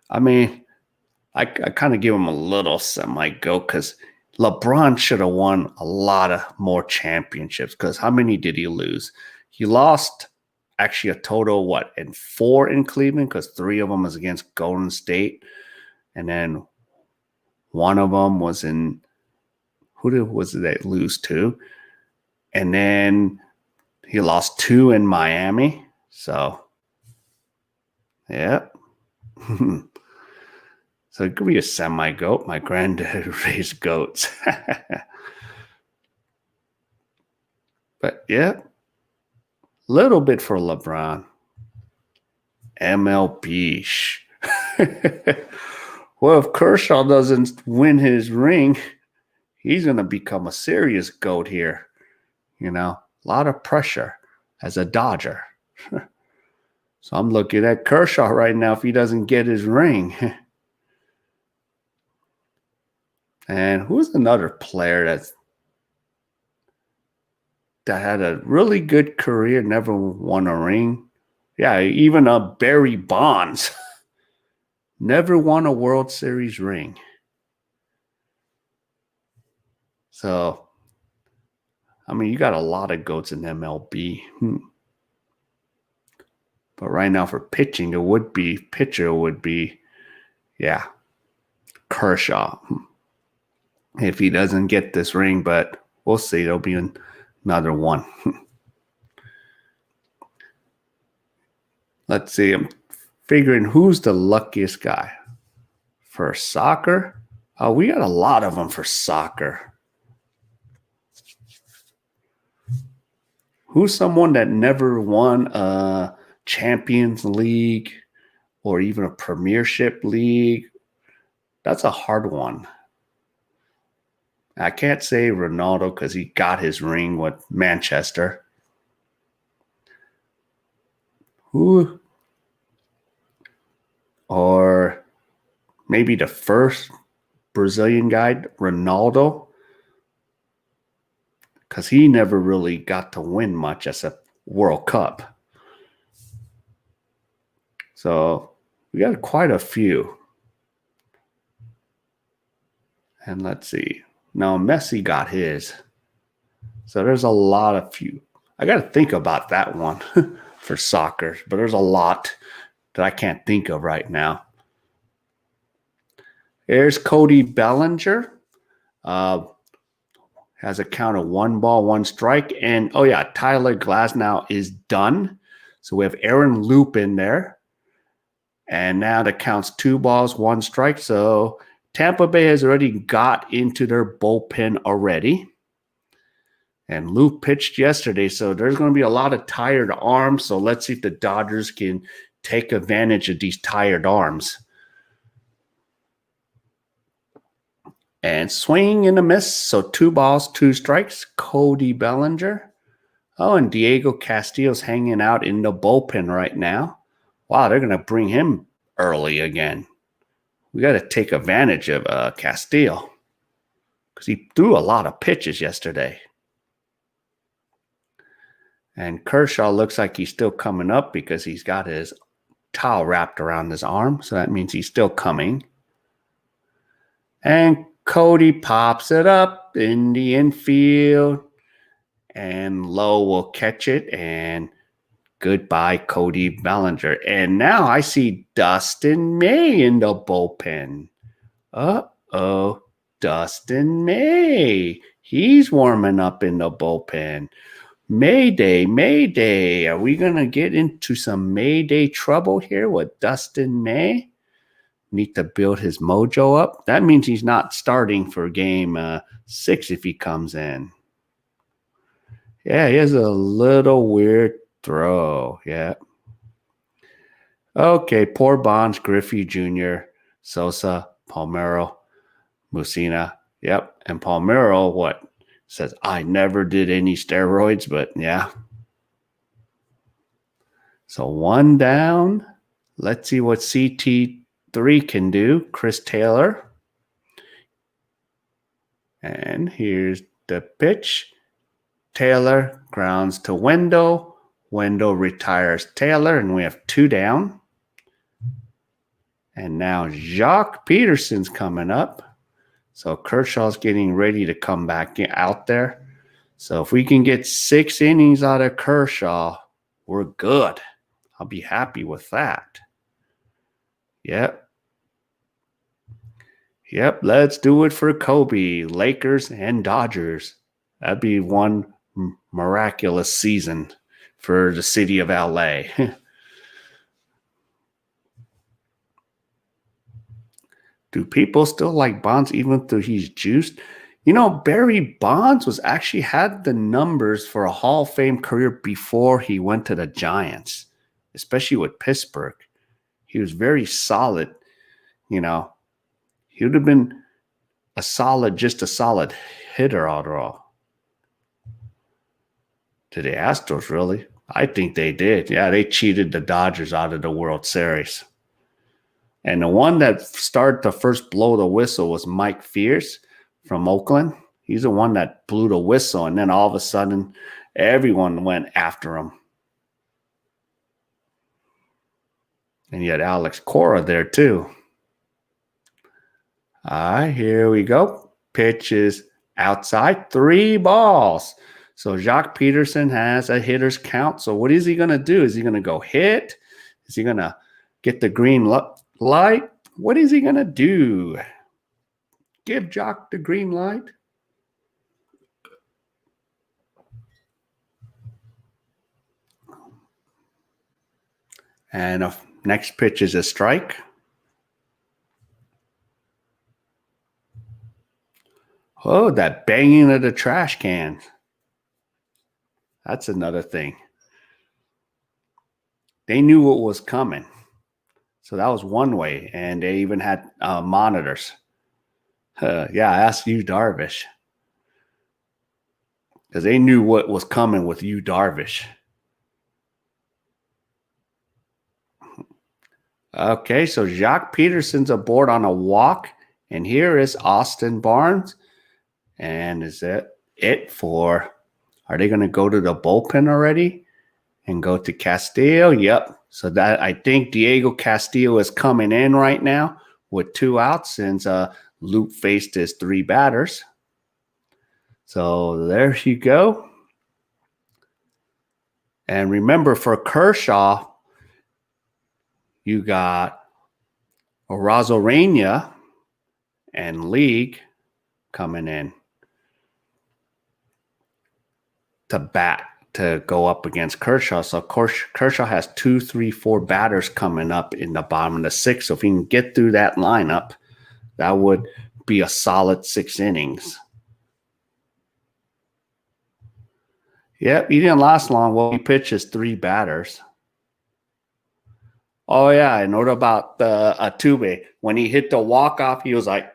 I mean, I kind of give him a little semi-GOAT because LeBron should have won a lot of more championships because how many did he lose? He lost actually a total, in 4 in Cleveland because 3 of them was against Golden State. And then one of them was in, was they lose to? And then he lost 2 in Miami. So, yeah. So it could be a semi-GOAT. My granddad raised goats. But yeah, little bit for LeBron. MLB. Well, if Kershaw doesn't win his ring, he's going to become a serious GOAT here. A lot of pressure as a Dodger. So I'm looking at Kershaw right now if he doesn't get his ring. And who's another player that had a really good career, never won a ring? Yeah, even Barry Bonds never won a World Series ring. So, I mean, you got a lot of GOATs in MLB. But right now for pitching, pitcher would be, Kershaw. If he doesn't get this ring, but we'll see. There'll be another one. Let's see. I'm figuring who's the luckiest guy for soccer. Oh, we got a lot of them for soccer. Who's someone that never won a Champions League or even a Premiership League? That's a hard one. I can't say Ronaldo because he got his ring with Manchester. Who? Or maybe the first Brazilian guy, Ronaldo, because he never really got to win much as a World Cup. So we got quite a few. And let's see. Now Messi got his. So there's a lot of few. I got to think about that one for soccer, but there's a lot that I can't think of right now. There's Cody Bellinger. Has a count of 1 ball, 1 strike. And, Tyler Glasnow is done. So we have Aaron Loop in there. And now the count's 2 balls, 1 strike. So Tampa Bay has already got into their bullpen already. And Loop pitched yesterday. So there's going to be a lot of tired arms. So let's see if the Dodgers can take advantage of these tired arms. And swing and a miss. So 2 balls, 2 strikes. Cody Bellinger. Oh, and Diego Castillo's hanging out in the bullpen right now. Wow, they're going to bring him early again. We got to take advantage of Castillo because he threw a lot of pitches yesterday. And Kershaw looks like he's still coming up because he's got his towel wrapped around his arm. So that means he's still coming. And Cody pops it up in the infield. And Lowe will catch it. And goodbye, Cody Bellinger. And now I see Dustin May in the bullpen. Uh-oh. Dustin May. He's warming up in the bullpen. Mayday, Mayday. Are we going to get into some Mayday trouble here with Dustin May? Need to build his mojo up. That means he's not starting for game 6 if he comes in. Yeah, he has a little weird throw. Yeah. Okay, poor Bonds, Griffey Jr., Sosa, Palmeiro, Mussina. Yep, and Palmeiro, what? Says, I never did any steroids, but yeah. So 1 down. Let's see what CT3 can do. Chris Taylor. And here's the pitch. Taylor grounds to Wendell. Wendell retires Taylor, and we have 2 down. And now Jock Peterson's coming up. So Kershaw's getting ready to come back out there. So if we can get 6 innings out of Kershaw, we're good. I'll be happy with that. Yep. Yep, let's do it for Kobe, Lakers, and Dodgers. That'd be one miraculous season for the city of LA. Do people still like Bonds even though he's juiced? You know, Barry Bonds was actually had the numbers for a Hall of Fame career before he went to the Giants, especially with Pittsburgh. He was very solid. You know, he would have been just a solid hitter overall. To the Astros, really? I think they did. Yeah, they cheated the Dodgers out of the World Series. And the one that started to first blow the whistle was Mike Fierce from Oakland. He's the one that blew the whistle, and then all of a sudden, everyone went after him. And you had Alex Cora there, too. All right, here we go. Pitch is outside, 3 balls. So Jock Peterson has a hitter's count. So what is he going to do? Is he going to go hit? Is he going to get the green light? What is he going to do? Give Jock the green light? And next pitch is a strike. Oh, that banging of the trash can. That's another thing. They knew what was coming. So that was one way. And they even had monitors. Yeah, I asked you, Darvish. Because they knew what was coming with you, Darvish. Okay, so Jock Peterson's aboard on a walk. And here is Austin Barnes. And is that it for... Are they going to go to the bullpen already and go to Castillo? Yep. So that I think Diego Castillo is coming in right now with 2 outs since Luke faced his 3 batters. So there you go. And remember, for Kershaw, you got Arozarena and League coming in to bat to go up against Kershaw. So Kershaw has 2, 3, 4 batters coming up in the bottom of the 6th. So if he can get through that lineup, that would be a solid 6 innings. Yep, he didn't last long. Well, he pitches 3 batters. Oh, yeah, and what about Atube? When he hit the walk-off, he was like,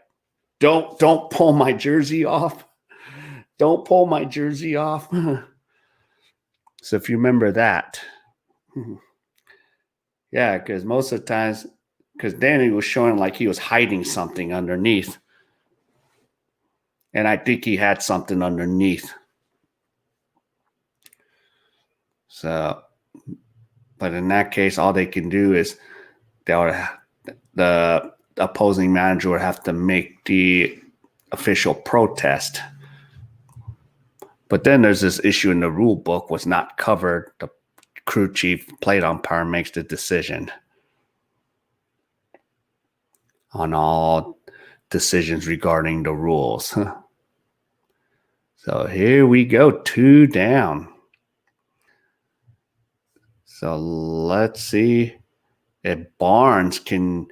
don't pull my jersey off. Don't pull my jersey off. So if you remember that, yeah, because most of the times, because Danny was showing like he was hiding something underneath. And I think he had something underneath. So, but in that case, all they can do is the opposing manager would have to make the official protest. But then there's this issue in the rule book was not covered. The crew chief plate umpire makes the decision on all decisions regarding the rules. So here we go, 2 down. So let's see if Barnes can,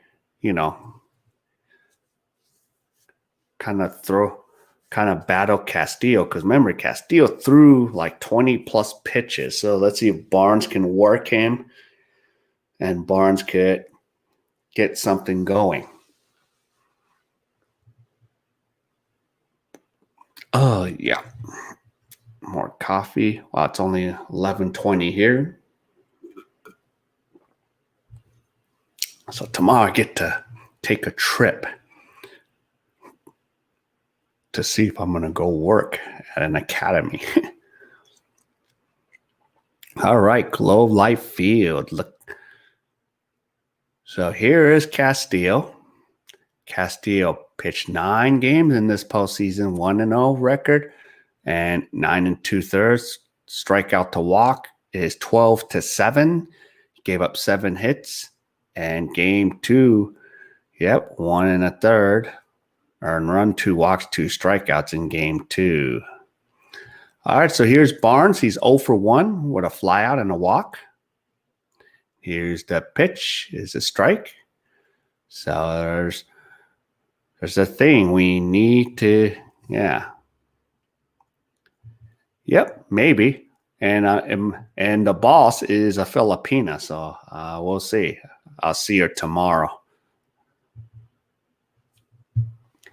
kind of battle Castillo. Because remember, Castillo threw like 20 plus pitches. So let's see if Barnes can work him and Barnes could get something going. Oh, yeah. More coffee. Wow, it's only 11:20 here. So tomorrow I get to take a trip to see if I'm going to go work at an academy. All right, Globe Life Field. Look. So here is Castillo. Castillo pitched 9 games in this postseason, 1-0 record, and 9 2/3 strikeout to walk is 12-7. He gave up 7 hits, and game 2, 1 1/3 earned run, 2 walks, 2 strikeouts in game 2. All right, so here's Barnes. He's 0 for 1 with a flyout and a walk. Here's the pitch, is a strike. So there's a thing we need to, Yep, maybe. And the boss is a Filipina, so we'll see. I'll see her tomorrow.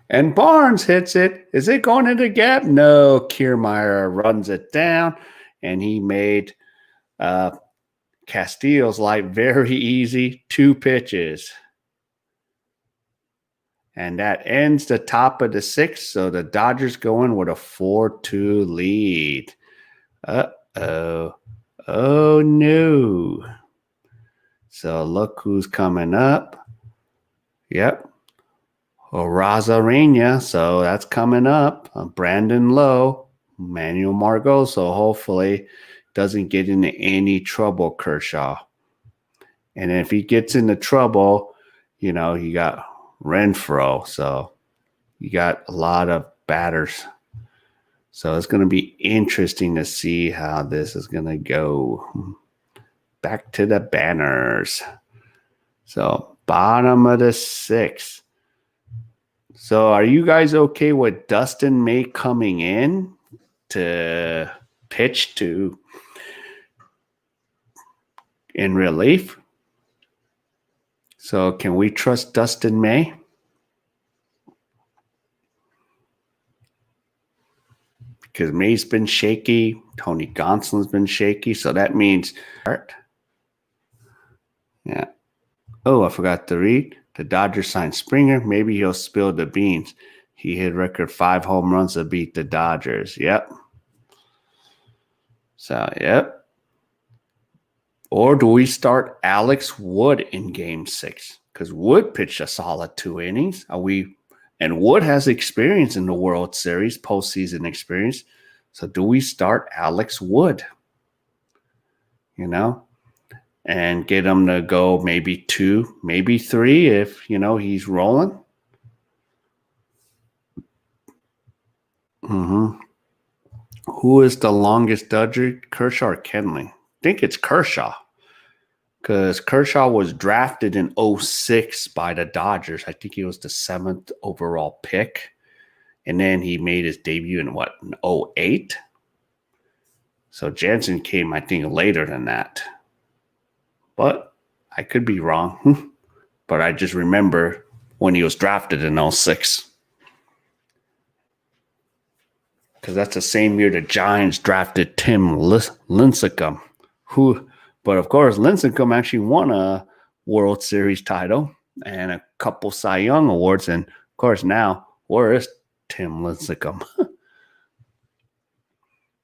And Barnes hits it. Is it going into the gap? No. Kiermaier runs it down, and he made Castillo's life very easy. 2 pitches. And that ends the top of the 6th, so the Dodgers go in with a 4-2 lead. Uh-oh. Oh, no. So look who's coming up. Yep. Rosarena, so that's coming up. Brandon Lowe, Manuel Margot, so hopefully doesn't get into any trouble, Kershaw. And if he gets into trouble, you got Renfroe, so you got a lot of batters. So it's going to be interesting to see how this is going to go. Back to the banners. So bottom of the 6th. So are you guys okay with Dustin May coming in to pitch in relief? So can we trust Dustin May? Because May's been shaky. Tony Gonsolin's been shaky. So that means... Yeah. Oh, I forgot to read. The Dodgers signed Springer. Maybe he'll spill the beans. He hit record 5 home runs to beat the Dodgers. Yep. So, yep. Or do we start Alex Wood in game 6? Because Wood pitched a solid 2 innings. And Wood has experience in the World Series, postseason experience. So do we start Alex Wood? And get him to go maybe 2, maybe 3 if, he's rolling. Who is the longest Dodger, Kershaw or Kenley? I think it's Kershaw. Because Kershaw was drafted in 2006 by the Dodgers. I think he was the 7th overall pick. And then he made his debut in 2008? So Jansen came, I think, later than that. But I could be wrong. But I just remember when he was drafted in 2006. because that's the same year the Giants drafted Tim Lincecum, but of course, Lincecum actually won a World Series title and a couple Cy Young awards. And of course, now, where is Tim Lincecum?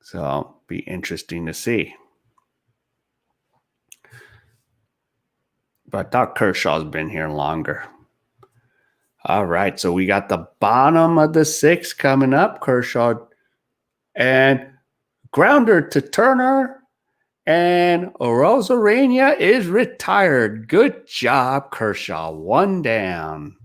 So, be interesting to see. But I thought Kershaw's been here longer. All right, so we got the bottom of the sixth coming up. Kershaw and grounder to Turner, and Rosarania is retired. Good job, Kershaw. One down,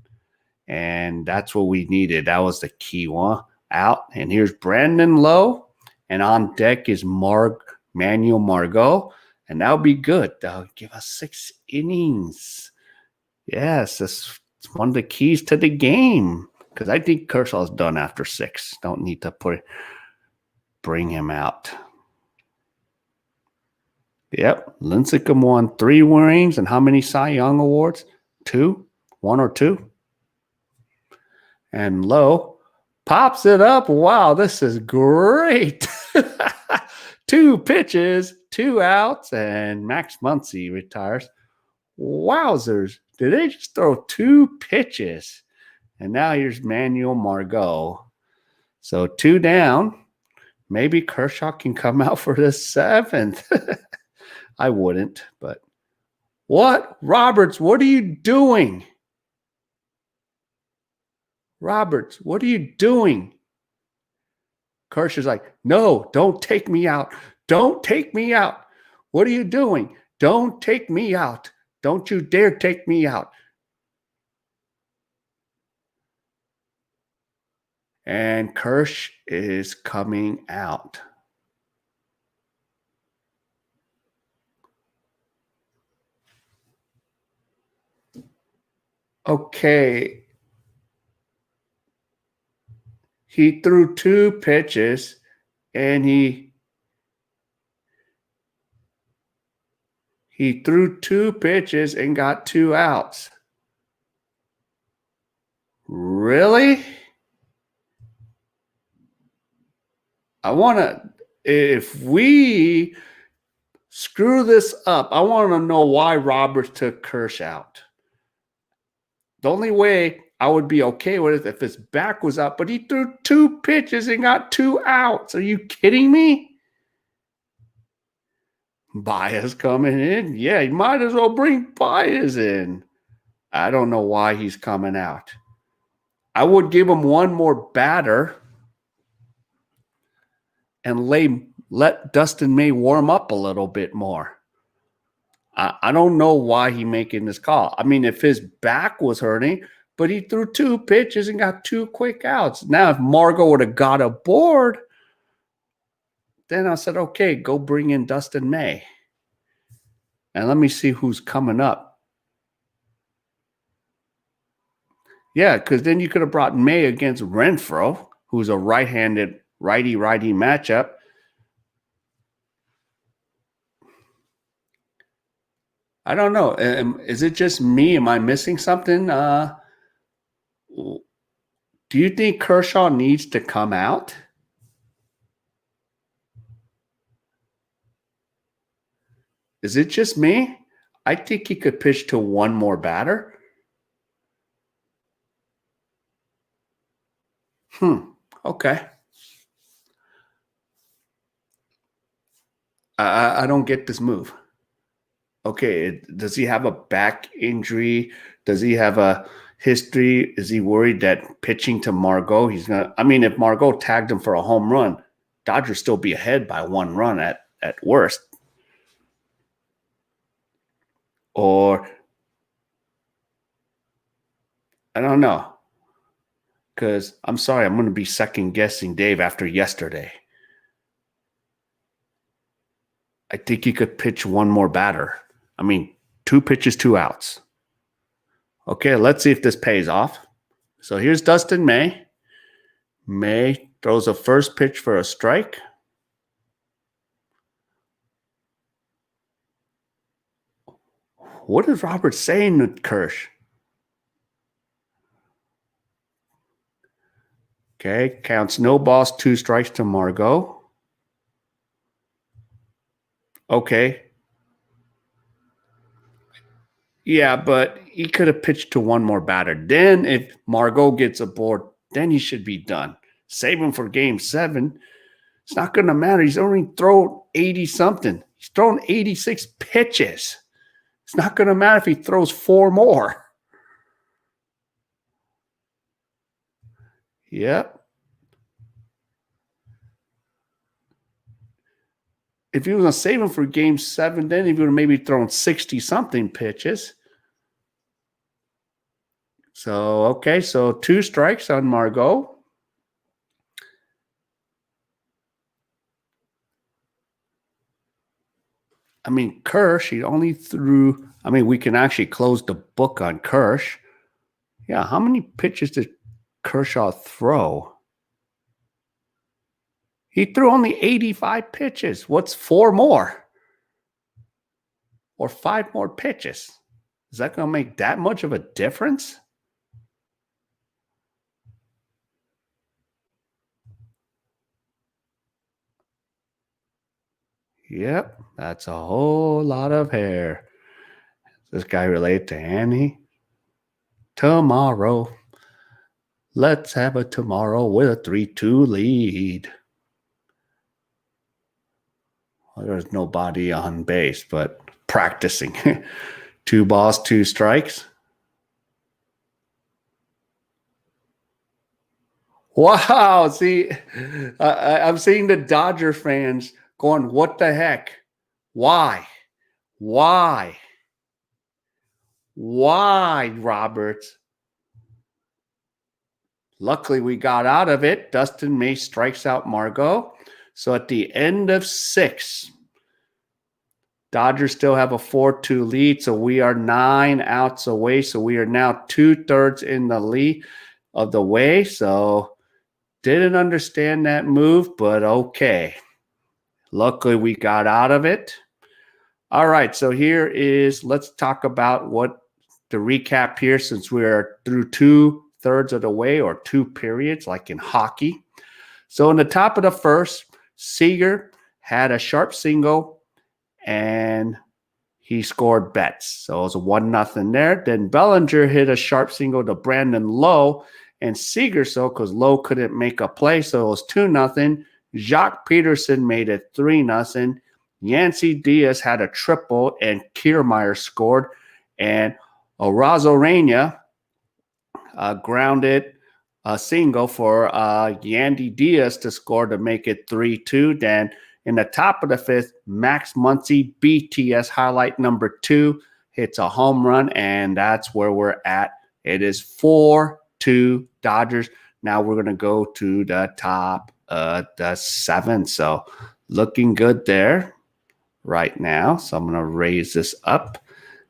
and that's what we needed. That was the key one out. And here's Brandon Lowe, and on deck is Manuel Margot, and that'll be good. They'll give us 6 innings. Yes, that's one of the keys to the game, because I think Kershaw's done after 6. Don't need to bring him out. Yep, Lincecum won 3 rings, and how many Cy Young awards? 2, 1 or 2. And Lowe pops it up. Wow, this is great. 2 pitches, 2 outs, and Max Muncy retires. Wowzers. Did they just throw 2 pitches? And now here's Manuel Margot. So 2 down. Maybe Kershaw can come out for the 7th. I wouldn't, but what? Roberts, what are you doing? Roberts, what are you doing? Kershaw's like, no, don't take me out. Don't take me out. What are you doing? Don't take me out. Don't you dare take me out. And Kersh is coming out. Okay. He threw 2 pitches and he threw 2 pitches and got 2 outs. Really? I want to, if we screw this up, I want to know why Roberts took Kersh out. The only way I would be okay with it if his back was up, but he threw 2 pitches and got 2 outs. Are you kidding me? Baez coming in? Yeah, you might as well bring Baez in. I don't know why he's coming out. I would give him one more batter and let Dustin May warm up a little bit more. I don't know why he's making this call. I mean, if his back was hurting, but he threw 2 pitches and got 2 quick outs. Now, if Margot would have got aboard, then I said, okay, go bring in Dustin May. And let me see who's coming up. Yeah, because then you could have brought May against Renfroe, who's a right-handed righty-righty matchup. I don't know. Is it just me? Am I missing something? Do you think Kershaw needs to come out? Is it just me? I think he could pitch to one more batter. Okay. I don't get this move. Okay, does he have a back injury? Does he have a history? Is he worried that pitching to Margot, he's gonna? I mean, if Margot tagged him for a home run, Dodgers still be ahead by 1 run at worst. Or I don't know. Because I'm sorry, I'm going to be second guessing Dave after yesterday. I think he could pitch one more batter. I mean, 2 pitches, 2 outs. Okay, let's see if this pays off. So here's Dustin May. May throws a first pitch for a strike. What is Robert saying to Kersh? Okay, counts no balls, 2 strikes to Margot. Okay. Yeah, but he could have pitched to one more batter. Then if Margot gets aboard, then he should be done. Save him for game 7. It's not going to matter. He's only thrown 80 something. He's thrown 86 pitches. It's not going to matter if he throws 4 more. Yep. If he was going to save him for game 7, then he would have maybe thrown 60 something pitches. So, okay, so 2 strikes on Margot. I mean, Kirsch, he only threw. I mean, we can actually close the book on Kirsch. Yeah, how many pitches did Kershaw throw? He threw only 85 pitches. What's 4 more? Or 5 more pitches? Is that going to make that much of a difference? Yep, that's a whole lot of hair. Is this guy related to Annie? Tomorrow. Let's have a tomorrow with a 3-2 lead. Well, there's nobody on base, but practicing. 2 balls, 2 strikes. Wow. See, I'm seeing the Dodger fans going, what the heck? Why? Why? Why, Roberts? Luckily, we got out of it. Dustin May strikes out Margot. So at the end of 6, Dodgers still have a 4-2 lead. So we are 9 outs away. So we are now 2/3 in the lead of the way. So didn't understand that move, but okay. Luckily, we got out of it. All right. So here is, let's talk about what the recap here, since we're through 2/3 of the way, or 2 periods, like in hockey. So in the top of the first, Seager had a sharp single and he scored Betts. So it was a 1-0 there. Then Bellinger hit a sharp single to Brandon Lowe and Seager, so because Lowe couldn't make a play, so it was 2-0. Jacques Peterson made it 3-0. Yancy Diaz had a triple and Kiermaier scored. And Arozarena grounded a single for Yandy Diaz to score to make it 3-2. Then in the top of the 5th, Max Muncy, BTS highlight number 2, hits a home run, and that's where we're at. It is 4-2 Dodgers. Now we're going to go to the top of the 7th. So looking good there right now. So I'm going to raise this up,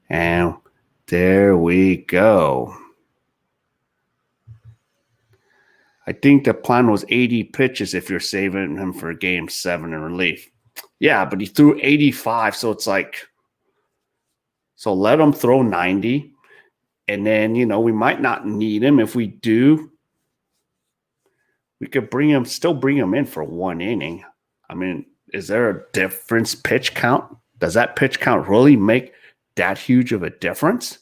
and there we go. I think the plan was 80 pitches if you're saving him for game 7 in relief. Yeah, but he threw 85, so it's like, so let him throw 90, and then, we might not need him. If we do, we could still bring him in for 1 inning. I mean, is there a difference pitch count? Does that pitch count really make that huge of a difference?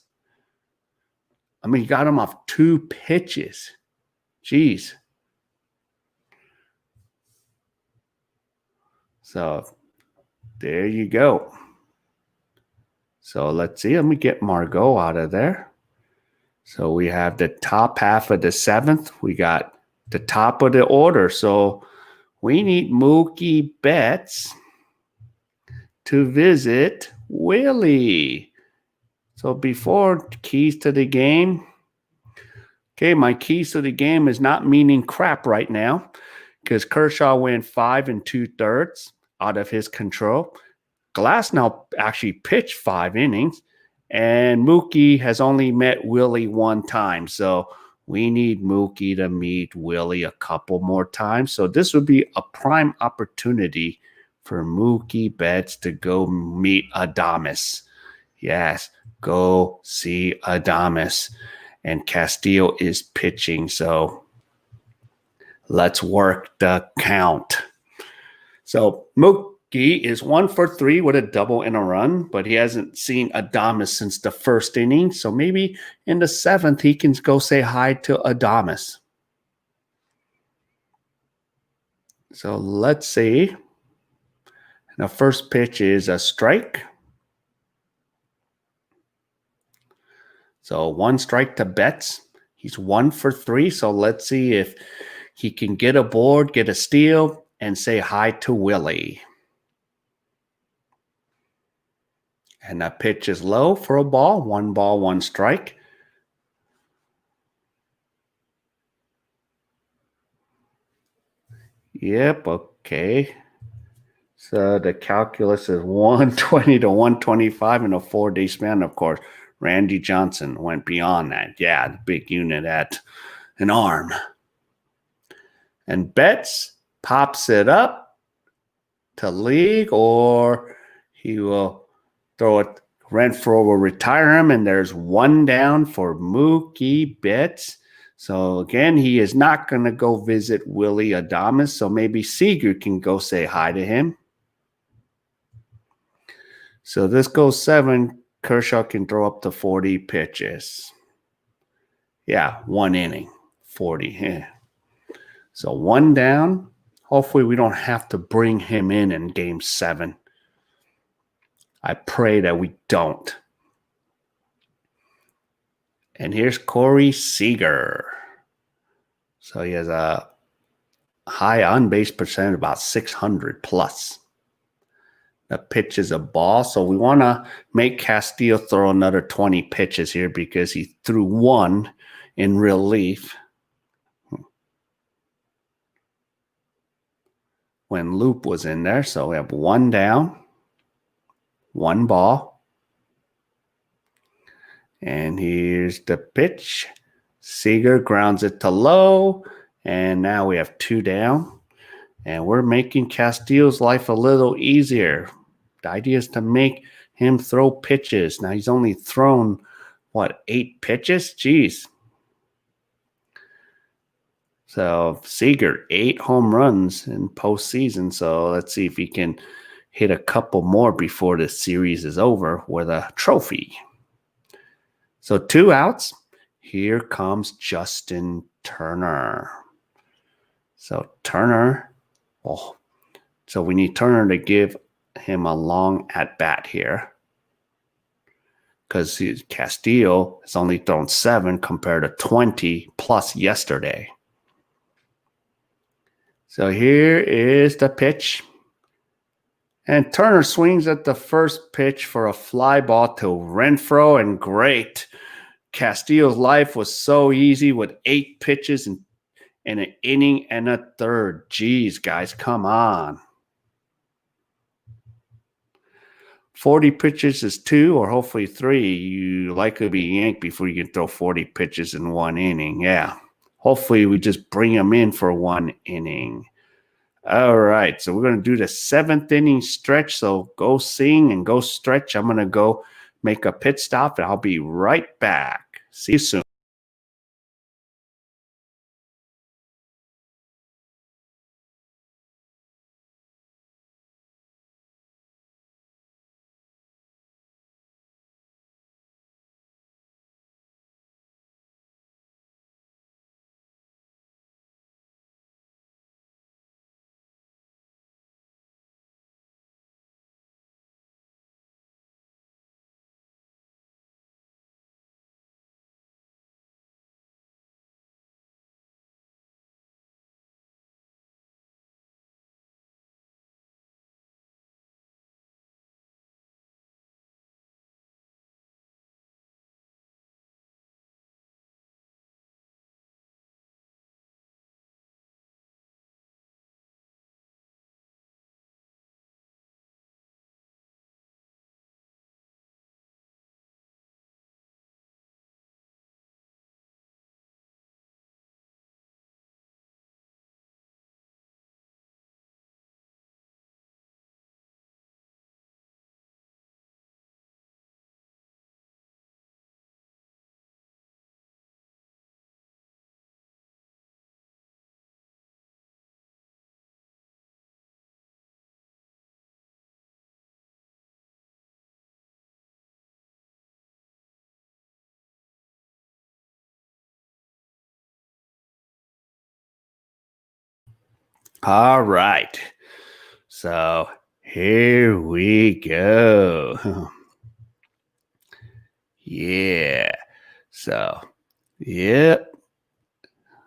I mean, you got him off 2 pitches. Jeez. So there you go. So let's see. Let me get Margot out of there. So we have the top half of the 7th. We got the top of the order. So we need Mookie Betts to visit Willie. So before keys to the game. Okay, my keys to the game is not meaning crap right now, because Kershaw went 5 2/3 out of his control. Glasnow actually pitched 5 innings, and Mookie has only met Willie 1 time. So we need Mookie to meet Willie a couple more times. So this would be a prime opportunity for Mookie Betts to go meet Adames. Yes, go see Adames. And Castillo is pitching. So Let's work the count. So Mookie is 1 for 3 with a double and a run, but he hasn't seen Adames since the first inning. So maybe in the seventh, he can go say hi to Adames. So let's see. The first pitch is a strike. So 1 strike to Betts. He's 1 for 3. So let's see if he can get a board, get a steal, and say hi to Willie. And that pitch is low for a ball. 1 strike. Yep, okay. So the calculus is 120 to 125 in a 4-day span. Of course, Randy Johnson went beyond that. Yeah, the big unit at an arm. And Betts pops it up to league, or he will throw it. Renfroe will retire him, and there's 1 down for Mookie Betts. So again, he is not going to go visit Willie Adames. So maybe Seager can go say hi to him. So this goes 7. Kershaw can throw up to 40 pitches. Yeah, 1 inning, 40. Yeah. So 1 down. Hopefully we don't have to bring him in game 7. I pray that we don't. And here's Corey Seager. So he has a high on-base percentage, about 600 plus. The pitch is a ball, so we want to make Castillo throw another 20 pitches here because he threw 1 in relief when Loop was in there. So we have 1 down, 1 ball. And here's the pitch. Seager grounds it to low, and now we have 2 down. And we're making Castillo's life a little easier. The idea is to make him throw pitches. Now he's only thrown, 8 pitches? Jeez. So Seager, 8 home runs in postseason. So let's see if he can hit a couple more before the series is over with a trophy. So 2 outs. Here comes Justin Turner. So Turner, so we need Turner to give him a long at-bat here because Castillo has only thrown 7 compared to 20 plus yesterday. So here is the pitch. And Turner swings at the first pitch for a fly ball to Renfroe, and great. Castillo's life was so easy with 8 pitches and an inning and a third. Jeez, guys, come on. 40 pitches is 2 or hopefully 3. You likely be yanked before you can throw 40 pitches in 1 inning. Yeah. Hopefully we just bring him in for 1 inning. All right. So we're going to do the 7th inning stretch. So go sing and go stretch. I'm going to go make a pit stop, and I'll be right back. See you soon. All right. So here we go. Yeah. So, yep.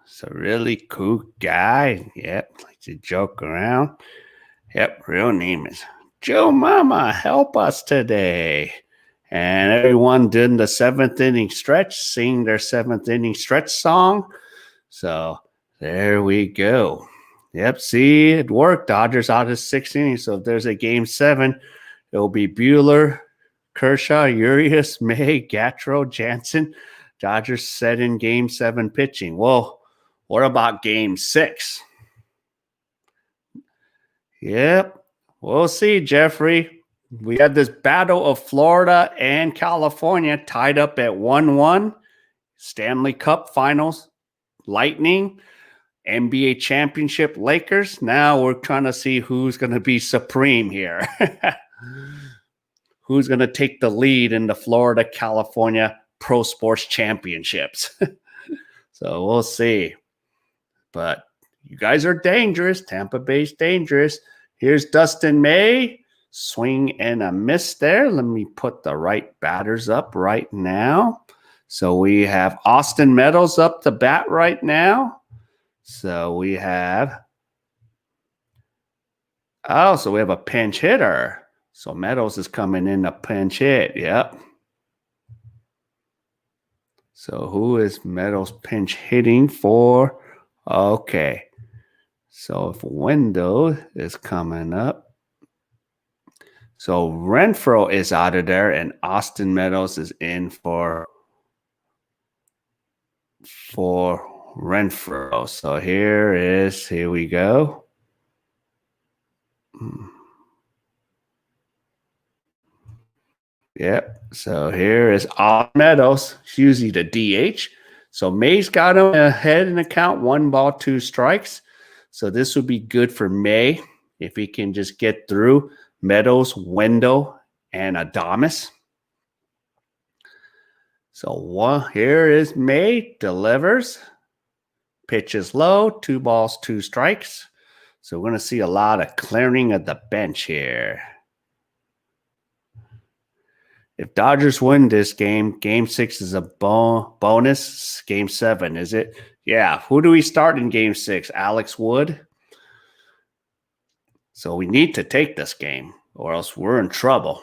It's a really cool guy. Yep. Likes to joke around. Yep. Real name is Joe Mama. Help us today. And everyone doing the seventh inning stretch, sing their seventh inning stretch song. So there we go. Yep, see, it worked. Dodgers out of 6 innings. So if there's a game 7, it'll be Bueller, Kershaw, Urias, May, Gatro, Jansen. Dodgers set in game 7 pitching. Well, what about game 6? Yep, we'll see, Jeffrey. We had this battle of Florida and California tied up at 1-1. Stanley Cup Finals, Lightning, NBA championship, Lakers. Now we're trying to see who's going to be supreme here. Who's going to take the lead in the Florida California Pro Sports Championships. So we'll see. But you guys are dangerous. Tampa Bay's dangerous. Here's Dustin May. Swing and a miss there. Let me put the right batters up right now. So we have Austin Meadows up to bat right now. So we have so we have a pinch hitter. So Meadows is coming in a pinch hit. Yep. So who is Meadows pinch hitting for? Okay. So if Window is coming up. So Renfroe is out of there and Austin Meadows is in for Renfroe. So here we go. Yep. So here is Austin Meadows. It's usually the DH. So May's got him ahead in the count. 1 ball, 2 strikes. So this would be good for May if he can just get through Meadows, Window, and Adames. So here is May. Delivers. Pitches low. 2 balls, 2 strikes. So we're going to see a lot of clearing of the bench here. If Dodgers win this game, game 6 is a bonus. Game 7, is it? Yeah. Who do we start in game 6? Alex Wood. So we need to take this game or else we're in trouble.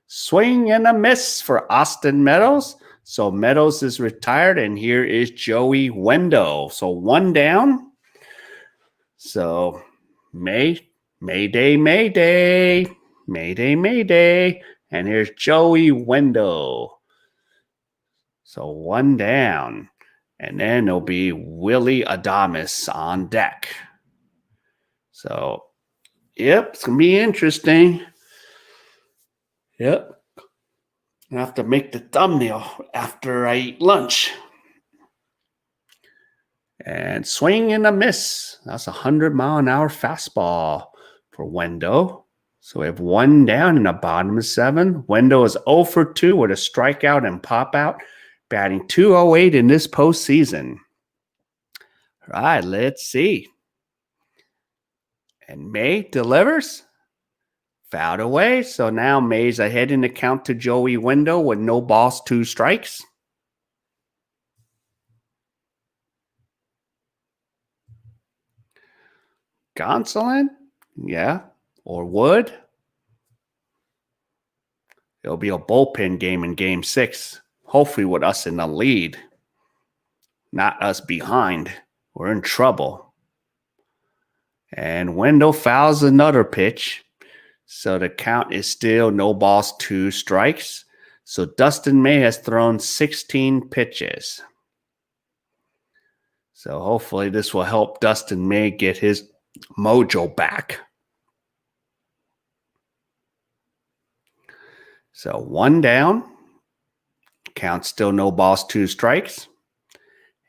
Swing and a miss for Austin Meadows. So Meadows is retired, and here is Joey Wendo. So 1 down. So Mayday, Mayday, Mayday, Mayday. And here's Joey Wendo. So 1 down. And then it'll be Willie Adames on deck. So, yep, it's going to be interesting. Yep. I have to make the thumbnail after I eat lunch. And swing and a miss. That's a 100-mile-an-hour fastball for Wendo. So we have 1 down in the bottom of 7. Wendo is 0 for 2 with a strikeout and pop out, batting .208 in this postseason. All right, let's see. And May delivers. Fouled away. So now May's ahead in the count to Joey Wendo with no balls, 2 strikes. Gonsolin? Yeah. Or Wood? It'll be a bullpen game in game 6. Hopefully with us in the lead. Not us behind. We're in trouble. And Wendo fouls another pitch. So the count is still no balls, 2 strikes. So Dustin May has thrown 16 pitches. So hopefully this will help Dustin May get his mojo back. So 1 down. Count still no balls, 2 strikes.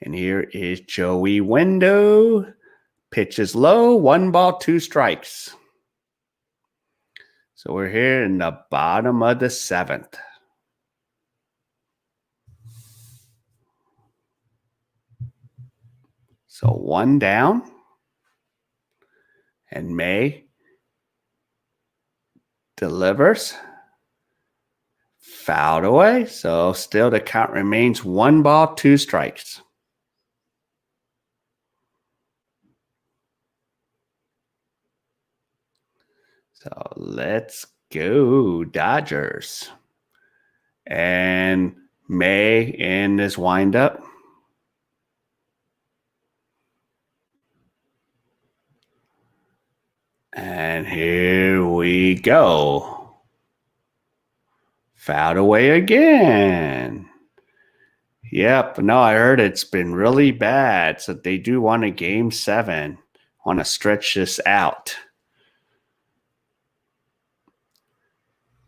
And here is Joey Wendo. Pitches low, 1 ball, 2 strikes. So we're here in the bottom of the 7th. So 1 down. And May delivers. Fouled away. So still the count remains 1 ball, 2 strikes. So let's go, Dodgers. And May in this windup. And here we go. Fouled away again. Yep. No, I heard it's been really bad. So they do want a game 7. Want to stretch this out.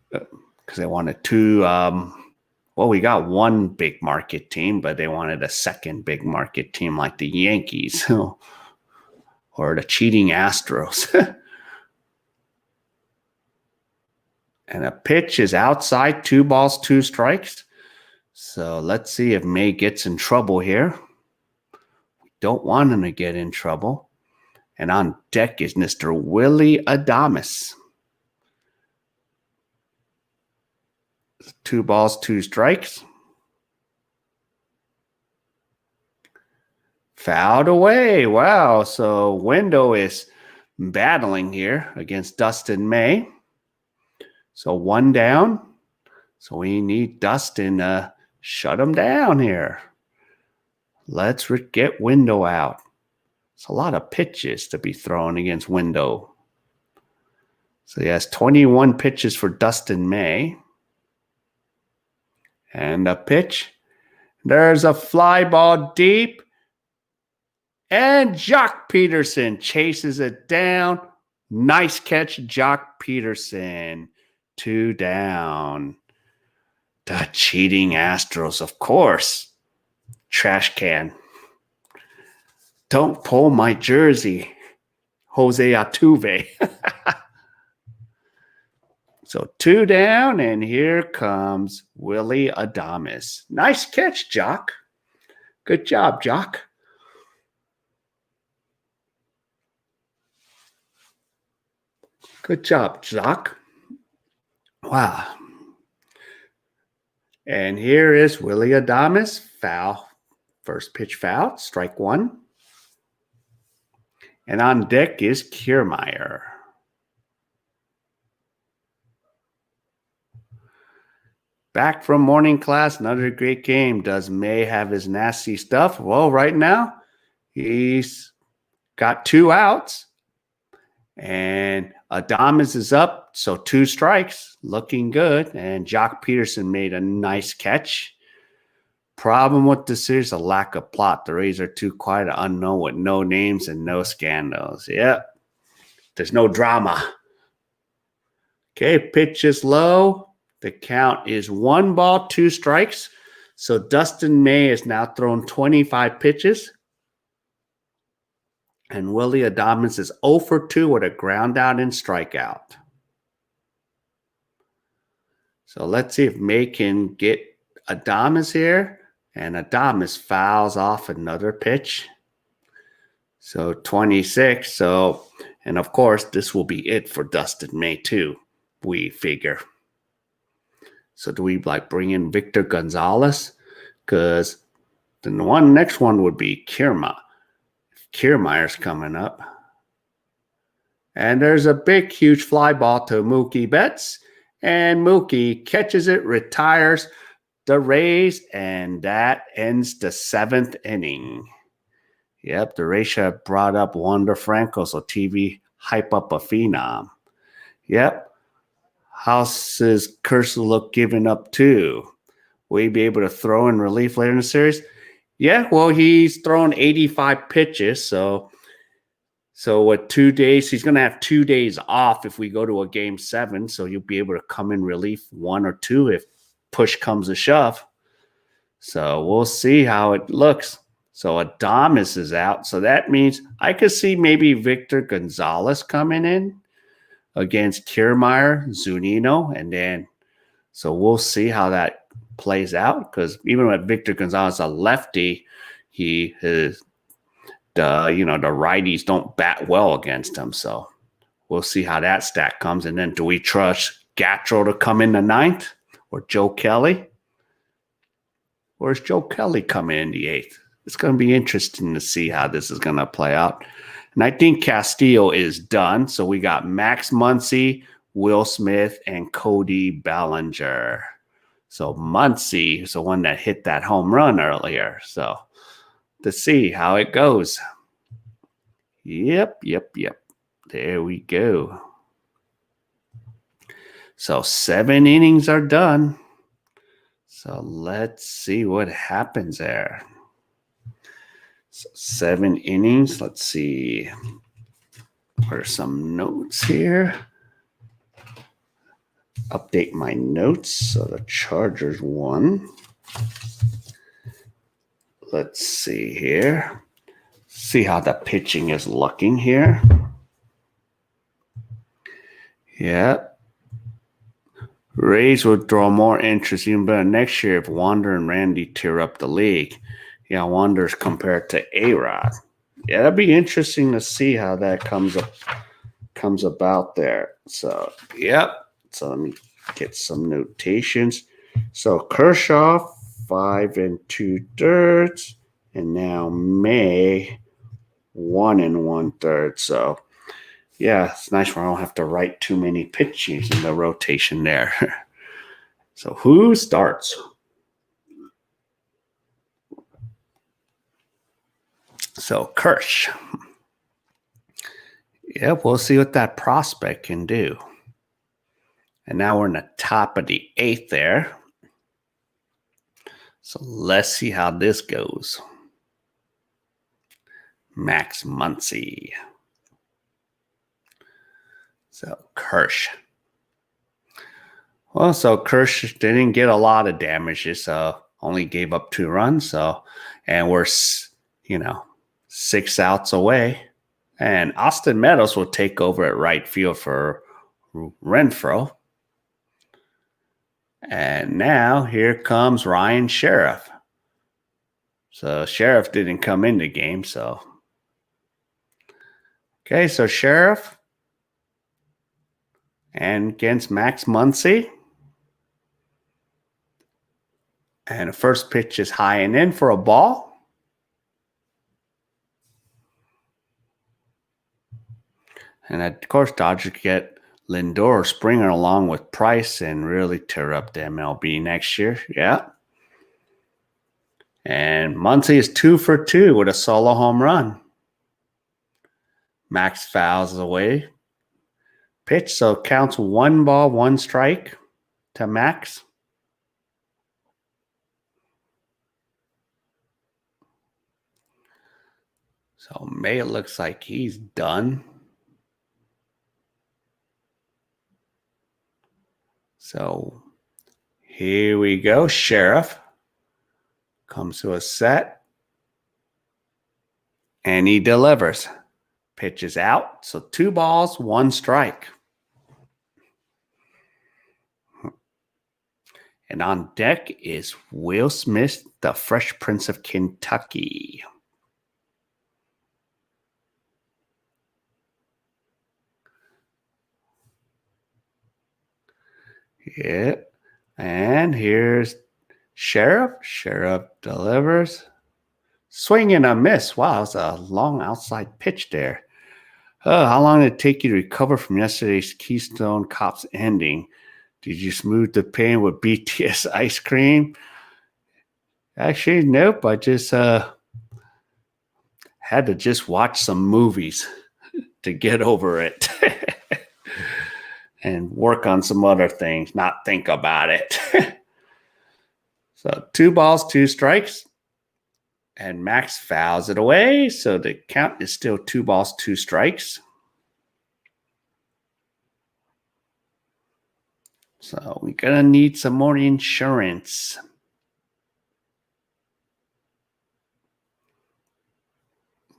Because they wanted 2. Well, we got 1 big market team, but they wanted a 2nd big market team like the Yankees or the cheating Astros. And a pitch is outside, 2 balls, 2 strikes. So let's see if May gets in trouble here. We don't want him to get in trouble. And on deck is Mr. Willie Adames. 2 balls, 2 strikes. Fouled away. Wow. So Wendell is battling here against Dustin May. So 1 down. So we need Dustin to shut him down here. Let's get Wendell out. It's a lot of pitches to be thrown against Wendell. So he has 21 pitches for Dustin May. And a pitch. There's a fly ball deep. And Jock Peterson chases it down. Nice catch, Jock Peterson. 2 down. The cheating Astros, of course. Trash can. Don't pull my jersey, Jose Altuve. So 2 down, and here comes Willie Adames. Nice catch, Jock. Good job, Jock. Good job, Jock. Wow. And here is Willie Adames. Foul. First pitch foul. Strike 1. And on deck is Kiermaier. Back from morning class, another great game. Does May have his nasty stuff? Well, right now, he's got 2 outs. And Adames is up, so 2 strikes. Looking good. And Jock Peterson made a nice catch. Problem with this series, a lack of plot. The Rays are too quiet, unknown with no names and no scandals. Yep. There's no drama. Okay, pitch is low. The count is 1 ball, 2 strikes. So Dustin May has now thrown 25 pitches. And Willie Adames is 0 for 2 with a ground out and strikeout. So let's see if May can get Adames here. And Adames fouls off another pitch. So 26. So, and of course, this will be it for Dustin May too, we figure. So do we bring in Victor Gonzalez? Because the next one would be Kiermaier. Kiermaier's coming up. And there's a big, huge fly ball to Mookie Betts. And Mookie catches it, retires the Rays, and that ends the 7th inning. Yep, the Rays have brought up Wander Franco, so TV hype up a phenom. Yep. How's his curse look giving up too? Will he be able to throw in relief later in the series? Yeah, well, he's thrown 85 pitches, so with 2 days, he's going to have 2 days off if we go to a game 7, so he'll be able to come in relief 1 or 2 if push comes to shove. So we'll see how it looks. So Adames is out, so that means I could see maybe Victor Gonzalez coming in against Kiermaier, Zunino, and then so we'll see how that plays out, because even with Victor Gonzalez, a lefty, the righties don't bat well against him. So we'll see how that stat comes. And then do we trust Gatro to come in the ninth or Joe Kelly? Or is Joe Kelly coming in the eighth? It's going to be interesting to see how this is going to play out. And I think Castillo is done. So we got Max Muncy, Will Smith, and Cody Bellinger. So Muncy is the one that hit that home run earlier. So to see how it goes. Yep. There we go. So 7 innings are done. So let's see what happens there. So 7 innings. Let's see. What are some notes here? Update my notes. So the Chargers won. Let's see here. See how the pitching is looking here. Yeah. Rays would draw more interest even better next year if Wander and Randy tear up the league. Yeah, Wander's compared to A-Rod. Yeah, that'd be interesting to see how that comes about there. So, yep. So let me get some notations. So Kershaw, 5 2/3, and now May, 1 1/3. So, yeah, it's nice when I don't have to write too many pitches in the rotation there. So who starts? So Kirsch. Yep, we'll see what that prospect can do. And now we're in the top of the 8th there. So let's see how this goes. Max Muncy. So Kirsch. Well, so Kirsch didn't get a lot of damages, so only gave up 2 runs. So, and we're, 6 outs away. And Austin Meadows will take over at right field for Renfroe. And now here comes Ryan Sheriff. So Sheriff didn't come in the game, so. Okay, so Sheriff. And against Max Muncy. And the first pitch is high and in for a ball. And of course, Dodgers get Lindor or Springer along with Price and really tear up the MLB next year. Yeah. And Muncy is 2 for 2 with a solo home run. Max fouls away. Pitch, so it counts 1 ball, 1 strike to Max. So May, it looks like he's done. So here we go. Sheriff comes to a set. And he delivers. Pitch is out. So 2 balls, 1 strike. And on deck is Will Smith, the Fresh Prince of Kentucky. Yep. And here's Sheriff. Sheriff delivers. Swing and a miss. Wow, it's a long outside pitch there. How long did it take you to recover from yesterday's Keystone Cops ending? Did you smooth the pain with BTS ice cream? Actually, nope. I just had to just watch some movies to get over it. And work on some other things, not think about it. So 2 balls, 2 strikes. And Max fouls it away. So the count is still 2 balls, 2 strikes. So we're going to need some more insurance.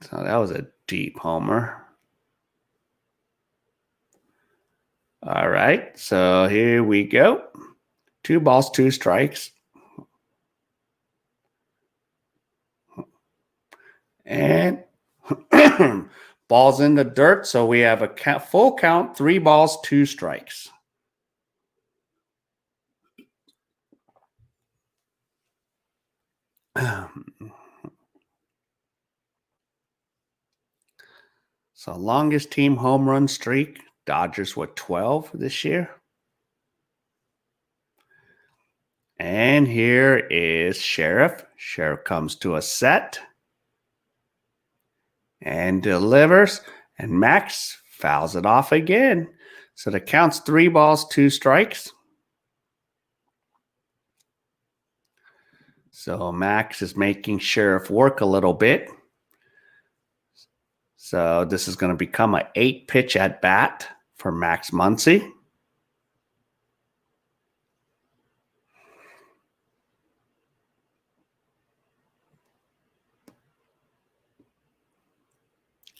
So that was a deep homer. All right. So here we go. 2 balls, 2 strikes. And Ball's in the dirt, so we have a full count, 3 balls, 2 strikes. So longest team home run streak, Dodgers with 12 this year. And here is Sheriff. Sheriff comes to a set and delivers, and Max fouls it off again. So the count's 3 balls, 2 strikes. So Max is making Sheriff work a little bit. So this is going to become an 8-pitch at bat for Max Muncy.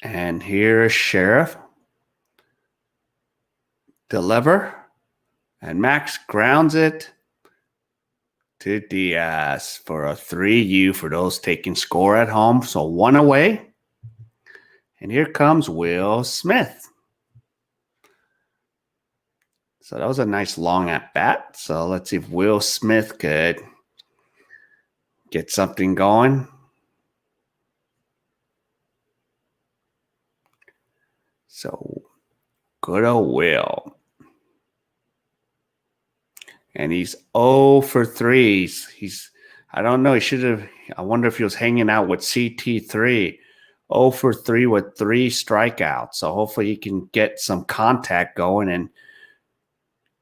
And here is Sheriff. Deliver. And Max grounds it to Diaz for a 3U for those taking score at home. So 1 away. And here comes Will Smith. So that was a nice long at bat. So let's see if Will Smith could get something going. So good old Will. And he's 0 for 3. I don't know. He should have. I wonder if he was hanging out with CT3. 0 for 3 with 3 strikeouts. So hopefully he can get some contact going and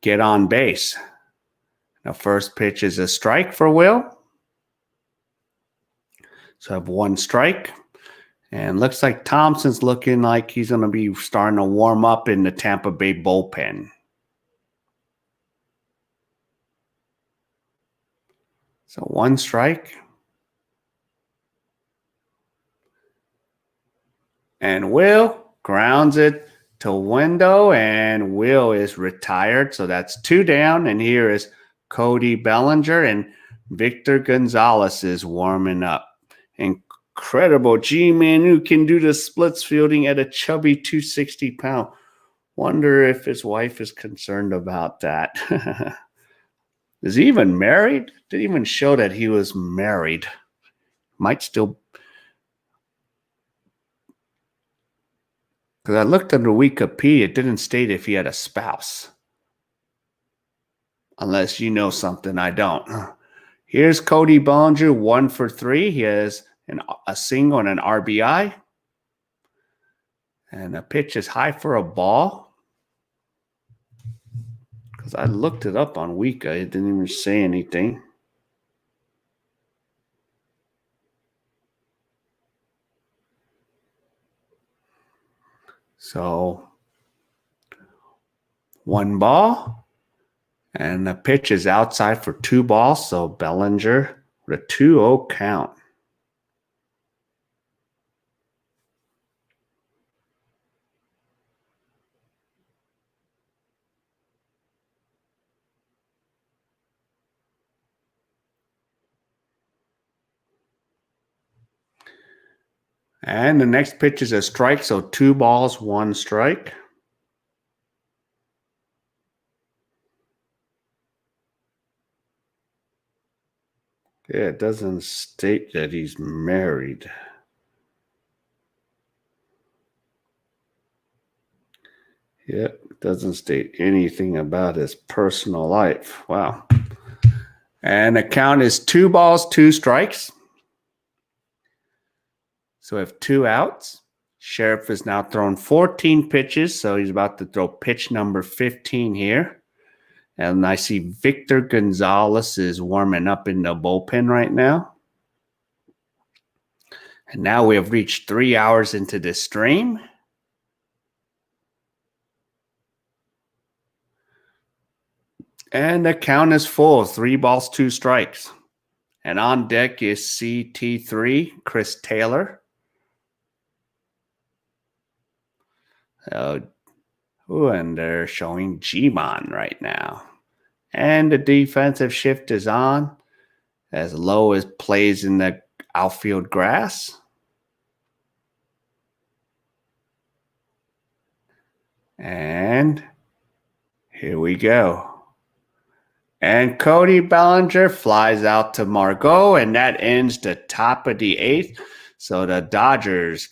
get on base. Now, first pitch is a strike for Will. So I have 1 strike. And looks like Thompson's looking like he's going to be starting to warm up in the Tampa Bay bullpen. So 1 strike. And Will grounds it to window, and Will is retired. So that's 2 down. And here is Cody Bellinger, and Victor Gonzalez is warming up. Incredible. G-Man who can do the splits fielding at a chubby 260 pound. Wonder if his wife is concerned about that. Is he even married? Didn't even show that he was married. Might still. Because I looked under Wikipedia, it didn't state if he had a spouse. Unless you know something I don't. Here's Cody Bellinger, 1 for 3. He has a single and an RBI. And the pitch is high for a ball. Because I looked it up on Wika. It didn't even say anything. So 1 ball. And the pitch is outside for 2 balls. So Bellinger with a 2-0 count. And the next pitch is a strike, so 2 balls, 1 strike. Yeah, it doesn't state that he's married. Yep, it doesn't state anything about his personal life. Wow. And the count is 2 balls, 2 strikes. So we have 2 outs. Sheriff has now thrown 14 pitches, so he's about to throw pitch number 15 here. And I see Victor Gonzalez is warming up in the bullpen right now. And now we have reached 3 hours into this stream. And the count is full, 3 balls, 2 strikes. And on deck is CT3, Chris Taylor. And they're showing G-Mon right now. And the defensive shift is on as Lowe is plays in the outfield grass. And here we go. And Cody Bellinger flies out to Margot, and that ends the top of the eighth. So the Dodgers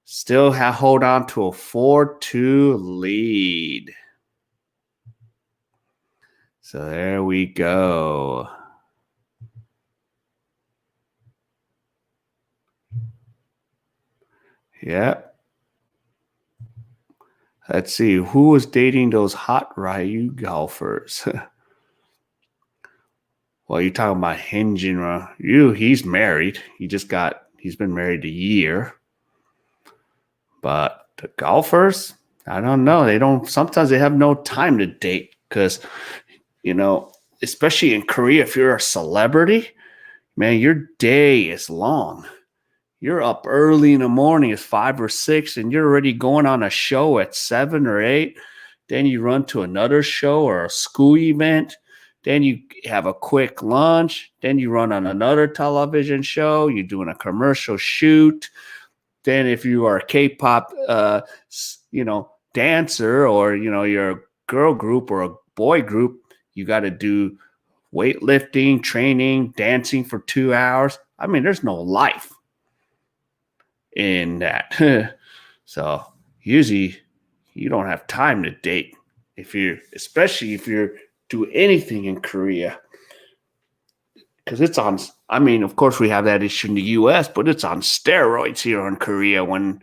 still hold on to a 4-2 lead. So there we go. Yep. Let's see who was dating those hot Ryu golfers. Well, you're talking about Hinjin. He's married. He's been married a year. But the golfers, I don't know. Sometimes they have no time to date because, especially in Korea, if you're a celebrity, man, your day is long. You're up early in the morning, it's 5 or 6, and you're already going on a show at 7 or 8. Then you run to another show or a school event. Then you have a quick lunch. Then you run on another television show. You're doing a commercial shoot. Then if you are a K-pop, dancer, or, you're a girl group or a boy group, you got to do weightlifting, training, dancing for 2 hours. I mean, there's no life in that. So usually you don't have time to date especially if you're do anything in Korea. Because it's on, I mean, of course we have that issue in the US, but it's on steroids here in Korea when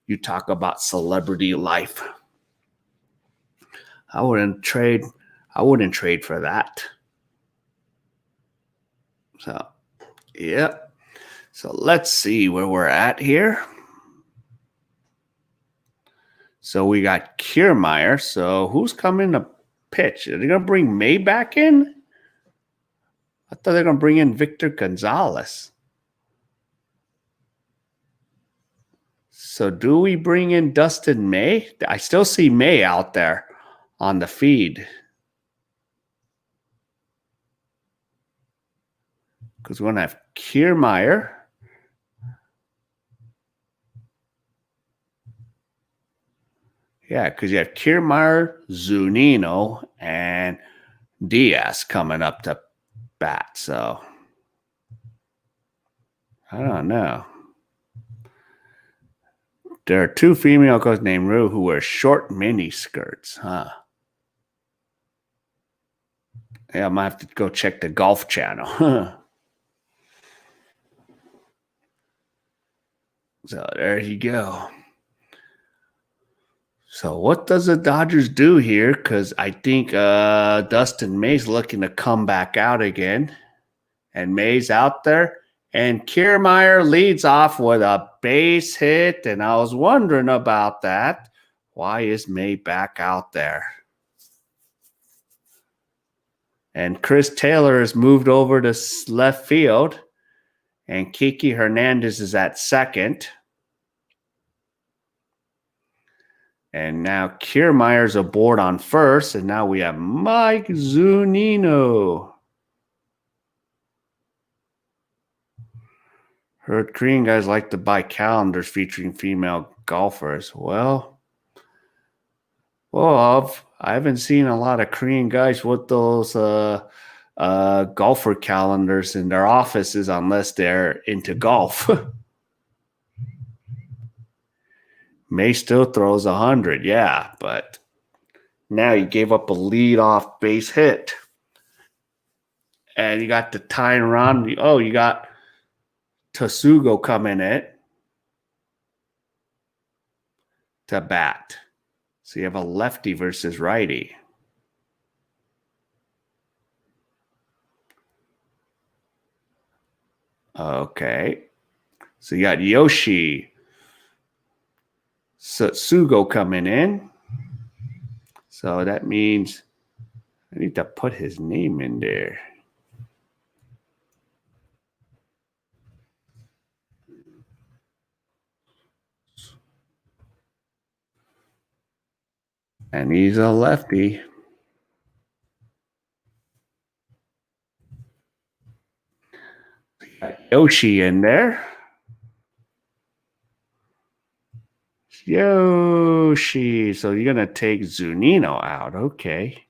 you talk about celebrity life. I wouldn't trade for that. So, yeah. So let's see where we're at here. So we got Kiermaier. So who's coming to pitch? Are they going to bring May back in? I thought they were going to bring in Victor Gonzalez. So do we bring in Dustin May? I still see May out there on the feed. Because we're going to have Kiermaier. Yeah, because you have Kiermaier, Zunino, and Diaz coming up to bat. So I don't know. There are 2 female coaches named Rue who wear short mini skirts, huh? Yeah, I might have to go check the Golf Channel. So there you go. So what does the Dodgers do here? Because I think Dustin May's looking to come back out again. And May's out there. And Kiermaier leads off with a base hit. And I was wondering about that. Why is May back out there? And Chris Taylor has moved over to left field. And Kiki Hernandez is at second. And now Kiermaier's aboard on first. And now we have Mike Zunino. Heard Korean guys like to buy calendars featuring female golfers. Well, I haven't seen a lot of Korean guys with those golfer calendars in their offices unless they're into golf. May still throws 100, yeah, but now he gave up a lead-off base hit. And you got the tying around. Oh, you got Tasugo coming in to bat. So you have a lefty versus righty. Okay. So you got Yoshi Satsugo coming in. So that means I need to put his name in there. And he's a lefty. Got Yoshi in there. Yoshi. So you're going to take Zunino out. Okay.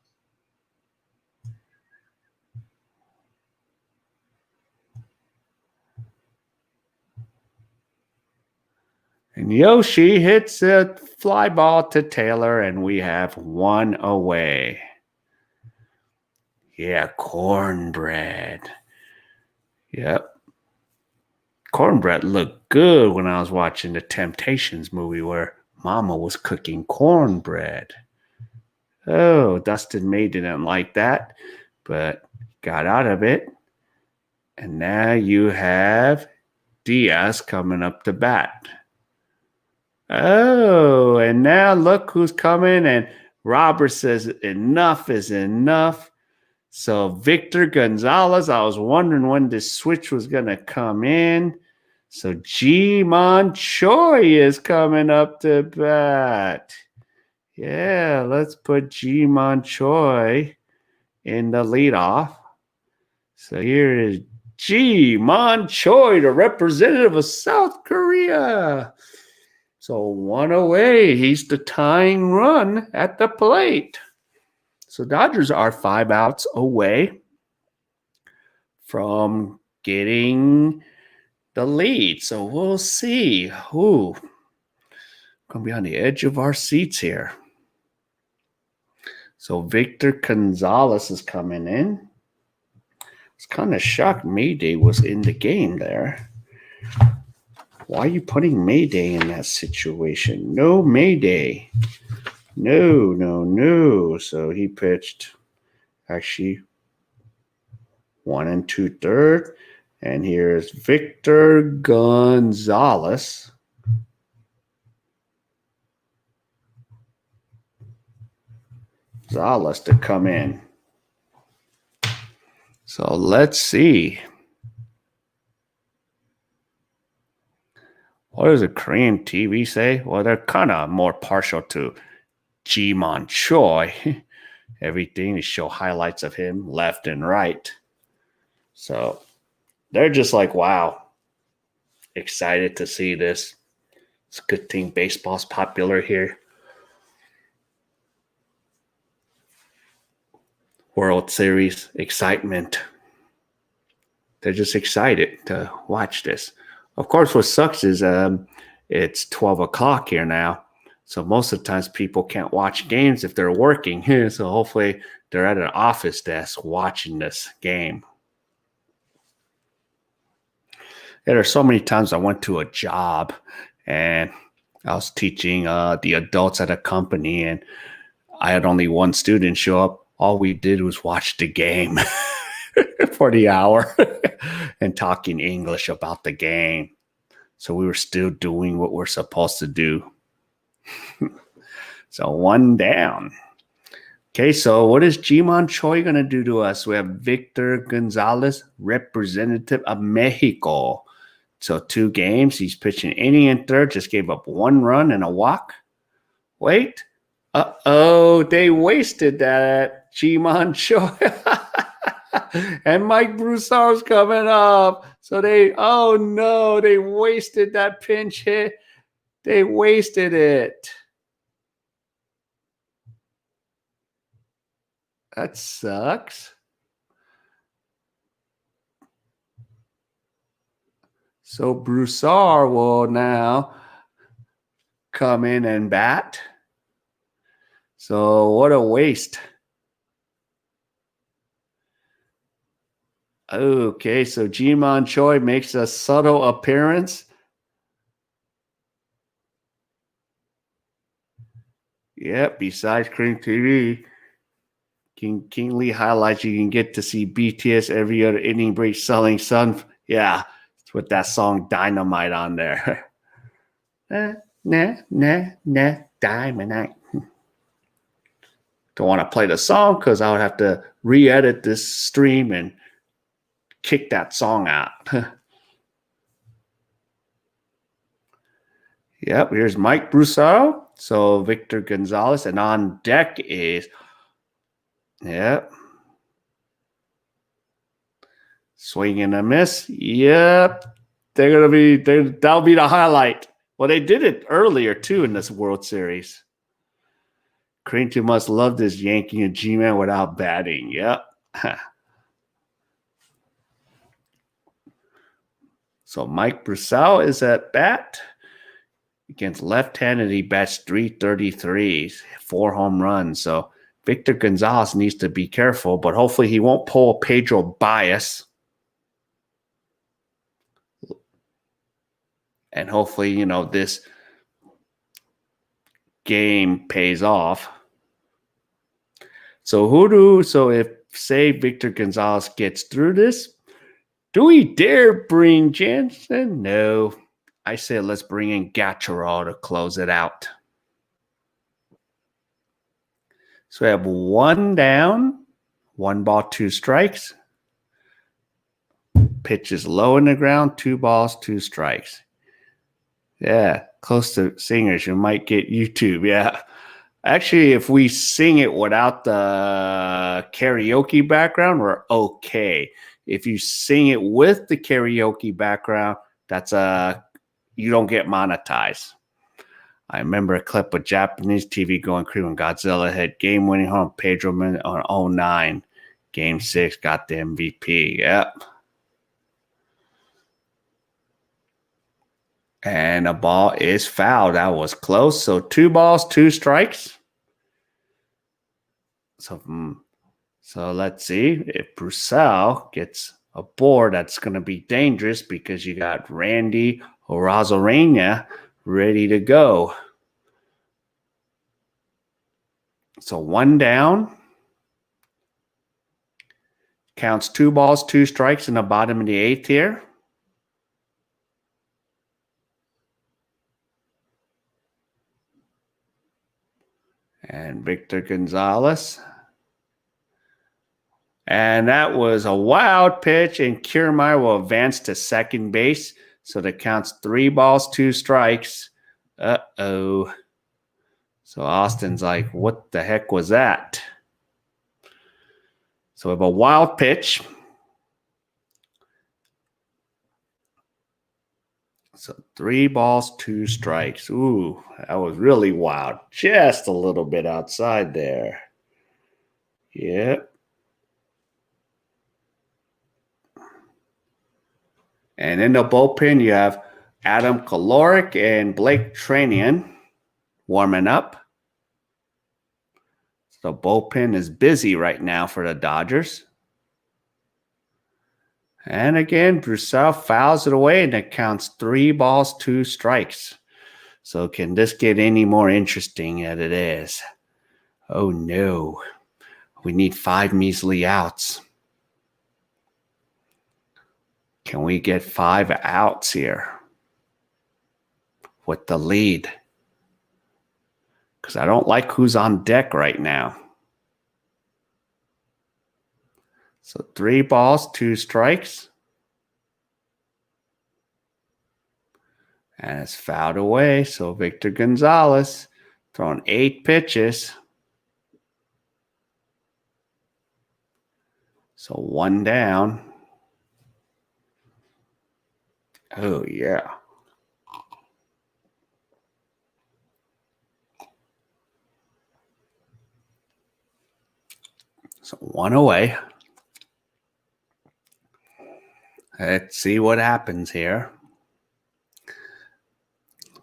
And Yoshi hits a fly ball to Taylor, and we have one away. Yeah, cornbread. Yep. Cornbread looked good when I was watching the Temptations movie where Mama was cooking cornbread. Oh, Dustin May didn't like that, but got out of it. And now you have Diaz coming up to bat. Oh, and now look who's coming. And Robert says, enough is enough. So Victor Gonzalez, I was wondering when this switch was going to come in. So Ji-Man Choi is coming up to bat. Yeah, let's put Ji-Man Choi in the leadoff. So here is Ji-Man Choi, the representative of South Korea. So one away. He's the tying run at the plate. So Dodgers are 5 outs away from getting the lead. So we'll see. Ooh, going to be on the edge of our seats here. So Victor Gonzalez is coming in. It's kind of shocked Mayday was in the game there. Why are you putting Mayday in that situation? No Mayday. No. So he pitched actually 1 2/3. And here's Victor Gonzalez. To come in. So let's see. What does a Korean TV say? Well, they're kind of more partial to Ji-Man Choi. Everything, they show highlights of him left and right. So they're just like, wow, excited to see this. It's a good thing baseball's popular here. World Series excitement. They're just excited to watch this. Of course, what sucks is it's 12 o'clock here now. So most of the times people can't watch games if they're working. So hopefully they're at an office desk watching this game. Yeah, there's so many times I went to a job and I was teaching the adults at a company, and I had only one student show up. All we did was watch the game for the hour and talking English about the game. So we were still doing what we're supposed to do. So 1 down. Okay, so what is Ji-Man Choi going to do to us? We have Victor Gonzalez, representative of Mexico. So 2 games. He's pitching inning and third. Just gave up 1 run and a walk. Wait. Uh-oh, they wasted that. Ji-Man Choi. And Mike Broussard's coming up. So they wasted that pinch hit. They wasted it. That sucks. So Broussard will now come in and bat. So what a waste. Okay, so Ji-Man Choi makes a subtle appearance. Yep, besides Cream TV, King Lee highlights, you can get to see BTS every other inning break selling sun. Yeah, it's with that song Dynamite on there. Dynamite. Don't want to play the song because I would have to re-edit this stream and kick that song out. Yep, here's Mike Broussard. So Victor Gonzalez, and on deck is, yep, swing and a miss. Yep, that'll be the highlight. Well, they did it earlier too in this World Series. Creighton must love this yanking a G-Man without batting. Yep. So Mike Brissell is at bat against left-handed. He bats 333, 4 home runs. So Victor Gonzalez needs to be careful, but hopefully he won't pull a Pedro Bias. And hopefully, this game pays off. So if, say, Victor Gonzalez gets through this, do we dare bring Jansen? No. I say let's bring in Gatcherall to close it out. So we have 1 down, 1 ball, 2 strikes. Pitch is low in the ground, 2 balls, 2 strikes. Yeah, close to singers. You might get YouTube. Yeah. Actually, if we sing it without the karaoke background, we're okay. If you sing it with the karaoke background, that's you don't get monetized. I remember a clip of Japanese TV going crazy when Godzilla had game-winning home Pedro on 09. Game 6 got the MVP. Yep. And a ball is fouled. That was close. So 2 balls, 2 strikes. So let's see if Brissell gets a board. That's going to be dangerous because you got Randy Arozarena ready to go. So 1 down. Counts 2 balls, 2 strikes in the bottom of the 8th here. And Victor Gonzalez. And that was a wild pitch, and Kiermaier will advance to second base. So that counts 3 balls, 2 strikes. Uh-oh. So Austin's like, what the heck was that? So we have a wild pitch. So 3 balls, 2 strikes. Ooh, that was really wild. Just a little bit outside there. Yep. And in the bullpen, you have Adam Kaloric and Blake Tranian warming up. So the bullpen is busy right now for the Dodgers. And again, Brissell fouls it away, and it counts 3 balls, 2 strikes. So can this get any more interesting than it is? Oh, no. We need 5 measly outs. Can we get 5 outs here with the lead? Because I don't like who's on deck right now. So 3 balls, 2 strikes. And it's fouled away. So Victor Gonzalez throwing 8 pitches. So 1 down. Oh, yeah. So 1 away. Let's see what happens here.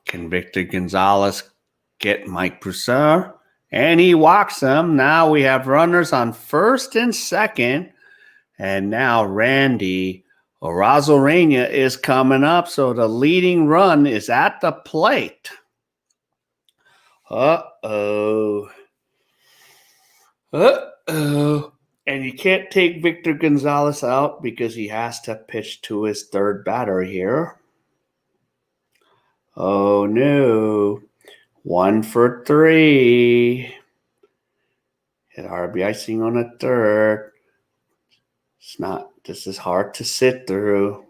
Can Victor Gonzalez get Mike Brissell? And he walks him. Now we have runners on first and second. And now Randy Arozarena is coming up. So the leading run is at the plate. Uh-oh. Uh-oh. And you can't take Victor Gonzalez out because he has to pitch to his 3rd batter here. Oh, no. 1 for 3. Hit RBI sing on a 3rd. This is hard to sit through.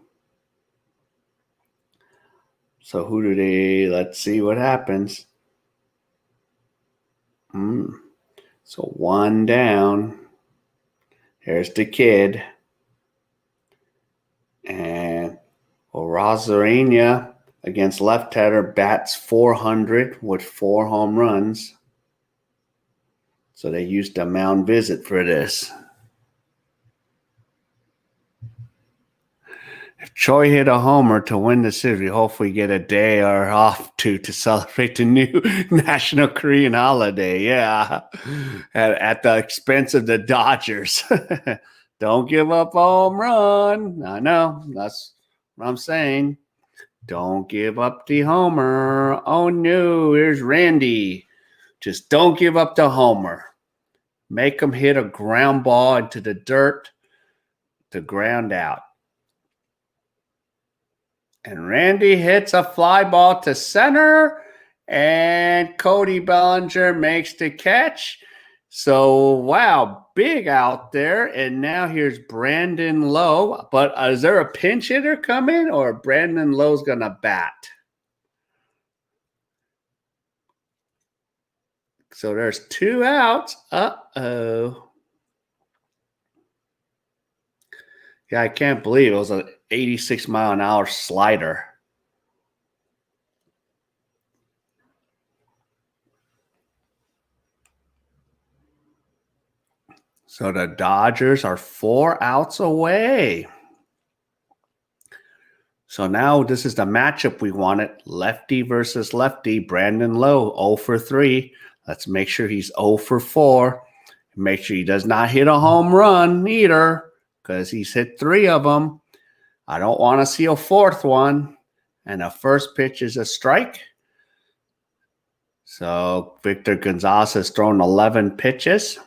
So let's see what happens. So 1 down. Here's the kid. And Arozarena against left-hander, bats .400 with 4 home runs. So they used a mound visit for this. If Choi hit a homer to win the series, hopefully get a day or off to celebrate the new national Korean holiday. Yeah, at the expense of the Dodgers. Don't give up a home run. I know. That's what I'm saying. Don't give up the homer. Oh, no. Here's Randy. Just don't give up the homer. Make him hit a ground ball into the dirt to ground out. And Randy hits a fly ball to center, and Cody Bellinger makes the catch. So, wow, big out there. And now here's Brandon Lowe. But is there a pinch hitter coming, or Brandon Lowe's going to bat? So there's 2 outs. Uh-oh. Yeah, I can't believe it was an 86-mile-an-hour slider. So the Dodgers are 4 outs away. So now this is the matchup we wanted. Lefty versus lefty. Brandon Lowe, 0 for 3. Let's make sure he's 0 for 4. Make sure he does not hit a home run either, because he's hit 3 of them. I don't want to see a 4th one. And the first pitch is a strike. So Victor Gonzalez has thrown 11 pitches.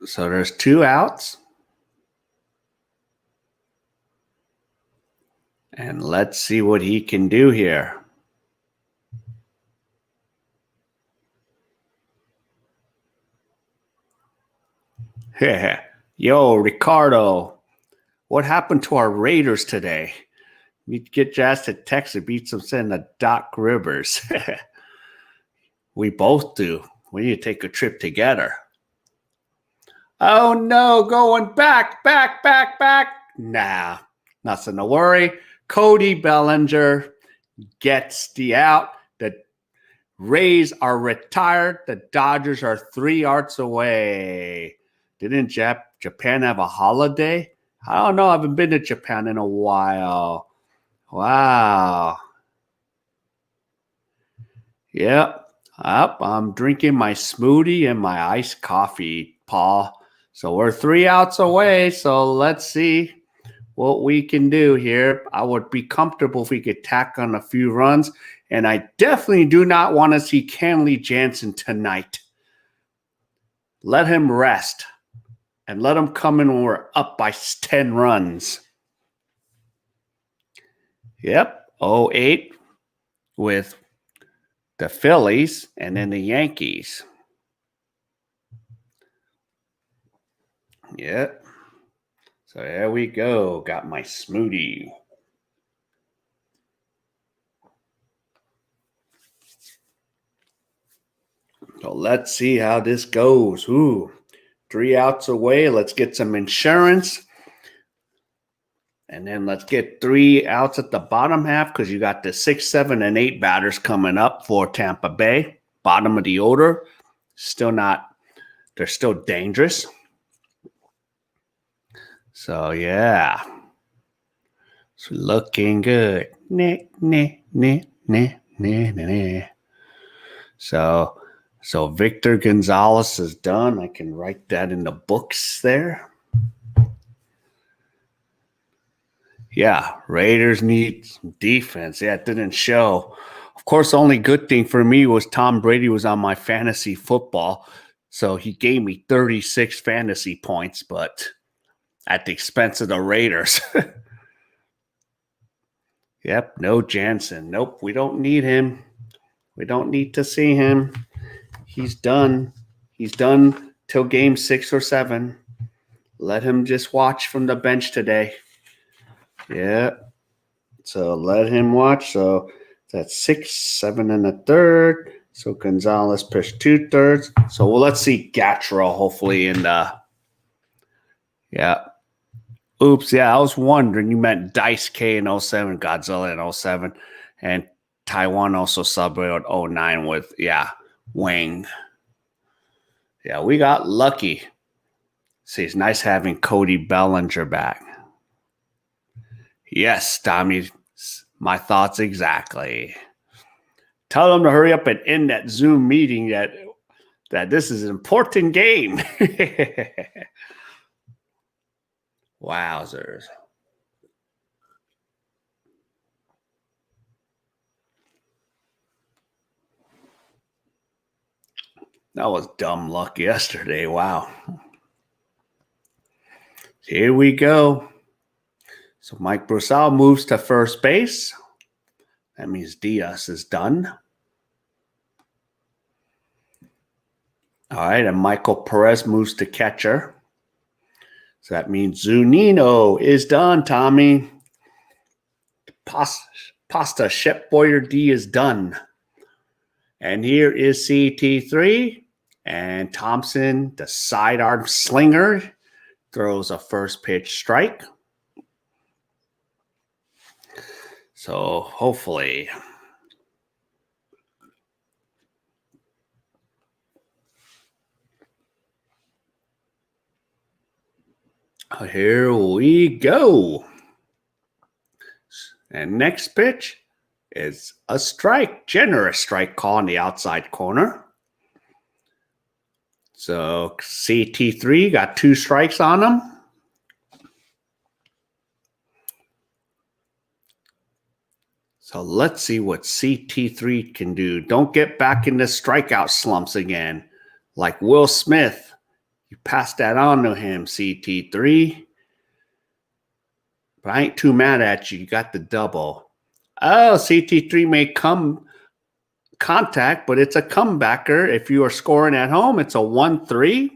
So there's 2 outs. And let's see what he can do here. Yo, Ricardo, what happened to our Raiders today? You get your ass to Texas, beat some send to Doc Rivers. We both do. We need to take a trip together. Oh no, going back. Nah, nothing to worry. Cody Bellinger gets the out. The Rays are retired. The Dodgers are 3 outs away. Didn't Japan have a holiday? I don't know. I haven't been to Japan in a while. Wow. Yep. I'm drinking my smoothie and my iced coffee, Paul. So we're 3 outs away. So let's see what we can do here. I would be comfortable if we could tack on a few runs. And I definitely do not want to see Kenley Jansen tonight. Let him rest. And let him come in when we're up by 10 runs. Yep. 0-8 with the Phillies and then the Yankees. Yep. So there we go. Got my smoothie. So let's see how this goes. Ooh, 3 outs away. Let's get some insurance. And then let's get 3 outs at the bottom half, because you got the 6, 7, and 8 batters coming up for Tampa Bay. Bottom of the order. Still not, they're still dangerous. So, yeah. It's looking good. So Victor Gonzalez is done. I can write that in the books there. Yeah, Raiders need some defense. Yeah, it didn't show. Of course, the only good thing for me was Tom Brady was on my fantasy football. So he gave me 36 fantasy points, but at the expense of the Raiders. Yep, no Jansen. Nope, we don't need him. We don't need to see him. He's done. He's done till game 6 or 7. Let him just watch from the bench today. Yeah. So let him watch. So that's 6, 7 and a third. So Gonzalez pitched 2/3. So let's see Gattro hopefully in the Yeah. Oops. Yeah, I was wondering. You meant Dice K in 07, Godzilla in 07, and Taiwan also subbed 09 with, Wang. Yeah, we got lucky. See, it's nice having Cody Bellinger back. Yes, Tommy, my thoughts exactly. Tell them to hurry up and end that Zoom meeting that this is an important game. Wowzers. That was dumb luck yesterday. Wow. Here we go. So Mike Brosal moves to first base. That means Diaz is done. All right, and Michael Perez moves to catcher. So that means Zunino is done, Tommy. Pasta Shep Boyer D is done. And here is CT3. And Thompson, the sidearm slinger, throws a first pitch strike. So hopefully. Here we go. And next pitch is a strike, generous strike call on the outside corner. So CT3 got 2 strikes on him. So let's see what CT3 can do. Don't get back into strikeout slumps again. Like Will Smith, you passed that on to him, CT3. But I ain't too mad at you. You got the double. Oh, CT3 may come contact, but it's a comebacker. If you are scoring at home, it's a 1-3.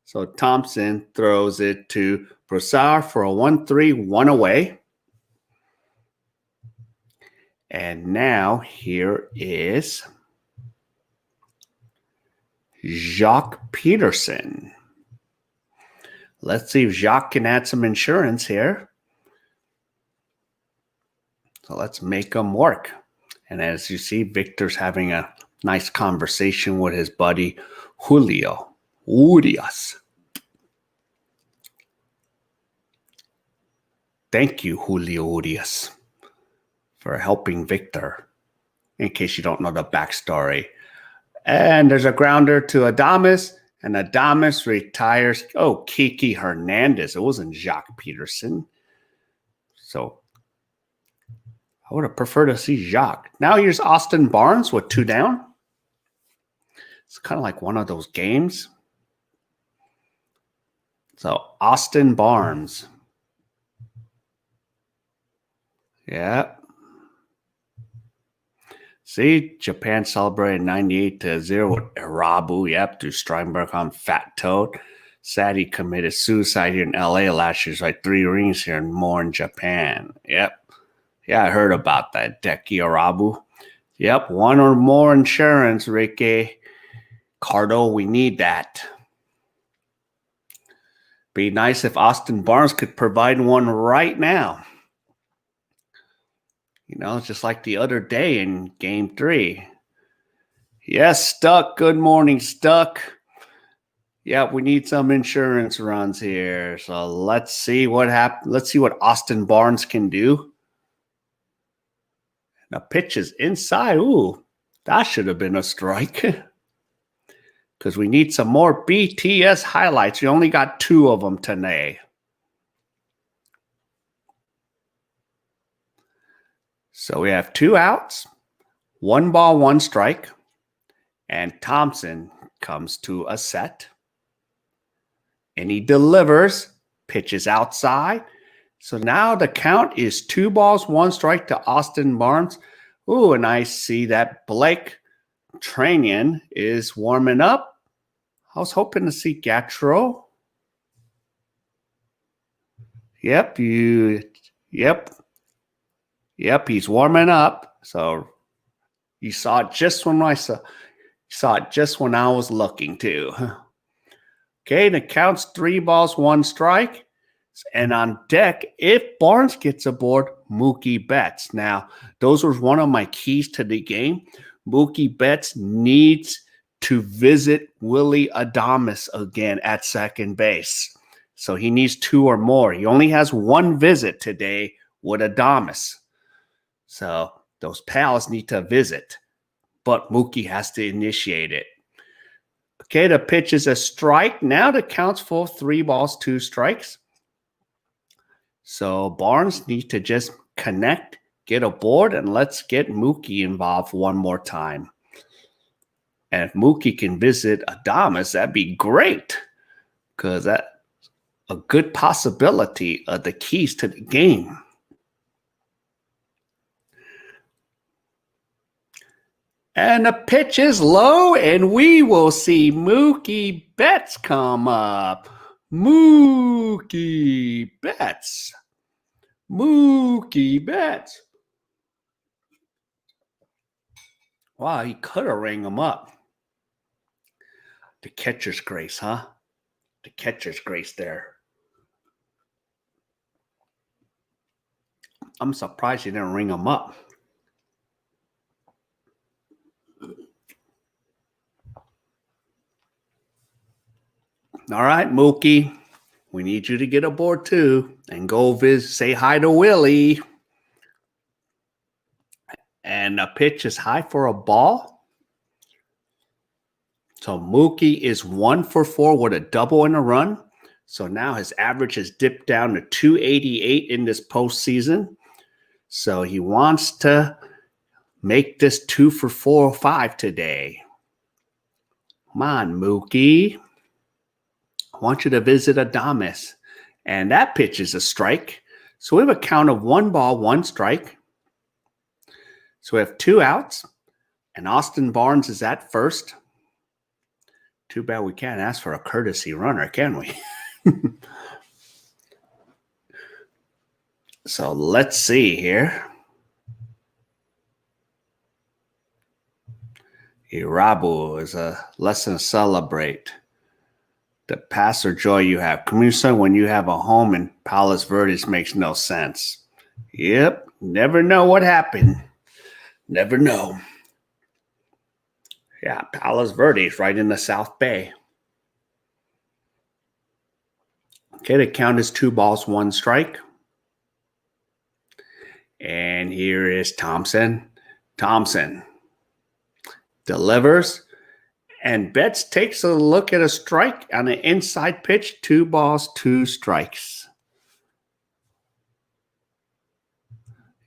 So Thompson throws it to Broussard for a 1-3, 1 away. And now here is Jacques Peterson. Let's see if Jacques can add some insurance here. So let's make him work. And as you see, Victor's having a nice conversation with his buddy Julio Urias. Thank you, Julio Urias, for helping Victor, in case you don't know the backstory. And there's a grounder to Adames, and Adames retires. Oh, Kiki Hernandez. It wasn't Jacques Peterson. So I would have preferred to see Jacques. Now here's Austin Barnes with 2 down. It's kind of like one of those games. So Austin Barnes. Yeah. See, Japan celebrated 98-0 with Irabu. Yep, to Steinberg on Fat Toad. Sad he committed suicide here in LA last year. It's like 3 rings here and more in Japan. Yep. Yeah, I heard about that. Deki Irabu. Yep, 1 or more insurance, Ricky. Cardo, we need that. Be nice if Austin Barnes could provide one right now. You know, it's just like the other day in Game 3. Yes, Stuck. Good morning, Stuck. Yeah, we need some insurance runs here. So let's see what happens. Let's see what Austin Barnes can do. The pitch is inside. Ooh, that should have been a strike. Because we need some more BTS highlights. We only got 2 of them today. So we have 2 outs, 1 ball, 1 strike, and Thompson comes to a set. And he delivers, pitches outside. So now the count is 2 balls, 1 strike to Austin Barnes. Ooh, and I see that Blake Tranian is warming up. I was hoping to see Gatro. Yep, he's warming up. So you saw it just when I was looking too. Okay, the count's 3 balls, 1 strike. And on deck, if Barnes gets aboard, Mookie Betts. Now, those were one of my keys to the game. Mookie Betts needs to visit Willie Adames again at second base. So he needs 2 or more. He only has 1 visit today with Adames. So those pals need to visit. But Mookie has to initiate it. Okay, the pitch is a strike. Now the count's full, 3 balls, 2 strikes. So Barnes needs to just connect, get aboard, and let's get Mookie involved one more time. And if Mookie can visit Adames, that'd be great, because that's a good possibility of the keys to the game. And the pitch is low, and we will see Mookie Betts come up. Mookie Betts. Mookie Betts. Wow, he could have rang him up. The catcher's grace, huh? The catcher's grace there. I'm surprised he didn't ring him up. All right, Mookie, we need you to get aboard too and go say hi to Willie. And the pitch is high for a ball. So Mookie is 1 for 4 with a double and a run. So now his average has dipped down to 288 in this postseason. So he wants to make this 2 for 4 or 5 today. Come on, Mookie. I want you to visit Adames. And that pitch is a strike. So we have a count of 1 ball, 1 strike. So we have 2 outs. And Austin Barnes is at first. Too bad we can't ask for a courtesy runner, can we? So let's see here. Irabu is a lesson to celebrate. The passer joy you have. Community when you have a home in Palos Verdes makes no sense. Yep. Never know what happened. Never know. Yeah, Palos Verdes right in the South Bay. Okay, the count is 2 balls, 1 strike. And here is Thompson. Thompson delivers. And Betts takes a look at a strike on an inside pitch. 2 balls, 2 strikes.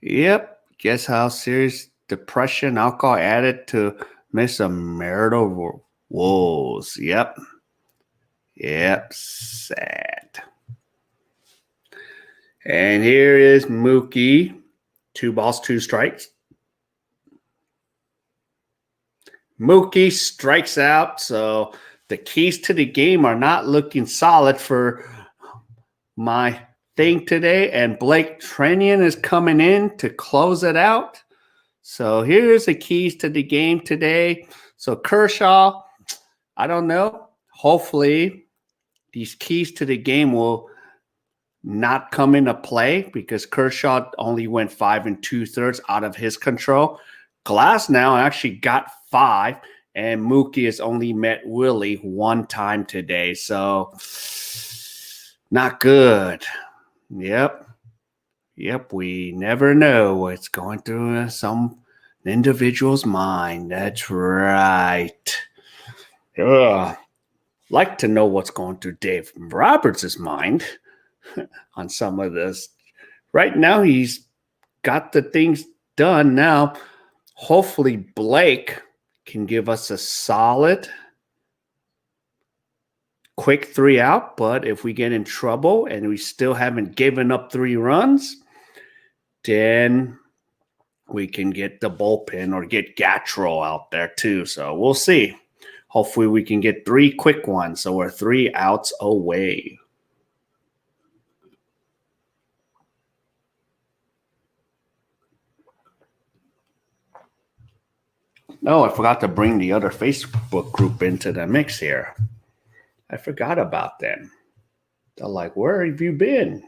Yep. Guess how serious depression, alcohol added to miss a marital woes. Yep. Yep. Sad. And here is Mookie. 2 balls, 2 strikes. Mookie strikes out. So the keys to the game are not looking solid for my thing today. And Blake Treinen is coming in to close it out. So here's the keys to the game today. So Kershaw, I don't know. Hopefully these keys to the game will not come into play because Kershaw only went 5 2/3 out of his control. Glass now actually got 5, and Mookie has only met Willie 1 time today. So not good. Yep. We never know what's going through some individual's mind. That's right. Like to know what's going through Dave Roberts' mind on some of this. Right now, he's got the things done. Now, hopefully Blake can give us a solid, quick 3 out. But if we get in trouble and we still haven't given up 3 runs, then we can get the bullpen or get Gatro out there too. So we'll see. Hopefully we can get 3 quick ones. So we're 3 outs away. Oh, I forgot to bring the other Facebook group into the mix here. I forgot about them. They're like, where have you been?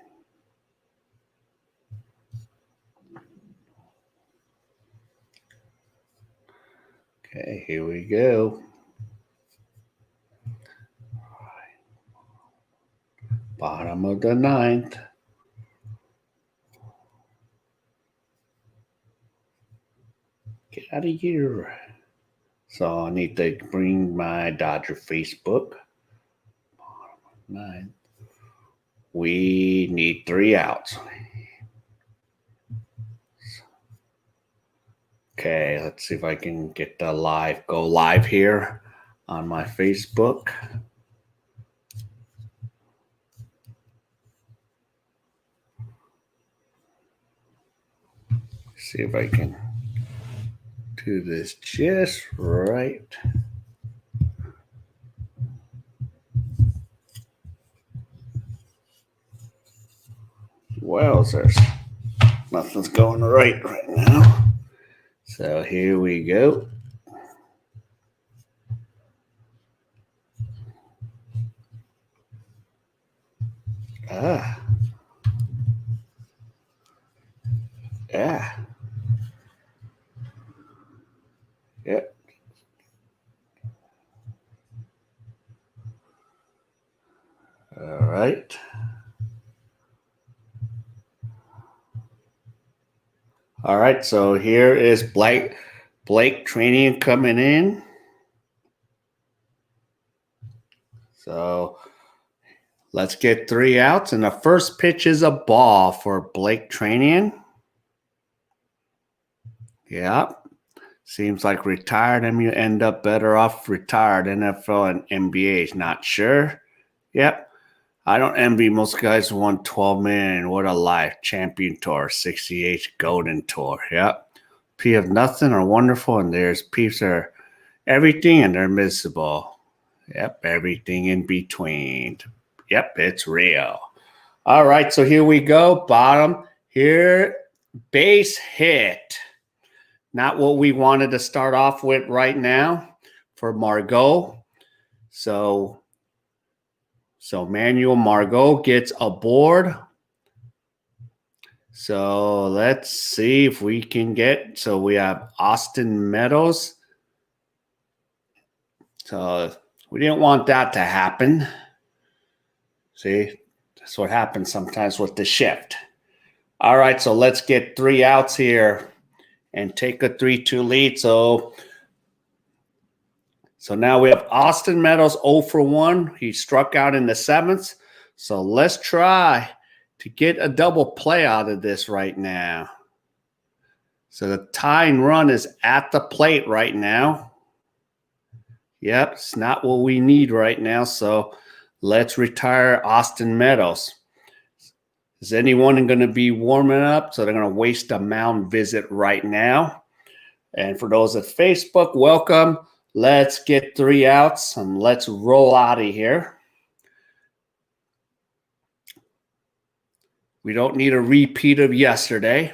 Okay, here we go. Bottom of the ninth. Get out of here. So I need to bring my Dodger Facebook. Bottom of the ninth. We need 3 outs. Okay, let's see if I can get the go live here on my Facebook. See if I can do this just right. Well, there's nothing's going right now. So here we go. Yeah. Yep. All right. All right. So here is Blake Training coming in. So let's get 3 outs. And the first pitch is a ball for Blake Training. Yep. Seems like retired, and you end up better off retired. NFL and NBA, not sure. Yep. I don't envy most guys who won 12 million. What a life. Champion Tour, 68 Golden Tour. Yep. P of nothing are wonderful, and there's P's are everything, and they're miserable. Yep. Everything in between. Yep. It's real. All right. So here we go. Bottom here. Base hit. Not what we wanted to start off with right now for Margot. So Manuel Margot gets aboard. So let's see if we can get. So we have Austin Meadows. So we didn't want that to happen. See, that's what happens sometimes with the shift. All right, so let's get 3 outs here and take a 3-2 lead. So now we have Austin Meadows 0 for 1. He struck out in the 7th. So let's try to get a double play out of this right now. So the tying run is at the plate right now. Yep, it's not what we need right now. So let's retire Austin Meadows. Is anyone going to be warming up? So they're going to waste a mound visit right now. And for those at Facebook, welcome. Let's get 3 outs and let's roll out of here. We don't need a repeat of yesterday.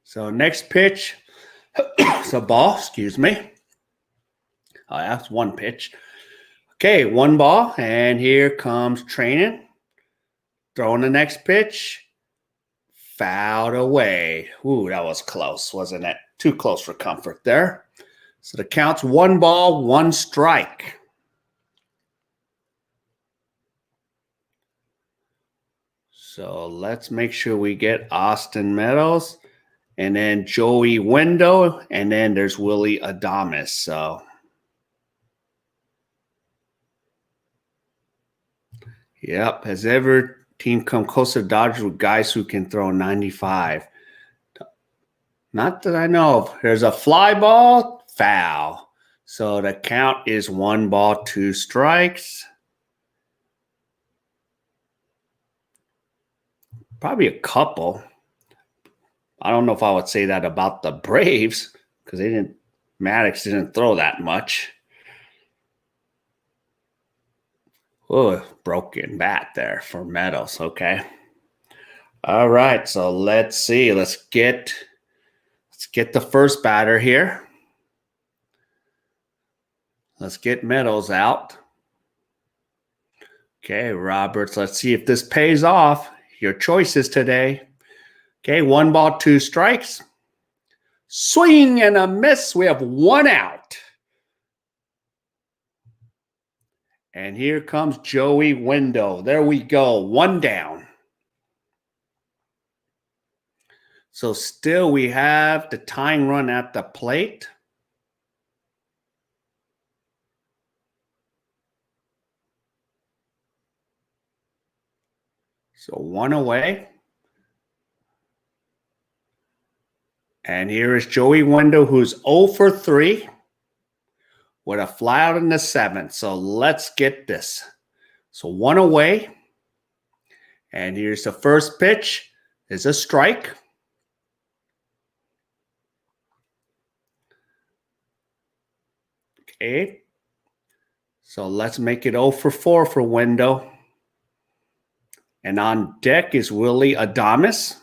So next pitch, it's a ball, excuse me. Oh, that's 1 pitch. Okay, 1 ball, and here comes Training. Throwing the next pitch. Fouled away. Ooh, that was close, wasn't it? Too close for comfort there. So the count's 1 ball, 1 strike. So let's make sure we get Austin Meadows and then Joey Wendell, and then there's Willie Adames. So yep, has ever team come close to Dodgers with guys who can throw 95? Not that I know of. There's a fly ball, foul. So the count is 1 ball, 2 strikes. Probably a couple. I don't know if I would say that about the Braves because Maddox didn't throw that much. Oh, broken bat there for Meadows. Okay. All right. So let's see. Let's get the first batter here. Let's get Meadows out. Okay, Roberts, let's see if this pays off. Your choices today. Okay, 1 ball, 2 strikes. Swing and a miss. We have 1 out. And here comes Joey Window. There we go. 1 down. So still we have the tying run at the plate. So 1 away. And here is Joey Window, who's 0 for 3 with a fly out in the 7th. So let's get this. So 1 away. And here's the first pitch. Is a strike. Okay. So let's make it 0 for 4 for Window. And on deck is Willie Adames.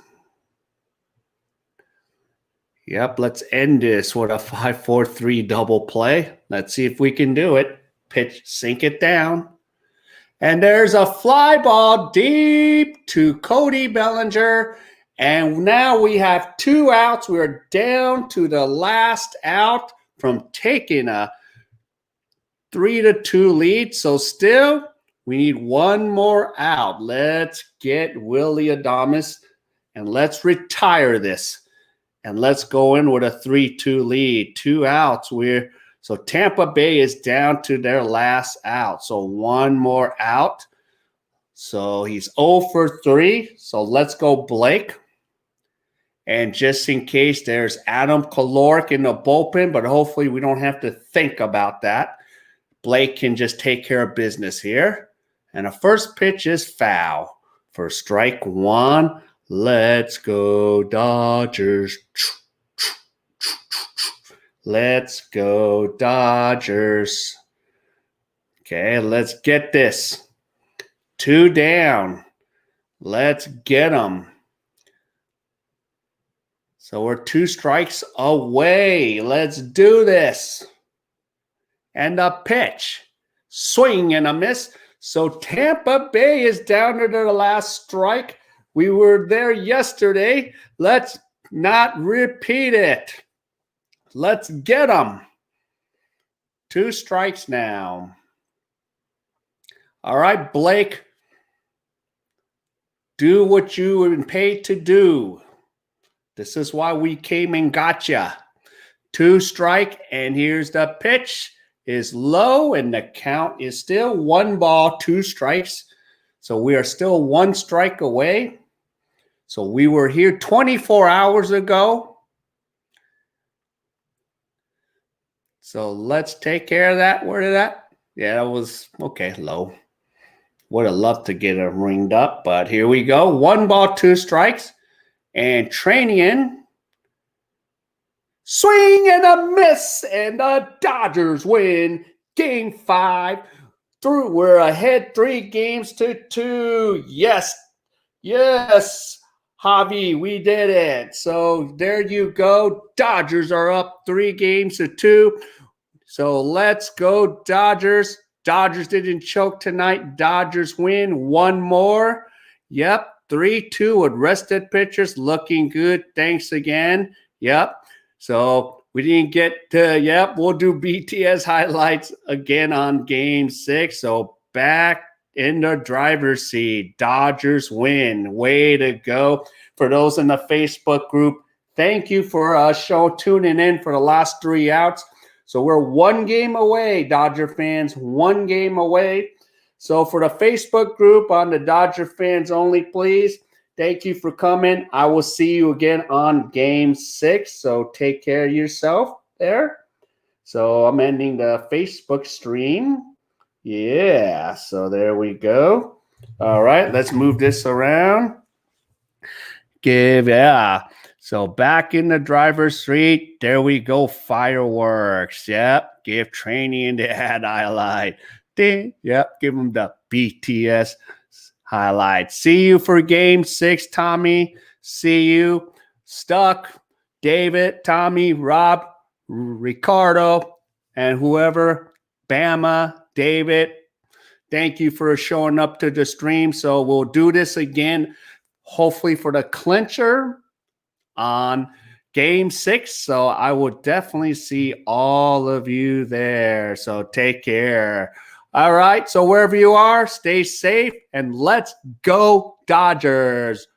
Yep, let's end this with a 5-4-3 double play. Let's see if we can do it. Pitch, sink it down. And there's a fly ball deep to Cody Bellinger. And now we have 2 outs. We're down to the last out from taking a 3-2 lead. So still, we need 1 more out. Let's get Willie Adames and let's retire this. And let's go in with a 3-2 lead. 2 outs. So Tampa Bay is down to their last out. So 1 more out. So he's 0 for 3. So let's go Blake. And just in case, there's Adam Caloric in the bullpen, but hopefully we don't have to think about that. Blake can just take care of business here. And the first pitch is foul for strike 1. Let's go Dodgers. Let's go Dodgers. Okay, let's get this. 2 down. Let's get them. So we're 2 strikes away. Let's do this. And a pitch. Swing and a miss. So Tampa Bay is down to their last strike. We were there yesterday. Let's not repeat it. Let's get them. 2 strikes now. All right, Blake. Do what you were paid to do. This is why we came and got you. 2 strike, and here's the pitch. Is low, and the count is still 1 ball, 2 strikes. So we are still 1 strike away. So we were here 24 hours ago. So let's take care of that. Where did that? Yeah, it was okay, low. Would have loved to get it ringed up, but here we go. 1 ball, 2 strikes. And Tranian. Swing and a miss, and the Dodgers win Game 5. We're ahead 3-2. Yes, Javi, we did it. So there you go. Dodgers are up 3-2. So let's go Dodgers. Dodgers didn't choke tonight. Dodgers win 1 more. Yep, 3-2 with rested pitchers. Looking good. Thanks again. Yep. So we didn't get to, we'll do BTS highlights again on Game 6. So back in the driver's seat. Dodgers win. Way to go. For those in the Facebook group, thank you for tuning in for the last 3 outs. So we're 1 game away, Dodger fans, 1 game away. So for the Facebook group on the Dodger fans only, please, thank you for coming. I will see you again on Game 6. So take care of yourself there. So I'm ending the Facebook stream. Yeah, so there we go. All right, let's move this around. So back in the driver's seat. There we go. Fireworks. Yep. Give Training the ad highlight. Yep. Give them the BTS highlight. See you for Game 6, Tommy. See you. Stuck. David, Tommy, Rob, Ricardo, and whoever. Bama, David, thank you for showing up to the stream. So we'll do this again, hopefully for the clincher on Game 6. So I will definitely see all of you there. So take care. All right. So wherever you are, stay safe and let's go Dodgers.